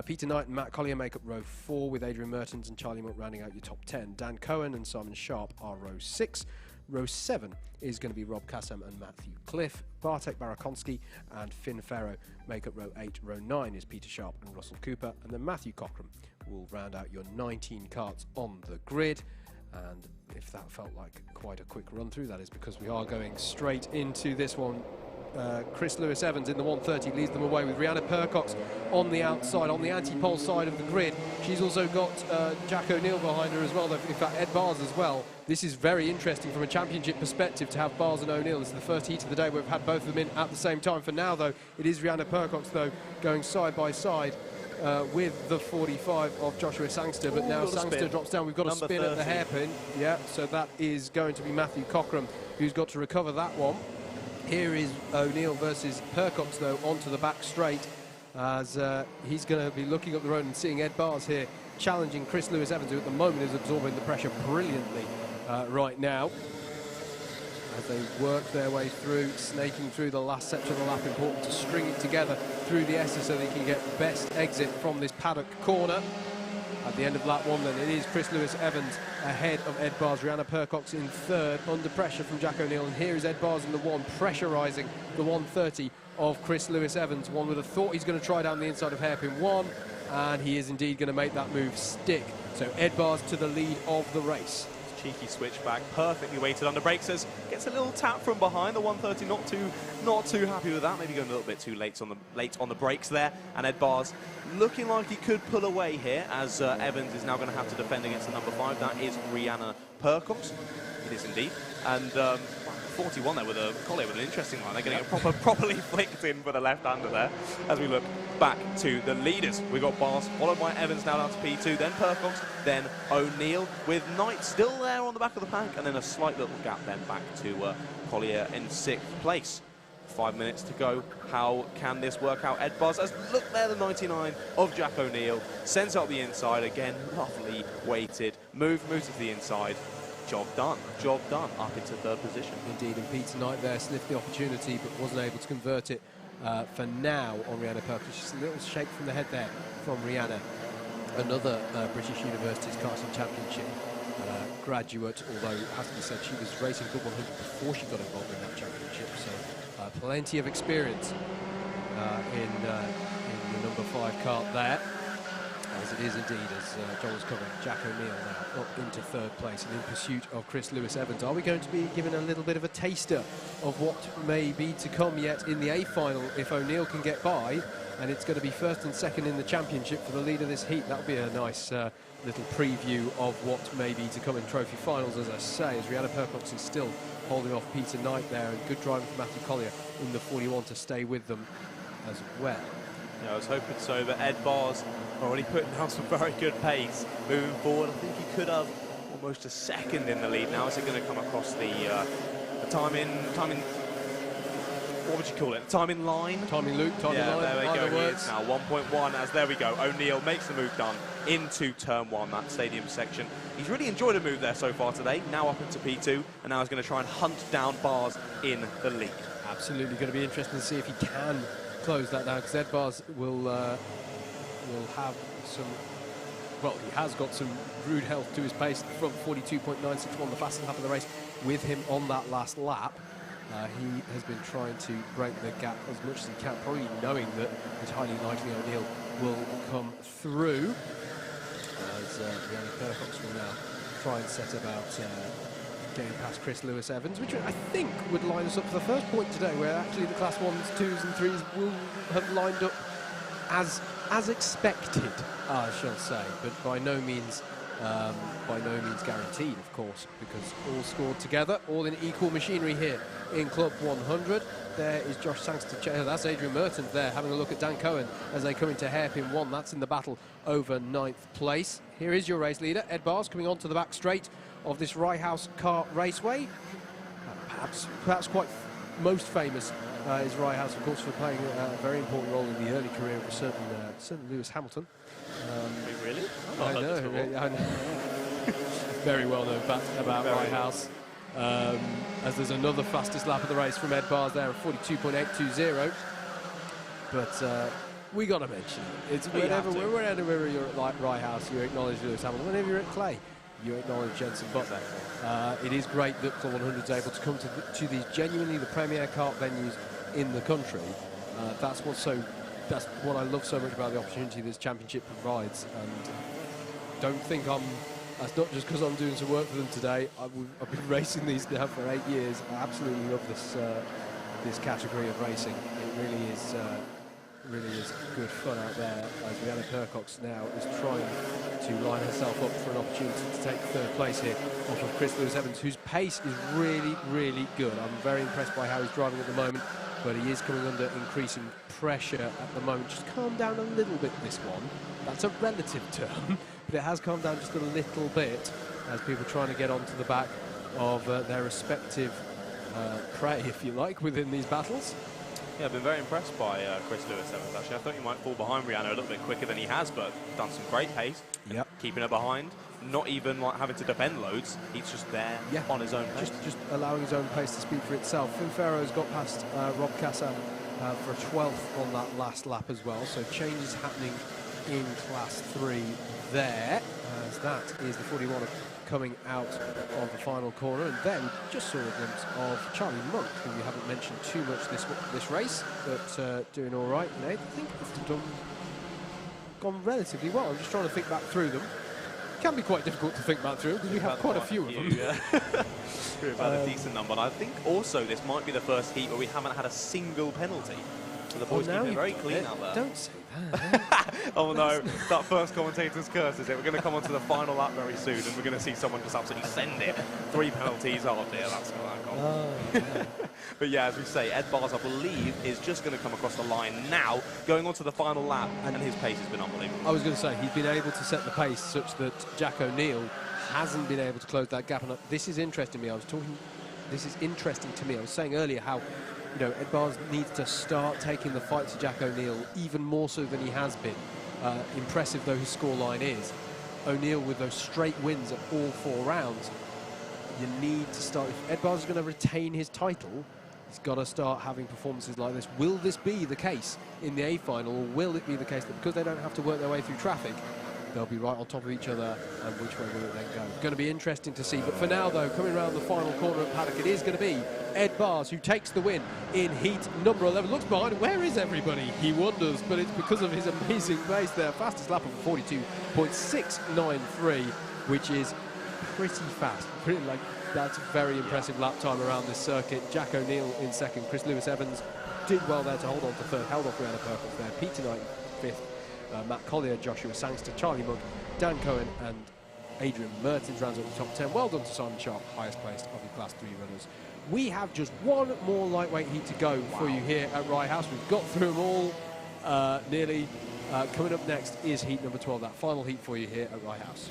Peter Knight and Matt Collier make up row 4 with Adrian Mertens and Charlie Munt rounding out your top 10. Dan Cohen and Simon Sharp are row 6. Row 7 is going to be Rob Kassam and Matthew Cliff. Bartek Barakonsky and Finn Farrow make up row 8. Row 9 is Peter Sharp and Russell Cooper. And then Matthew Cockram will round out your 19 karts on the grid. And if that felt like quite a quick run through, that is because we are going straight into this one. Chris Lewis-Evans in the 130 leads them away with Rihanna Percox on the outside, on the anti-pole side of the grid. She's also got Jack O'Neill behind her as well, in fact Ed Bars as well. This is very interesting from a championship perspective to have Bars and O'Neill. This is the first heat of the day where we've had both of them in at the same time. For now, though, it is Rihanna Percox, though, going side by side with the 45 of Joshua Sangster, but now Sangster drops down. We've got a spin at the hairpin. Yeah, so that is going to be Matthew Cockram, who's got to recover that one. Here is O'Neill versus Percox, though, onto the back straight, as he's going to be looking up the road and seeing Ed Bars here challenging Chris Lewis-Evans, who at the moment is absorbing the pressure brilliantly right now. As they work their way through, snaking through the last section of the lap, important to string it together through the S's so they can get best exit from this paddock corner. At the end of lap one, then, it is Chris Lewis-Evans ahead of Ed Bars, Rihanna Percox in third, under pressure from Jack O'Neill, and here is Ed Bars in the one, pressurising the 130 of Chris Lewis-Evans. One with a thought he's going to try down the inside of hairpin one, and he is indeed going to make that move stick. So Ed Bars to the lead of the race. Cheeky switchback, perfectly weighted under brakes, gets a little tap from behind. The 130 not too happy with that, maybe going a little bit too late on the brakes there. And Ed Bars looking like he could pull away here, as Evans is now going to have to defend against the number 5. That is Rihanna Percox. It is indeed. And 41 there with a collier with an interesting line. They're getting it properly flicked in for the left-hander there. As we look back to the leaders, we've got Bars, followed by Evans now down to P2, then Percox, then O'Neill, with Knight still there on the back of the pack, and then a slight little gap then back to Collier in 6th place. 5 minutes to go. How can this work out? Ed Bars has looked there, the 99 of Jack O'Neill, sends up the inside again, lovely weighted, moves to the inside. Job done, up into 3rd position. Indeed, and Peter Knight there sniffed the opportunity but wasn't able to convert it for now on Rihanna Percox. Just a little shake from the head there from Rihanna. Another British University's Karting Championship graduate, although it has to be said she was racing Club 100 before she got involved in that championship, so plenty of experience in the number 5 kart there. As it is indeed, as John was covering, Jack O'Neill now up into 3rd place and in pursuit of Chris Lewis-Evans. Are we going to be given a little bit of a taster of what may be to come yet in the A final if O'Neill can get by? And it's going to be 1st and 2nd in the championship for the lead of this heat. That'll be a nice little preview of what may be to come in trophy finals, as I say, as Rihanna Percox is still holding off Peter Knight there, and good driving from Matthew Collier in the 41 to stay with them as well. Yeah, I was hoping so, but Ed Bars already putting down some very good pace moving forward. I think he could have almost a second in the lead now. Is it going to come across the time in what would you call it? Time in line? Time in loop, time in line. There we go. He is now 1.1 as there we go. O'Neill makes the move done into turn 1, that stadium section. He's really enjoyed a move there so far today. Now up into P2, and now he's going to try and hunt down Bars in the lead. Absolutely going to be interesting to see if he can close that down, because Ed Bars will have some, well, he has got some rude health to his pace from 42.961, the fastest lap of the race, with him on that last lap. He has been trying to break the gap as much as he can, probably knowing that it's highly likely O'Neill will come through, as Rihanna Percox will now try and set about getting past Chris Lewis-Evans, which I think would line us up for the first point today, where actually the Class 1s, 2s and 3s will have lined up as expected, I shall say, but by no means guaranteed, of course, because all scored together, all in equal machinery here in Club 100. There is Josh Sangster, that's Adrian Mertens there, having a look at Dan Cohen as they come into hairpin 1. That's in the battle over 9th place. Here is your race leader, Ed Bars, coming onto the back straight of this Rye House kart raceway. Perhaps quite most famous is Rye House, of course, for playing a very important role in the early career of a certain Lewis Hamilton. Really? I know. Very well known fact about Rye House. As there's another fastest lap of the race from Ed Bars there of 42.820. But we got to mention it. It's whenever you're at Rye House, you acknowledge Lewis Hamilton. Whenever you're at Clay, you acknowledge Jenson Butler. It is great that Club 100 is able to come to these genuinely the premier kart venues in the country. That's what I love so much about the opportunity this championship provides. And don't think that's not just because I'm doing some work for them today. I've been racing these now for 8 years. I absolutely love this category of racing. It really is good fun out there, as Rihanna Percox now is trying to line herself up for an opportunity to take 3rd place here off of Chris Lewis-Evans, whose pace is really, really good. I'm very impressed by how he's driving at the moment. but he is coming under increasing pressure at the moment. Just calm down a little bit, this one. That's a relative term, but it has calmed down just a little bit as people are trying to get onto the back of their respective prey, if you like, within these battles. Yeah, I've been very impressed by Chris Lewis Evans, actually. I thought he might fall behind Rihanna a little bit quicker than he has, but done some great pace. Yep. Keeping her behind, not even like having to defend loads. He's just there on his own pace. Just allowing his own pace to speak for itself. Finn Farrow's got past Rob Cassan for a 12th on that last lap as well, so changes happening in Class 3 there, as that is the 41 coming out of the final corner. And then just saw a glimpse of Charlie Monk, who we haven't mentioned too much this race, but doing all right. And I think it's gone relatively well. I'm just trying to think back through them. Can be quite difficult to think back through because we have quite a few of them. We've had a decent number. And I think also this might be the first heat where we haven't had a single penalty. So the boys keep it very clean out there. Don't say that. Oh no, that first commentator's curse, is it? We're going to come on to the final lap very soon and we're going to see someone just absolutely send it. 3 penalties, oh dear, that's going to go. Oh, But yeah, as we say, Ed Bars, I believe, is just going to come across the line now, going on to the final lap, and his pace has been unbelievable. I was going to say, he's been able to set the pace such that Jack O'Neill hasn't been able to close that gap. And this is interesting to me. This is interesting to me. I was saying earlier how, you know, Ed Bars needs to start taking the fight to Jack O'Neill even more so than he has been. Impressive though his scoreline is, O'Neill with those straight wins at all 4 rounds, you need to start. If Ed Bars is going to retain his title, he's got to start having performances like this. Will this be the case in the A final, or will it be the case that because they don't have to work their way through traffic, they'll be right on top of each other, and which way will it then go? Going to be interesting to see. But for now, though, coming around the final corner at Paddock, it is going to be Ed Bars who takes the win in heat number 11. Looks behind, where is everybody? He wonders, but it's because of his amazing pace there. Fastest lap of 42.693, which is pretty fast. That's a very impressive lap time around this circuit. Jack O'Neill in second. Chris Lewis Evans did well there to hold on to third. Held off Rihanna Purples there. Peter Knight fifth. Matt Collier, Joshua Sangster, Charlie Monk, Dan Cohen and Adrian Mertens rounds up the top 10. Well done to Simon Sharp, highest placed of the Class 3 runners. We have just one more lightweight heat to go for you here at Rye House. We've got through them all nearly. Coming up next is heat number 12, that final heat for you here at Rye House.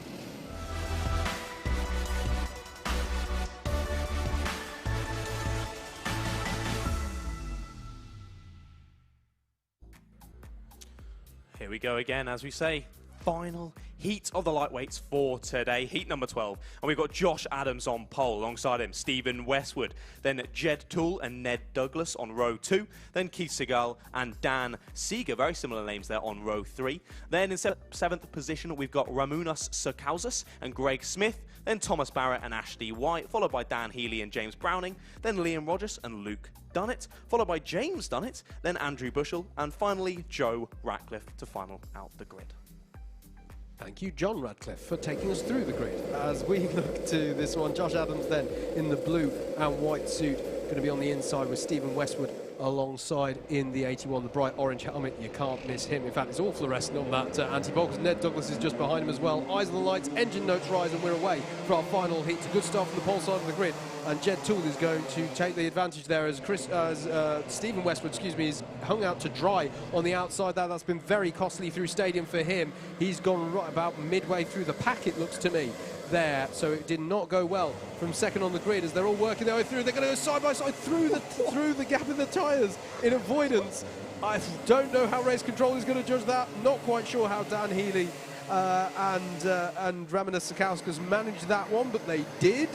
Here we go again, as we say, final heat of the lightweights for today, heat number 12. And we've got Josh Adams on pole, alongside him Stephen Westwood, then Jed Toole and Ned Douglas on row 2, then Keith Segal and Dan Seeger, very similar names there, on row 3. Then in 7th position, we've got Ramunas Sarkausas and Greg Smith, then Thomas Barrett and Ashley White, followed by Dan Healy and James Browning, then Liam Rogers and Luke Dunnett, followed by James Dunnett, then Andrew Bushell, and finally Joe Ratcliffe to final out the grid. Thank you, John Radcliffe, for taking us through the grid. As we look to this one, Josh Adams then in the blue and white suit, going to be on the inside with Stephen Westwood alongside in the 81, the bright orange helmet. You can't miss him. In fact, it's all fluorescent on that anti-box. Ned Douglas is just behind him as well. Eyes on the lights, engine notes rise, and we're away for our final heat. It's a good start from the pole side of the grid, and Jed Toole is going to take the advantage there as Stephen Westwood, is hung out to dry on the outside there. That's been very costly through Stadium for him. He's gone right about midway through the pack, it looks to me, there, so it did not go well from second on the grid as they're all working their way through. They're going to go side by side through the gap in the tyres in avoidance. I don't know how race control is going to judge that. Not quite sure how Dan Healy and Ramunas Sarkauskas managed that one, but they did.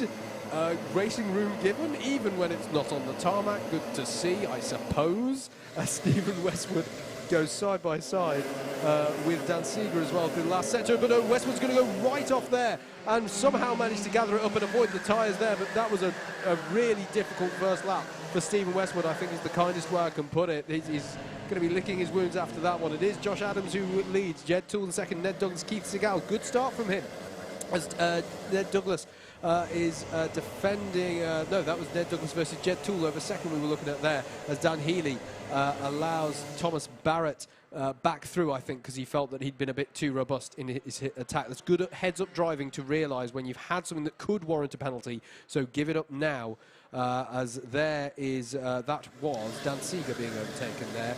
Racing room given, even when it's not on the tarmac. Good to see, I suppose. Stephen Westwood goes side by side with Dan Seeger as well through the last sector, but Westwood's going to go right off there and somehow managed to gather it up and avoid the tyres there, but that was a really difficult first lap for Stephen Westwood, I think is the kindest way I can put it. He's going to be licking his wounds after that one. It is Josh Adams who leads, Jed Toole in second, Ned Douglas, Keith Segal. Good start from him as Ned Douglas is defending. No, that was Ned Douglas versus Jed Toole over second we were looking at there, as Dan Healy allows Thomas Barrett back through, I think, because he felt that he'd been a bit too robust in his attack. That's good at heads-up driving to realise when you've had something that could warrant a penalty, so give it up now, as there is, that was Dan Seeger being overtaken there.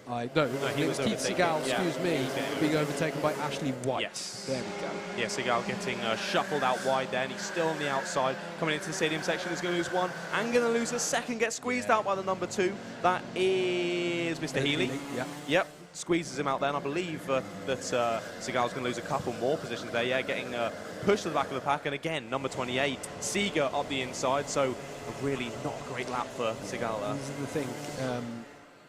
No, he was Keith Seagal, excuse me, being overtaken by Ashley White. Yes. There we go. Yeah, Seagal getting shuffled out wide there, and he's still on the outside. Coming into the stadium section, he's going to lose one and going to lose a second. Gets squeezed out by the number 2. That is Mr. Healy. Yeah. Yep, squeezes him out there, and I believe that Seagal's going to lose a couple more positions there. Yeah, getting pushed to the back of the pack, and again, number 28, Seeger up the inside. So a really not a great lap for Seagal there. This is the thing.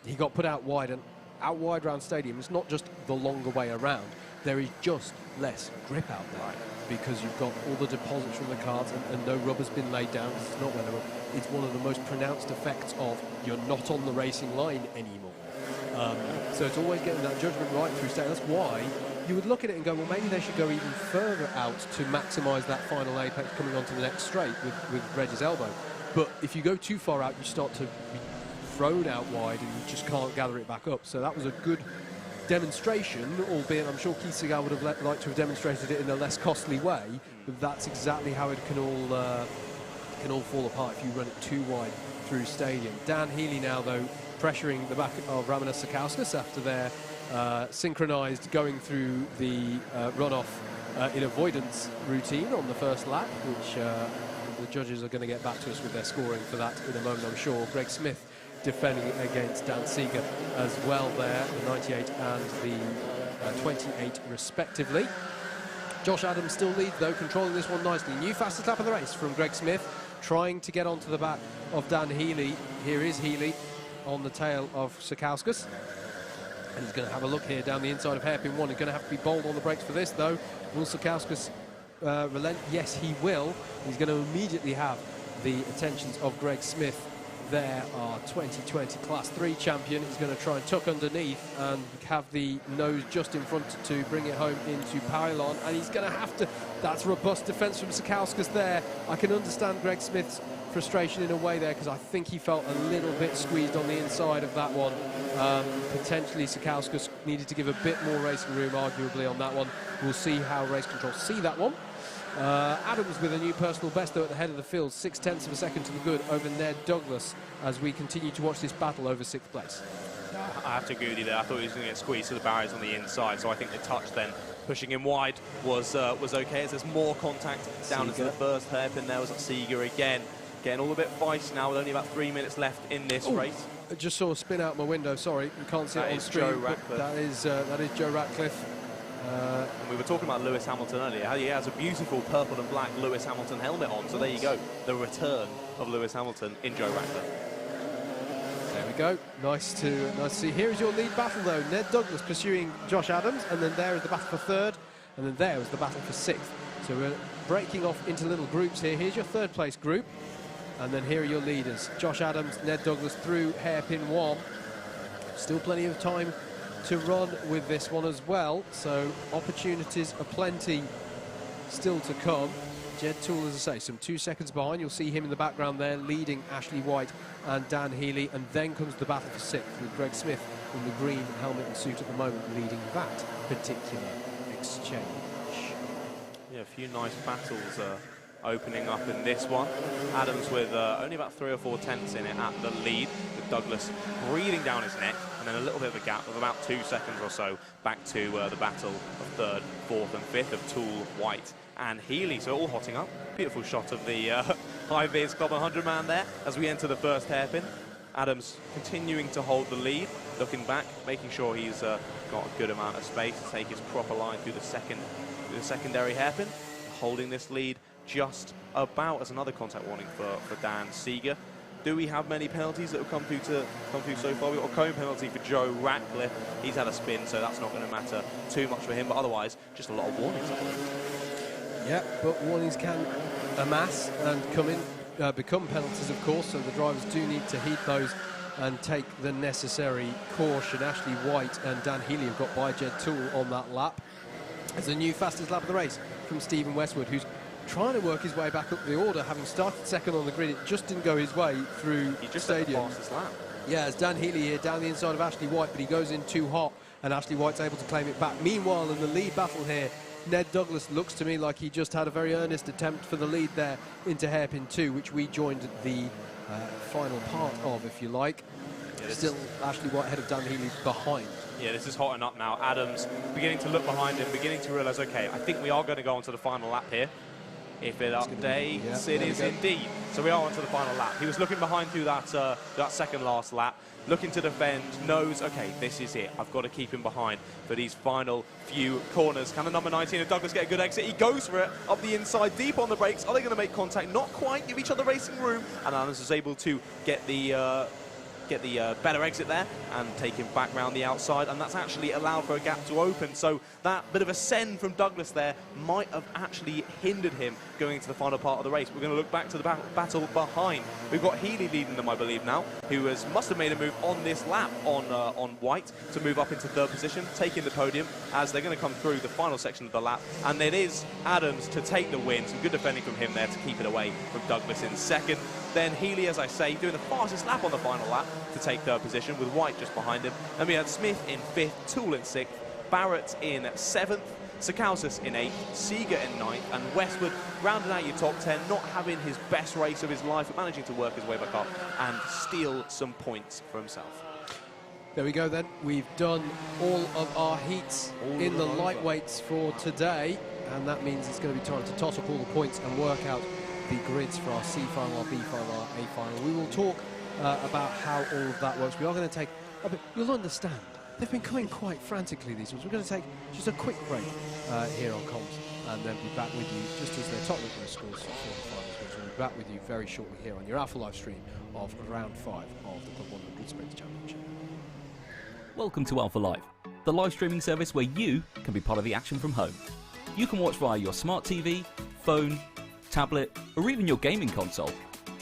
He got put out wide, and out wide round stadium, it's not just the longer way around. There is just less grip out there, because you've got all the deposits from the karts, and no rubber's been laid down. It's not where it's one of the most pronounced effects of you're not on the racing line anymore. So it's always getting that judgment right through stadium. That's why you would look at it and go, well, maybe they should go even further out to maximise that final apex coming onto the next straight with Reg's elbow. But if you go too far out, you start to be thrown out wide and you just can't gather it back up. So that was a good demonstration, albeit I'm sure Keith Seagal would have liked to have demonstrated it in a less costly way, but that's exactly how it can all fall apart if you run it too wide through stadium. Dan Healy now, though, pressuring the back of Ramanas Sakauskas after their synchronised going through the runoff in avoidance routine on the first lap, which the judges are going to get back to us with their scoring for that in a moment, I'm sure. Greg Smith defending against Dan Seeger as well there, the 98 and the 28 respectively. Josh Adams still leads though, controlling this one nicely. New fastest lap of the race from Greg Smith, trying to get onto the back of Dan Healy. Here is Healy on the tail of Sakauskas. And he's going to have a look here down the inside of hairpin 1. He's going to have to be bold on the brakes for this though. Will Sakauskas relent? Yes, he will. He's going to immediately have the attentions of Greg Smith. There, our 2020 Class 3 champion. He's going to try and tuck underneath and have the nose just in front to bring it home into pylon, and he's going to have to. That's robust defence from Sakauskas there. I can understand Greg Smith's frustration in a way there, because I think he felt a little bit squeezed on the inside of that one. Potentially Sakauskas needed to give a bit more racing room, arguably, on that one. We'll see how race control see that one. Adams with a new personal best though at the head of the field, 0.6 of a second to the good over Ned Douglas, as we continue to watch this battle over 6th place. I have to agree with you there. I thought he was going to get squeezed to the barriers on the inside, so I think the touch then pushing him wide was okay, as there's more contact down into the first hairpin. There was Seeger again, getting all a bit feisty now with only about 3 minutes left in this race. I just saw a spin out my window, sorry, you can't see it on stream. That is Joe Ratcliffe. And we were talking about Lewis Hamilton earlier. He has a beautiful purple and black Lewis Hamilton helmet on. So there you go, the return of Lewis Hamilton in Joe Ratcliffe. There we go. Nice to see. Here is your lead battle though. Ned Douglas pursuing Josh Adams, and then there is the battle for 3rd, and then there was the battle for 6th. So we're breaking off into little groups here. Here's your 3rd place group, and then here are your leaders: Josh Adams, Ned Douglas through hairpin 1. Still plenty of time to run with this one as well, so opportunities are plenty still to come. Jed Toole, as I say, some 2 seconds behind. You'll see him in the background there leading Ashley White and Dan Healy, and then comes the battle for 6th with Greg Smith in the green helmet and suit at the moment leading that particular exchange. Yeah, a few nice battles opening up in this one. Adams with only about 3 or 4 tenths in it at the lead, with Douglas breathing down his neck, and then a little bit of a gap of about 2 seconds or so back to the battle of 3rd, 4th and 5th of Toole, White and Healy. So all hotting up. Beautiful shot of the high-vis Club 100 man there as we enter the first hairpin. Adams continuing to hold the lead, looking back, making sure he's got a good amount of space to take his proper line through the secondary hairpin, holding this lead just about, as another contact warning for Dan Seeger. Do we have many penalties that have come through so far? We've got a cone penalty for Joe Ratcliffe. He's had a spin, so that's not going to matter too much for him, but otherwise just a lot of warnings. Yeah, but warnings can amass and become penalties, of course, so the drivers do need to heed those and take the necessary caution. Ashley White and Dan Healy have got by Jed Toole on that lap. It's a new fastest lap of the race from Stephen Westwood, who's trying to work his way back up the order, having started second on the grid. It just didn't go his way through He just stadium. had the fastest lap. Yeah, it's Dan Healy here, down the inside of Ashley White, but he goes in too hot, and Ashley White's able to claim it back. Meanwhile, in the lead battle here, Ned Douglas looks to me like he just had a very earnest attempt for the lead there into hairpin 2, which we joined the final part of, if you like. Yeah, still Ashley White ahead of Dan Healy behind. Yeah, this is hotting up now. Adams beginning to look behind him, beginning to realise, okay, I think we are going to go on to the final lap here. If it updates, it is indeed. So we are on to the final lap. He was looking behind through that second last lap, looking to defend, knows, okay, this is it. I've got to keep him behind for these final few corners. Can the number 19 of Douglas get a good exit? He goes for it, up the inside, deep on the brakes. Are they going to make contact? Not quite, give each other racing room. And Adams is able to get the better exit there and take him back round the outside, and that's actually allowed for a gap to open. So that bit of a send from Douglas there might have actually hindered him going into the final part of the race. We're going to look back to the battle behind. We've got Healy leading them, I believe, now, who must have made a move on this lap on White to move up into third position, taking the podium as they're going to come through the final section of the lap. And it is Adams to take the win. Some good defending from him there to keep it away from Douglas in second. Then Healy, as I say, doing the fastest lap on the final lap to take third position, with White just behind him. And we had Smith in fifth, Toole in sixth, Barrett in seventh, Sakausis in eighth, Seeger in ninth, and Westwood rounding out your top 10, not having his best race of his life, but managing to work his way back up and steal some points for himself. There we go then. We've done all of our heats in the lightweights for today, and that means it's going to be time to toss up all the points and work out the grids for our C final, our B final, our A final. We will talk about how all of that works. We are going to take a bit, you'll understand, they've been coming quite frantically, these ones. We're going to take just a quick break here on comms, and then be back with you just as they're topping those scores for the finals. We'll be back with you very shortly here on your Alpha live stream of round 5 of the Club 100 Sprints Championship. Welcome to Alpha Live, the live streaming service where you can be part of the action from home. You can watch via your smart TV, phone, tablet, or even your gaming console.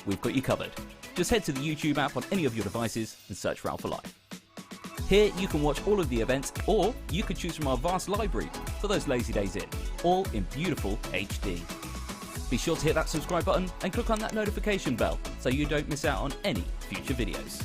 We've got you covered. Just head to the YouTube app on any of your devices and search for Alpha Live. Here you can watch all of the events, or you could choose from our vast library for those lazy days in, all in beautiful HD. Be sure to hit that subscribe button and click on that notification bell so you don't miss out on any future videos.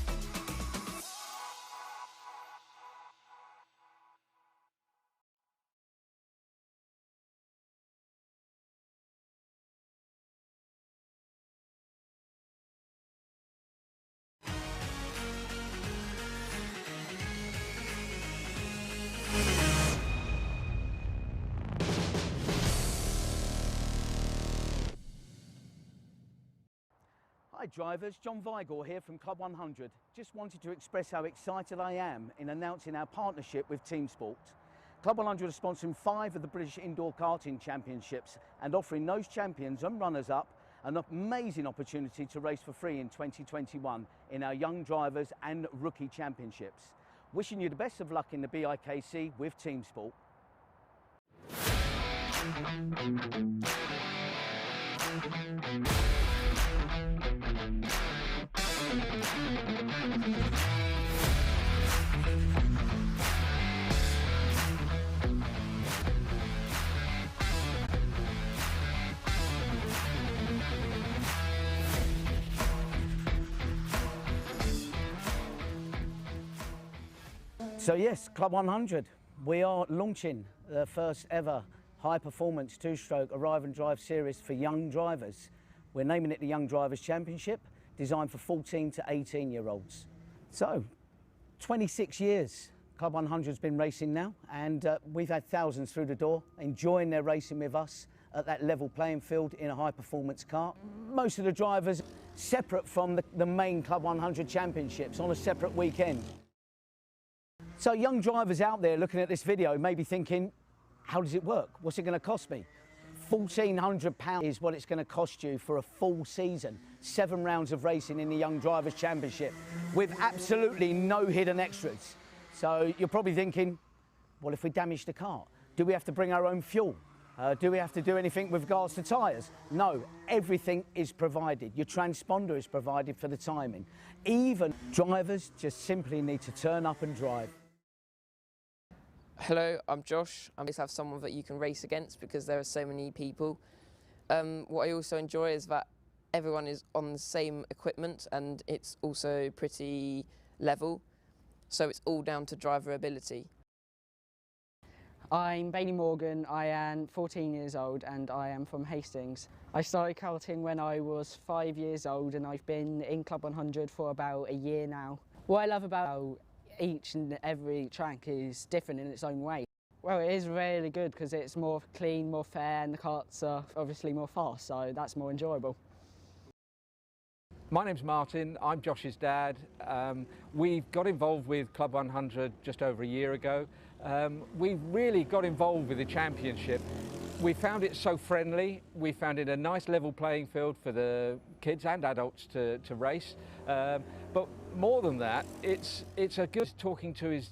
Hi drivers, John Vigor here from Club 100. Just wanted to express how excited I am in announcing our partnership with Team Sport. Club 100 is sponsoring 5 of the British Indoor Karting Championships and offering those champions and runners-up an amazing opportunity to race for free in 2021 in our Young Drivers and Rookie Championships. Wishing you the best of luck in the BIKC with Team Sport. So yes, Club 100, we are launching the first ever high performance two-stroke arrive and drive series for young drivers. We're naming it the Young Drivers Championship, designed for 14 to 18-year-olds. So, 26 years Club 100 has been racing now, and we've had thousands through the door, enjoying their racing with us at that level playing field in a high performance car. Most of the drivers separate from the main Club 100 championships on a separate weekend. So young drivers out there looking at this video may be thinking, how does it work? What's it going to cost me? £1,400 is what it's going to cost you for a full season. 7 rounds of racing in the Young Drivers Championship with absolutely no hidden extras. So you're probably thinking, well, if we damage the car, do we have to bring our own fuel? Do we have to do anything with regards to tyres? No, everything is provided. Your transponder is provided for the timing. Even drivers just simply need to turn up and drive. Hello, I'm Josh. I just have someone that you can race against because there are so many people. What I also enjoy is that everyone is on the same equipment and it's also pretty level, so it's all down to driver ability. I'm Bailey Morgan, I am 14 years old and I am from Hastings. I started karting when I was 5 years old and I've been in Club 100 for about a year now. What I love about each and every track is different in its own way. Well, it is really good because it's more clean, more fair, and the karts are obviously more fast, so that's more enjoyable. My name's Martin, I'm Josh's dad. We've got involved with Club 100 just over a year ago. We really got involved with the championship. We found it so friendly, we found it a nice level playing field for the kids and adults to race. But more than that, it's a good talking to his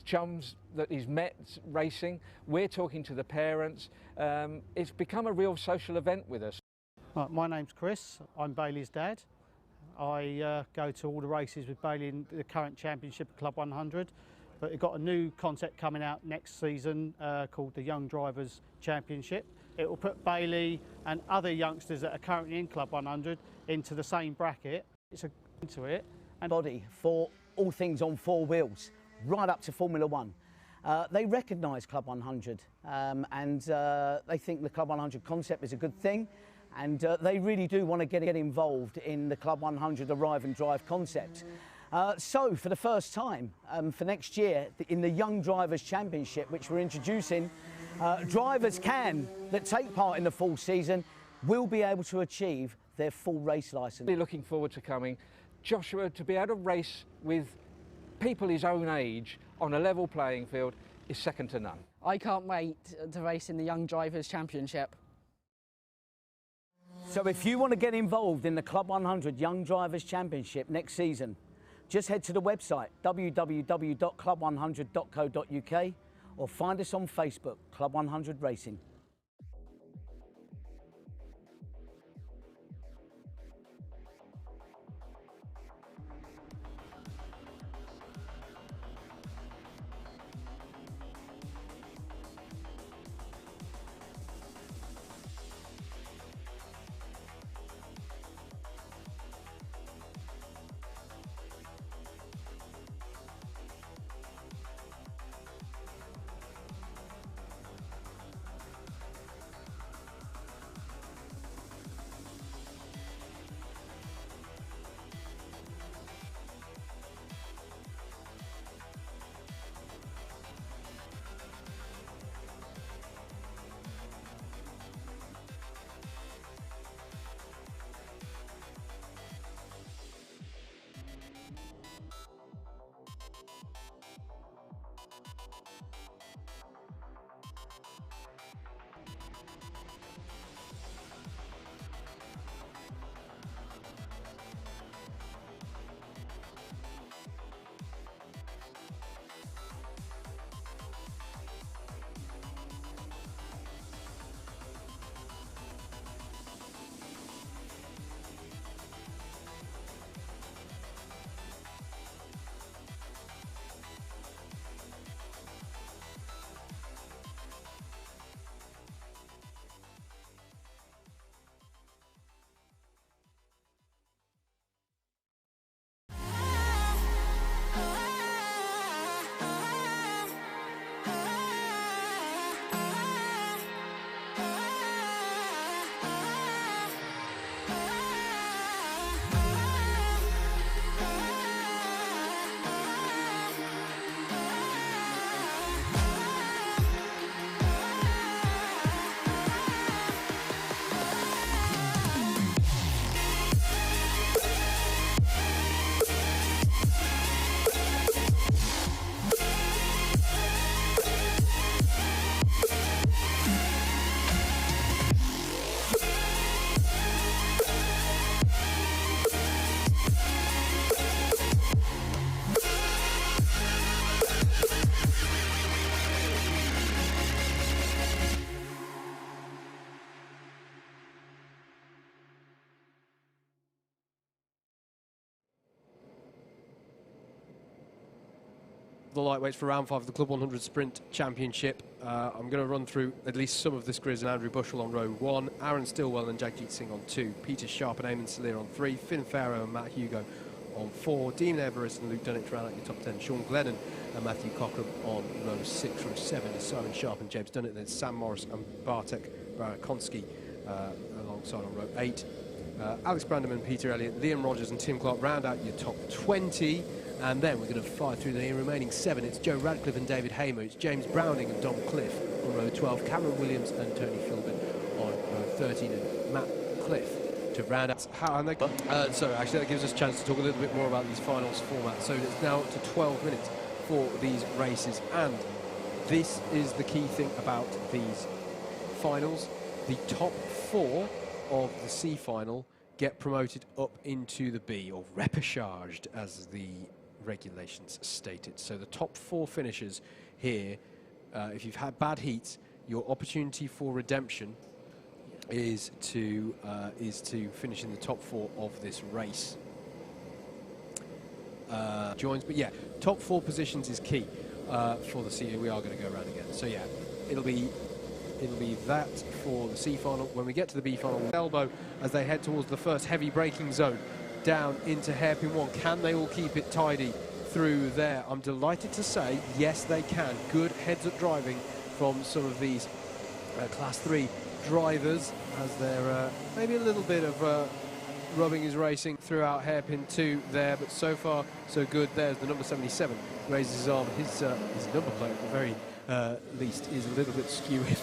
chums that he's met racing. We're talking to the parents. It's become a real social event with us. Right, my name's Chris, I'm Bailey's dad. I go to all the races with Bailey in the current championship of Club 100, but we've got a new concept coming out next season called the Young Drivers Championship. It will put Bailey and other youngsters that are currently in Club 100 into the same bracket. It's into it. And body for all things on four wheels, right up to Formula One. They recognise Club 100 and they think the Club 100 concept is a good thing. And they really do want to get involved in the Club 100 Arrive and Drive concept. So for the first time for next year in the Young Drivers Championship, which we're introducing, drivers that take part in the full season will be able to achieve their full race licence. Really looking forward to coming. Joshua, to be able to race with people his own age on a level playing field is second to none. I can't wait to race in the Young Drivers Championship. So if you want to get involved in the Club 100 Young Drivers Championship next season, just head to the website www.club100.co.uk or find us on Facebook, Club 100 Racing. the lightweights for round 5 of the Club 100 Sprint Championship. I'm going to run through at least some of this grid. Andrew Bushell on row 1, Aaron Stillwell and Jagjit Singh on 2, Peter Sharp and Eamon Salir on 3, Finn Farrow and Matt Hugo on 4, Dean Everest and Luke Dunnett to round out your top 10, Sean Glennon and Matthew Cochrane on row 6. Row 7 is Simon Sharp and James Dunnett, then Sam Morris and Bartek Barakonsky alongside on row 8. Alex Branderman, Peter Elliott, Liam Rogers and Tim Clark round out your top 20. And then we're going to fire through the remaining 7. It's Joe Radcliffe and David Hamer. It's James Browning and Dom Cliff on row 12. Cameron Williams and Tony Philbin on row 13. And Matt Cliff to round out. So actually that gives us a chance to talk a little bit more about these finals format. So it's now up to 12 minutes for these races. And this is the key thing about these finals. The top 4 of the C final get promoted up into the B, or repechaged as the regulations stated. So the top 4 finishers here, if you've had bad heats, your opportunity for redemption is to finish in the top 4 of this race. Joins, but yeah, top 4 positions is key for the C. We are going to go around again. So yeah, it'll be that for the C final. When we get to the B final, elbow as they head towards the first heavy braking zone down into hairpin 1. Can they all keep it tidy through there? I'm delighted to say yes, they can. Good heads-up driving from some of these class 3 drivers as they're maybe a little bit of rubbing his racing throughout hairpin 2 there, but so far so good. There's the number 77 raises his arm. His number plate at the very least is a little bit skewy.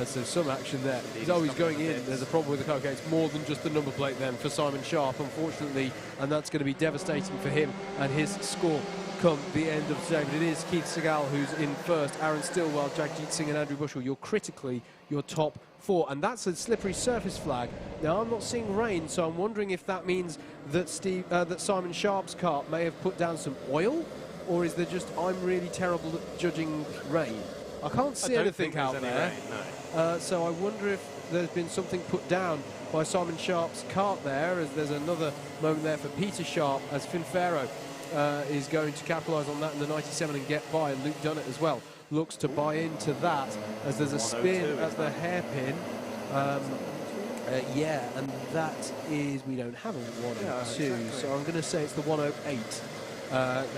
So some action there. He's always going in. There's a problem with the car. Okay, it's more than just the number plate then for Simon Sharp, unfortunately, and that's going to be devastating for him and his score come the end of today. But it is Keith Segal who's in first, Aaron Stillwell, Jagjit Singh and Andrew Bushell. You're critically your top 4, and that's a slippery surface flag. Now I'm not seeing rain, so I'm wondering if that means that Simon Sharp's kart may have put down some oil, or is there just I'm really terrible at judging rain? I can't see anything out there. Rain, no. So I wonder if there's been something put down by Simon Sharp's kart there, as there's another moment there for Peter Sharp as Finn Farrow is going to capitalise on that in the 97 and get by, and Luke Dunnett as well looks to buy into that as there's a spin at the hairpin. Yeah, and that is, we don't have a 102, exactly. So I'm going to say it's the 108.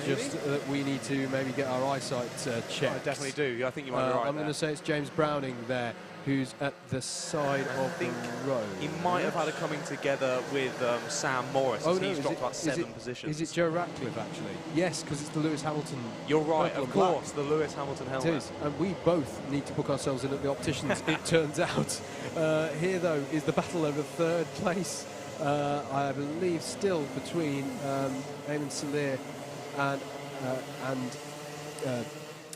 Just that we need to maybe get our eyesight checked. I definitely do. I think you might be right. I'm going to say it's James Browning there, who's at the side of the road. He might have had a coming together with Sam Morris. Oh, no, he's dropped about 7 positions. Is it Joe Ratcliffe, actually? Yes, because it's the Lewis Hamilton. You're right, of course, the Lewis Hamilton helmet. It is, and we both need to book ourselves in at the opticians, it turns out. Here, though, is the battle over 3rd place. I believe still between Eamon Salir and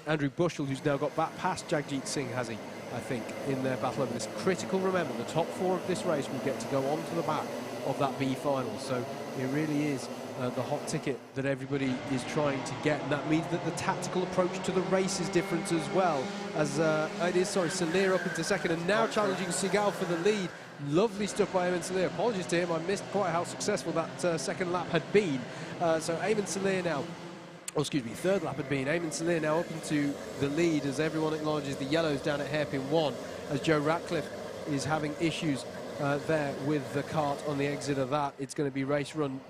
Andrew Bushell, who's now got back past Jagjit Singh, has he? I think, in their battle over this critical. Remember, the top 4 of this race will get to go on to the back of that B final. So it really is the hot ticket that everybody is trying to get, and that means that the tactical approach to the race is different as well. As it is, Salir up into 2nd, and now challenging Segal for the lead. Lovely stuff by Eamon Salir. Apologies to him, I missed quite how successful that 2nd lap had been. So Eamon Salir now, oh, excuse me, 3rd lap had been. Eamon Salir now up into the lead as everyone acknowledges the yellows down at hairpin 1, as Joe Ratcliffe is having issues there with the kart on the exit of that. It's going to be race run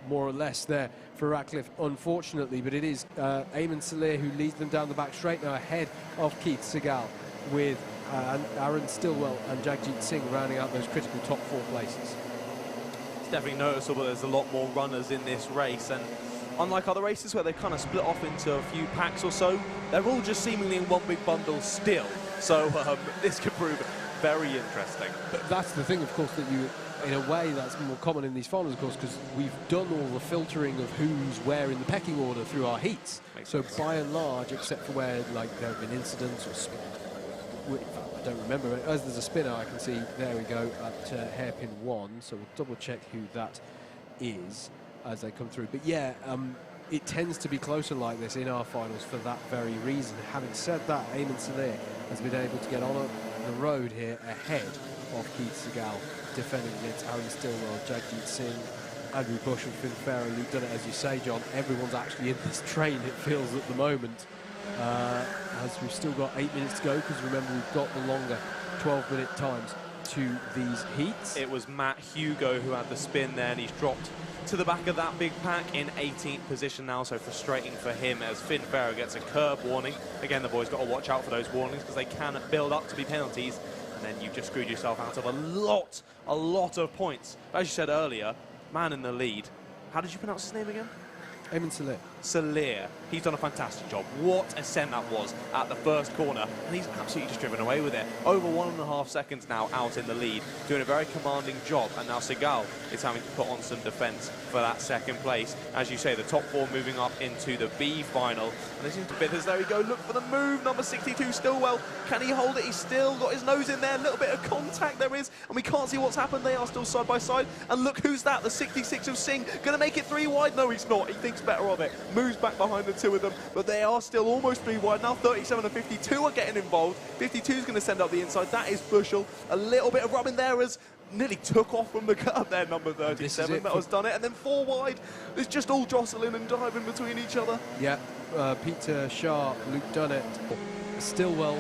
more or less there for Ratcliffe, unfortunately, but it is Eamon Salir who leads them down the back straight now, ahead of Keith Segal, with Aaron Stillwell and Jagjit Singh rounding out those critical top 4 places. It's definitely noticeable there's a lot more runners in this race, and unlike other races where they kind of split off into a few packs or so, they're all just seemingly in one big bundle still. So this could prove very interesting. But that's the thing, of course, that you, in a way, that's more common in these finals, of course, because we've done all the filtering of who's where in the pecking order through our heats. So by and large, except for where like there have been incidents or I don't remember. As there's a spinner, I can see, there we go, at hairpin 1. So we'll double check who that is as they come through. But yeah, it tends to be closer like this in our finals for that very reason. Having said that, Eamon Salir has been able to get on the road here ahead of Keith Segal, defending against Aaron Stillwell, Jagjit Singh, Andrew Bushell, Finn Farrow, Luke Dunnett, as you say, John. Everyone's actually in this train, it feels, at the moment. As we've still got 8 minutes to go, because remember, we've got the longer 12-minute times to these heats. It was Matt Hugo who had the spin there, and he's dropped to the back of that big pack in 18th position now, so frustrating for him as Finn Farrow gets a curb warning. Again, the boys got to watch out for those warnings because they can build up to be penalties, and then you've just screwed yourself out of a lot of points. But as you said earlier, man in the lead. How did you pronounce his name again? Eamon Salir. Salir. He's done a fantastic job. What a send that was at the first corner, and he's absolutely just driven away with it. Over 1.5 seconds now out in the lead, doing a very commanding job, and now Segal is having to put on some defence for that second place. As you say, the top 4 moving up into the B final, and this is a bit as there we go, look for the move, number 62 Stillwell. Can he hold it? He's still got his nose in there, a little bit of contact there is, and we can't see what's happened. They are still side by side, and look who's that, the 66 of Singh, gonna make it 3 wide? No, he's not. He thinks better of it, moves back behind the 2 of them, but they are still almost 3 wide now. 37 and 52 are getting involved. 52 is going to send up the inside. That is Bushell. A little bit of rubbing there as nearly took off from the curb there, number 37. That was done it, and then 4 wide. It's just all jostling and diving between each other. Yeah, Peter Shah, Luke Dunnett. Stillwell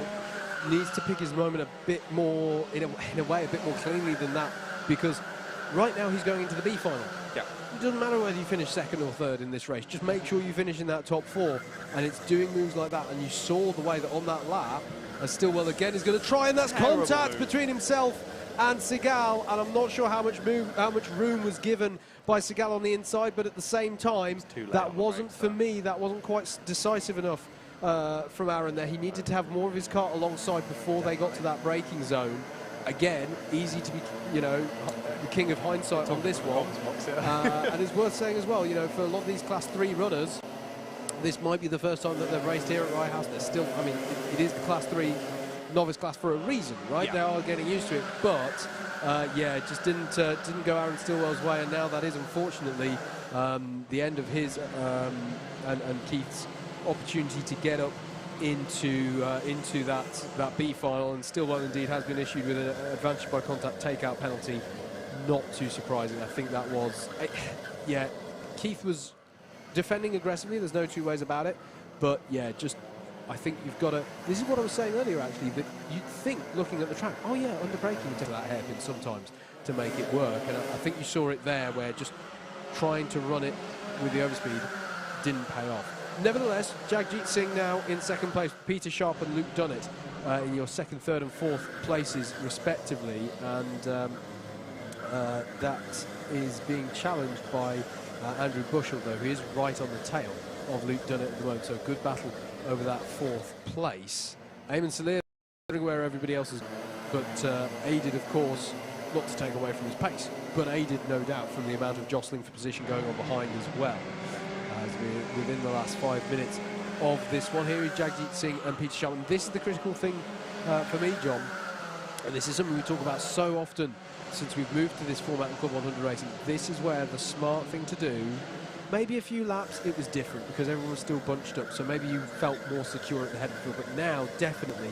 needs to pick his moment a bit more, in a way, a bit more cleanly than that, because right now he's going into the B final. Yeah. It doesn't matter whether you finish 2nd or 3rd in this race. Just make sure you finish in that top 4. And it's doing moves like that. And you saw the way that on that lap, as Stillwell again is going to try, and that's contact between himself and Segal. And I'm not sure how much room was given by Segal on the inside. But at the same time, that wasn't, for me, that wasn't quite decisive enough from Aaron there. He needed to have more of his kart alongside before they got to that braking zone. Again, easy to be, you know, the king of hindsight on this one. And it's worth saying as well, you know, for a lot of these Class 3 runners, this might be the first time that they've raced here at Rye House. They're still, I mean, it is the Class 3 novice class for a reason, right? Yeah. They are getting used to it, but yeah, it just didn't go Aaron Stillwell's way, and now that is unfortunately the end of his and Keith's opportunity to get up into that B final, and Stillwell indeed has been issued with an advantage by contact takeout penalty. Not too surprising. I think that was, yeah, Keith was defending aggressively, there's no two ways about it, but yeah, just I think you've got to, this is what I was saying earlier actually, that you'd think looking at the track, oh yeah, under braking to that hairpin sometimes to make it work, and I think you saw it there where just trying to run it with the overspeed didn't pay off. Nevertheless, Jagjit Singh now in 2nd place, Peter Sharp and Luke Dunnett in your 2nd, 3rd and 4th places respectively, and that is being challenged by Andrew Bushell, though. He is right on the tail of Luke Dunnett at the moment, so a good battle over that 4th place. Eamon Salir where everybody else is, but aided, of course, not to take away from his pace, but aided, no doubt, from the amount of jostling for position going on behind as well. As we're within the last 5 minutes of this one. Here is Jagjit Singh and Peter Sharp. This is the critical thing for me, John, and this is something we talk about so often since we've moved to this format in Club 100 racing. This is where the smart thing to do, maybe a few laps it was different because everyone was still bunched up, so maybe you felt more secure at the head of the field, but now definitely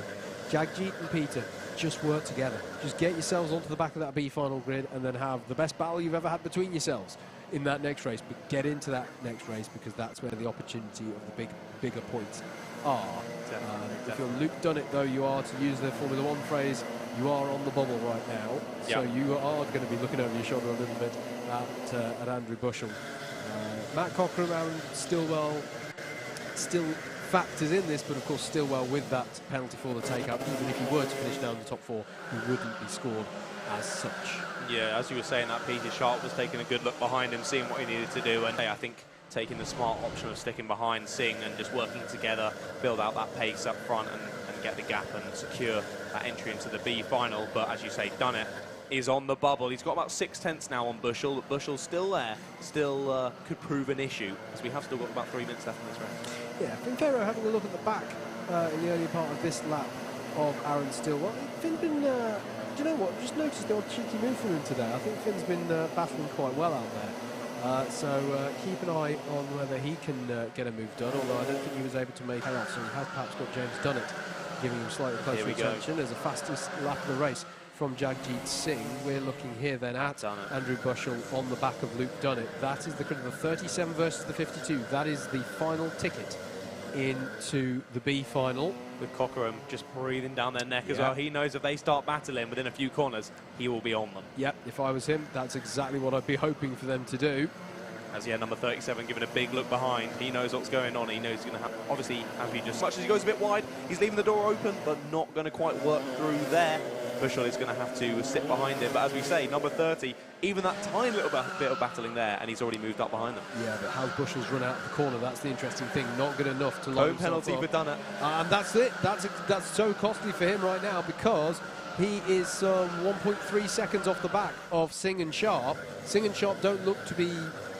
Jagjit and Peter just work together. Just get yourselves onto the back of that B final grid and then have the best battle you've ever had between yourselves in that next race, but get into that next race because that's where the opportunity of the bigger points are. If you're Luke Dunnett, though, you are, to use the Formula 1 phrase, you are on the bubble right now, so you are going to be looking over your shoulder a little bit at Andrew Bushell. Matt Cockram, Aaron Stillwell still factors in this, but of course Stillwell with that penalty for the takeout, even if he were to finish down the top 4, he wouldn't be scored as such. Yeah, as you were saying, that Peter Sharp was taking a good look behind him, seeing what he needed to do, and I think taking the smart option of sticking behind Singh and just working together, build out that pace up front and get the gap and secure that entry into the B final. But as you say, Dunnett is on the bubble. He's got about 6 tenths now on Bushell, but Bushell's still there, still could prove an issue, as we have still got about 3 minutes left in this race. Yeah, Finn Farrow having a look at the back in the early part of this lap of Aaron Stillwell. Finn's been, do you know what, just noticed the odd cheeky move from him today. I think Finn's been battling quite well out there. So keep an eye on whether he can get a move done, although I don't think he was able to make payoff, so he has perhaps got James Dunnett giving him slightly closer attention as the fastest lap of the race from Jagjit Singh. We're looking here then at Andrew Bushell on the back of Luke Dunnett. That is the critical 37 versus the 52. That is the final ticket into the B final. With Cockerham just breathing down their neck as well. He knows if they start battling within a few corners, he will be on them. Yep, if I was him, that's exactly what I'd be hoping for them to do. As number 37 giving a big look behind. He knows what's going on. He knows he's going to have, obviously, as much as he goes a bit wide, he's leaving the door open, but not going to quite work through there. Bushell is going to have to sit behind him. But as we say, number 30, even that tiny little bit of battling there, and he's already moved up behind them. Yeah, but how's Bushell's run out of the corner? That's the interesting thing. Not good enough to line home penalty for Dunnett. And that's it. That's so costly for him right now, because he is 1.3 seconds off the back of Singh and Sharp. Singh and Sharp don't look to be...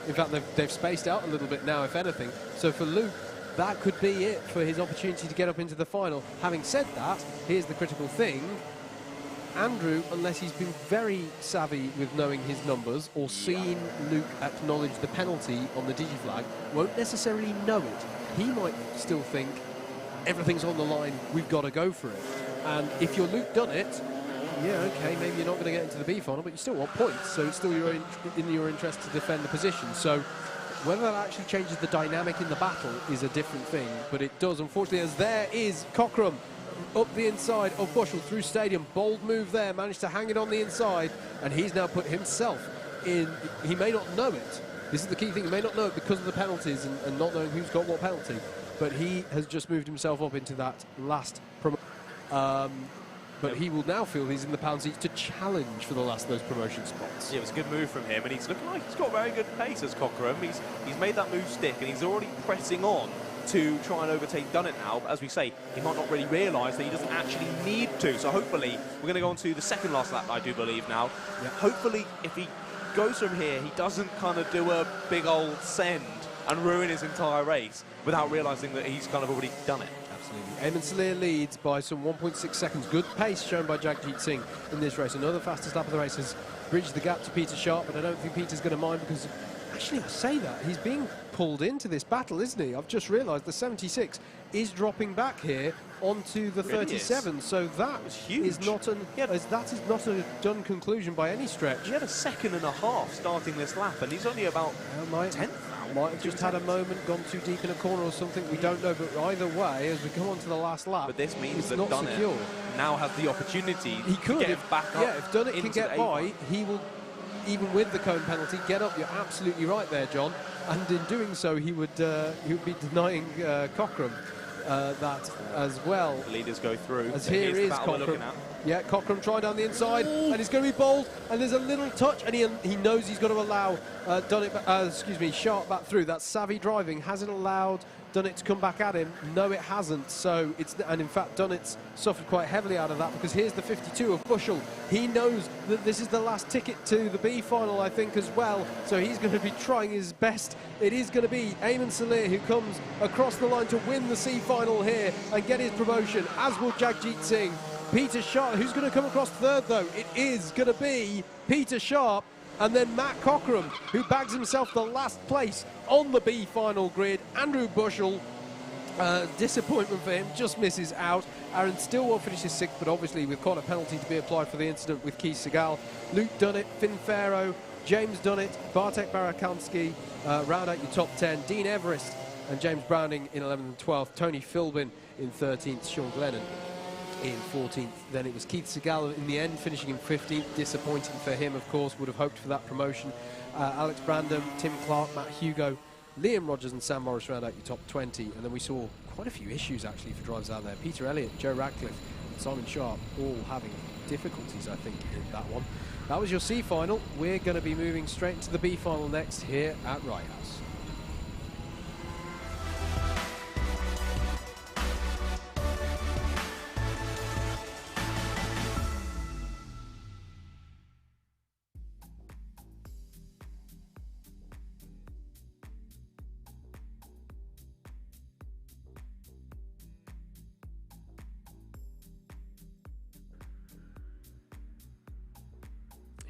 In fact, they've spaced out a little bit now, if anything. So for Luke, that could be it for his opportunity to get up into the final. Having said that, here's the critical thing. Andrew, unless he's been very savvy with knowing his numbers or seen Luke acknowledge the penalty on the digiflag, won't necessarily know it. He might still think everything's on the line, we've got to go for it. And if you're Luke Dunnett, yeah, okay, maybe you're not going to get into the B final, but you still want points, so it's still in your interest to defend the position. So whether that actually changes the dynamic in the battle is a different thing, but it does, unfortunately, as there is Cockerham up the inside of Bushell through Stadium. Bold move there, managed to hang it on the inside, and he's now put himself in. He may not know it. This is the key thing. He may not know it because of the penalties and not knowing who's got what penalty, but he has just moved himself up into that last but he will now feel he's in the pound seats to challenge for the last of those promotion spots. Yeah, it was a good move from him, and he's looking like he's got very good pace as Cockerham. He's made that move stick, and he's already pressing on to try and overtake Dunnett now. But as we say, he might not really realise that he doesn't actually need to. So hopefully, we're going to go on to the second last lap, I do believe now. Yeah. Hopefully, if he goes from here, he doesn't kind of do a big old send and ruin his entire race without realising that he's kind of already done it. Eamon Salir leads by some 1.6 seconds. Good pace shown by Jagjit Singh in this race. Another fastest lap of the race has bridged the gap to Peter Sharp, but I don't think Peter's going to mind, because actually I say that he's being pulled into this battle, isn't he? I've just realised the 76 is dropping back here onto the 37, so that is not that is not a done conclusion by any stretch. He had a second and a half starting this lap, and he's only about 10th. Might have just had a moment, gone too deep in a corner or something, we don't know, but either way, as we go on to the last lap, but this means it's that not Dunnett secure. Now has the opportunity he could to get back up. Yeah, if Dunnett can get by, he will, even with the cone penalty, get up. You're absolutely right there, John, and in doing so, he would be denying Cockerham that as well. The leaders go through. As here is Cockerham. Yeah, Cockerham trying down the inside, and he's going to be bold, and there's a little touch, and he knows he's got to allow Sharp back through. That savvy driving hasn't allowed Dunnett to come back at him. No, it hasn't. So and in fact, Dunnett's suffered quite heavily out of that, because here's the 52 of Bushell. He knows that this is the last ticket to the B final, I think, as well. So he's going to be trying his best. It is going to be Eamon Salir who comes across the line to win the C final here and get his promotion, as will Jagjit Singh. Peter Sharp, who's going to come across third, though? It is going to be Peter Sharp, and then Matt Cockerham, who bags himself the last place on the B final grid. Andrew Bushell, disappointment for him, just misses out. Aaron Stillwell finishes sixth, but obviously with quite a penalty to be applied for the incident with Keith Segal. Luke Dunnett, Finn Farrow, James Dunnett, Bartek Barakamsky round out your top 10. Dean Everest and James Browning in 11th and 12th. Tony Philbin in 13th. Sean Glennon in 14th. Then it was Keith Segal in the end, finishing in 15th. Disappointing for him, of course. Would have hoped for that promotion. Alex Brandon, Tim Clark, Matt Hugo, Liam Rogers and Sam Morris round out your top 20. And then we saw quite a few issues, actually, for drivers out there. Peter Elliott, Joe Radcliffe, Simon Sharp, all having difficulties, I think, in that one. That was your C final. We're going to be moving straight into the B final next here at Rye House.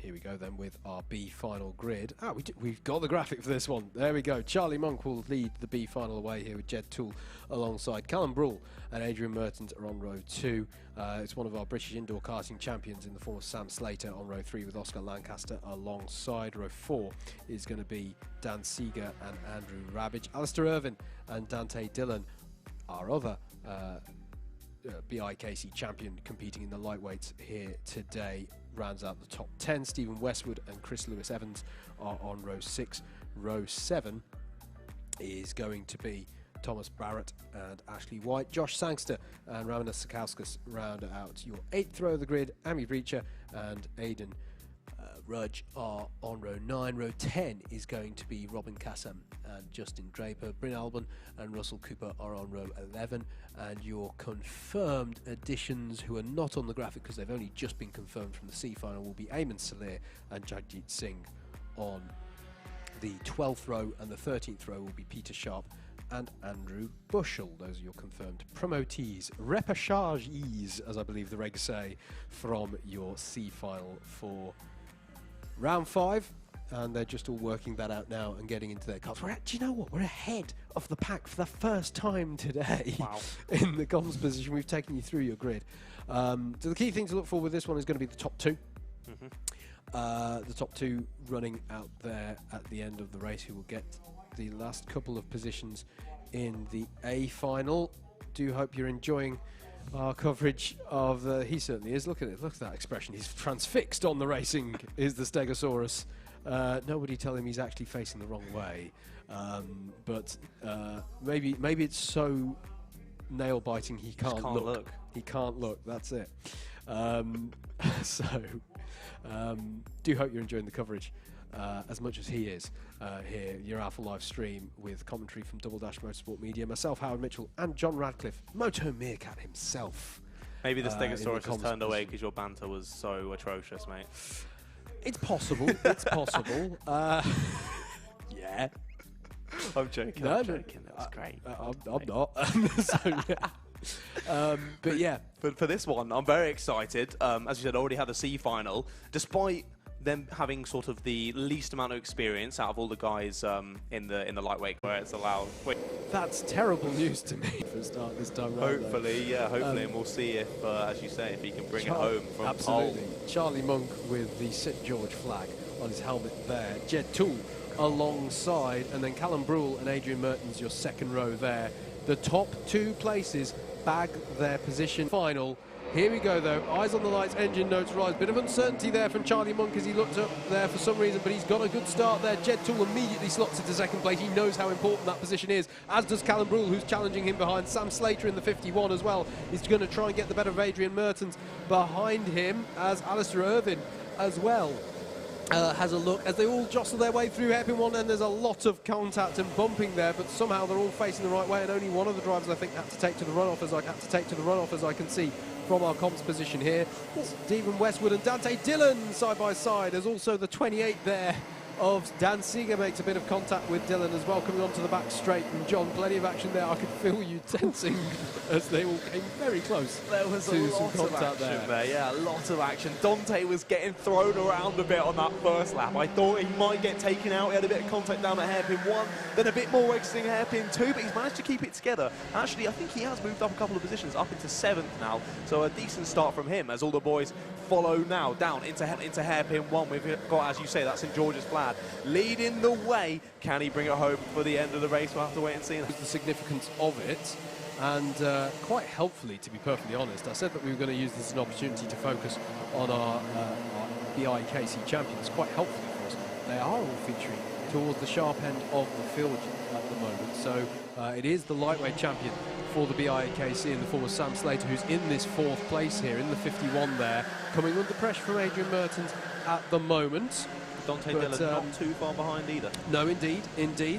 here we go then with our B final grid. We've got the graphic for this one. There we go. Charlie Monk will lead the B final away here with Jed Toole alongside Callum Brule, and Adrian Mertens are on row 2. It's one of our British indoor karting champions in the form of Sam Slater on row 3 with Oscar Lancaster alongside. Row 4 is going to be Dan Seeger and Andrew Rabbage. Alistair Irvin and Dante Dillon, our other BIKC champion competing in the lightweights here today, rounds out the top 10. Stephen Westwood and Chris Lewis Evans are on row 6. Row 7 is going to be Thomas Barrett and Ashley White. Josh Sangster and Ramana Sakauskas round out your 8th row of the grid. Amy Breacher and Aidan Rudge are on row 9. Row 10 is going to be Robin Kassam and Justin Draper. Bryn Albon and Russell Cooper are on row 11. And your confirmed additions who are not on the graphic because they've only just been confirmed from the C final will be Eamon Salir and Jagjit Singh on the 12th row, and the 13th row will be Peter Sharp and Andrew Bushell. Those are your confirmed promotees, repêchages, as I believe the regs say, from your C final for round 5. And they're just all working that out now and getting into their cars. Do you know what? We're ahead of the pack for the first time today. Wow. In the comms position. We've taken you through your grid. So the key thing to look for with this one is going to be the top 2. The top 2 running out there at the end of the race, who will get the last couple of positions in the A final. Do hope you're enjoying our coverage of he certainly is. Look at it. Look at that expression. He's transfixed on the racing, is the Stegosaurus. Nobody tell him he's actually facing the wrong way. But maybe it's so nail biting he can't look. He can't look. That's it. Do hope you're enjoying the coverage as much as he is here. Your Alpha live stream with commentary from Double Dash Motorsport Media, myself, Howard Mitchell, and John Radcliffe, Moto Meerkat himself. Maybe the Stegosaurus has turned away because your banter was so atrocious, mate. It's possible. It's possible. Yeah. I'm joking. No, I'm joking. That was great. I'm not. So, yeah. But yeah. For this one, I'm very excited. As you said, already had the C final. Despite them having sort of the least amount of experience out of all the guys in the lightweight where it's allowed. That's terrible news to me for a start this time round. Hopefully, hopefully, and we'll see if, as you say, if he can bring it home from absolutely. Charlie Monk with the St George flag on his helmet there. Jed Toole alongside, and then Callum Brule and Adrian Mertens, your second row there. The top 2 places bag their position. Final. Here we go though, eyes on the lights, engine notes rise. Bit of uncertainty there from Charlie Monk as he looked up there for some reason, but he's got a good start there. Jed Toole immediately slots into second place. He knows how important that position is, as does Callum Brule, who's challenging him behind. Sam Slater in the 51 as well. He's going to try and get the better of Adrian Mertens behind him, as Alistair Irvin as well has a look as they all jostle their way through hairpin 1, and there's a lot of contact and bumping there, but somehow they're all facing the right way, and only one of the drivers I think had to take to the runoff as I can see from our comps position here. Stephen Westwood and Dante Dillon side by side, as also the 28 there of Dan Seeger makes a bit of contact with Dillon as well, coming onto the back straight. And John, plenty of action there. I could feel you tensing as they all came very close. There was a lot of action there. Yeah, a lot of action. Dante was getting thrown around a bit on that first lap. I thought he might get taken out. He had a bit of contact down at hairpin 1, then a bit more exiting hairpin 2, but he's managed to keep it together. Actually, I think he has moved up a couple of positions, up into 7th now. So a decent start from him as all the boys follow now down into hairpin 1. We've got, as you say, that St George's flag leading the way. Can he bring it home for the end of the race? We'll have to wait and see. The significance of it, and quite helpfully, to be perfectly honest, I said that we were going to use this as an opportunity to focus on our BIKC champions. Quite helpfully for us, they are all featuring towards the sharp end of the field at the moment. So it is the lightweight champion for the BIKC in the form of Sam Slater, who's in this 4th place here in the 51 there, coming under pressure from Adrian Mertens at the moment. Dante Dillon not too far behind either. No, indeed.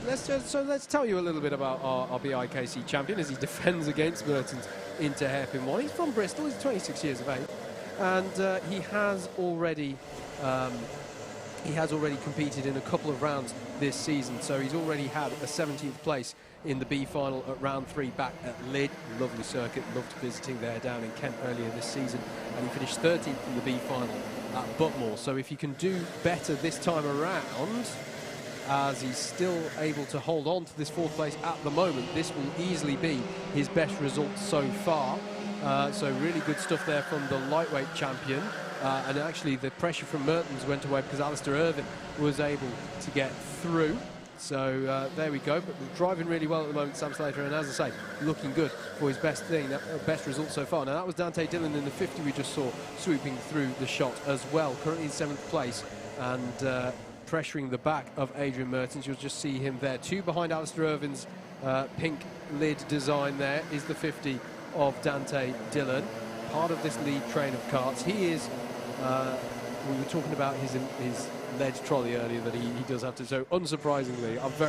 Let's tell you a little bit about our BIKC champion as he defends against Mertens into hairpin 1. He's from Bristol. He's 26 years of age, and he has already competed in a couple of rounds this season. So he's already had a 17th place in the B final at round 3 back at Lydd. Lovely circuit. Loved visiting there down in Kent earlier this season, and he finished 13th in the B final at Butmore. So if he can do better this time around, as he's still able to hold on to this 4th place at the moment, this will easily be his best result so far. So really good stuff there from the lightweight champion. And actually the pressure from Mertens went away because Alistair Irvine was able to get through. So there we go, but driving really well at the moment, Sam Slater, and as I say, looking good for his best result so far. Now that was Dante Dillon in the 50 we just saw swooping through the shot as well, currently in 7th place and pressuring the back of Adrian Mertens. You'll just see him there, 2 behind Alistair Irvine's pink lid design. There is the 50 of Dante Dillon, part of this lead train of karts. He is, we were talking about his lead trolley earlier that he does have to, so unsurprisingly, I'm very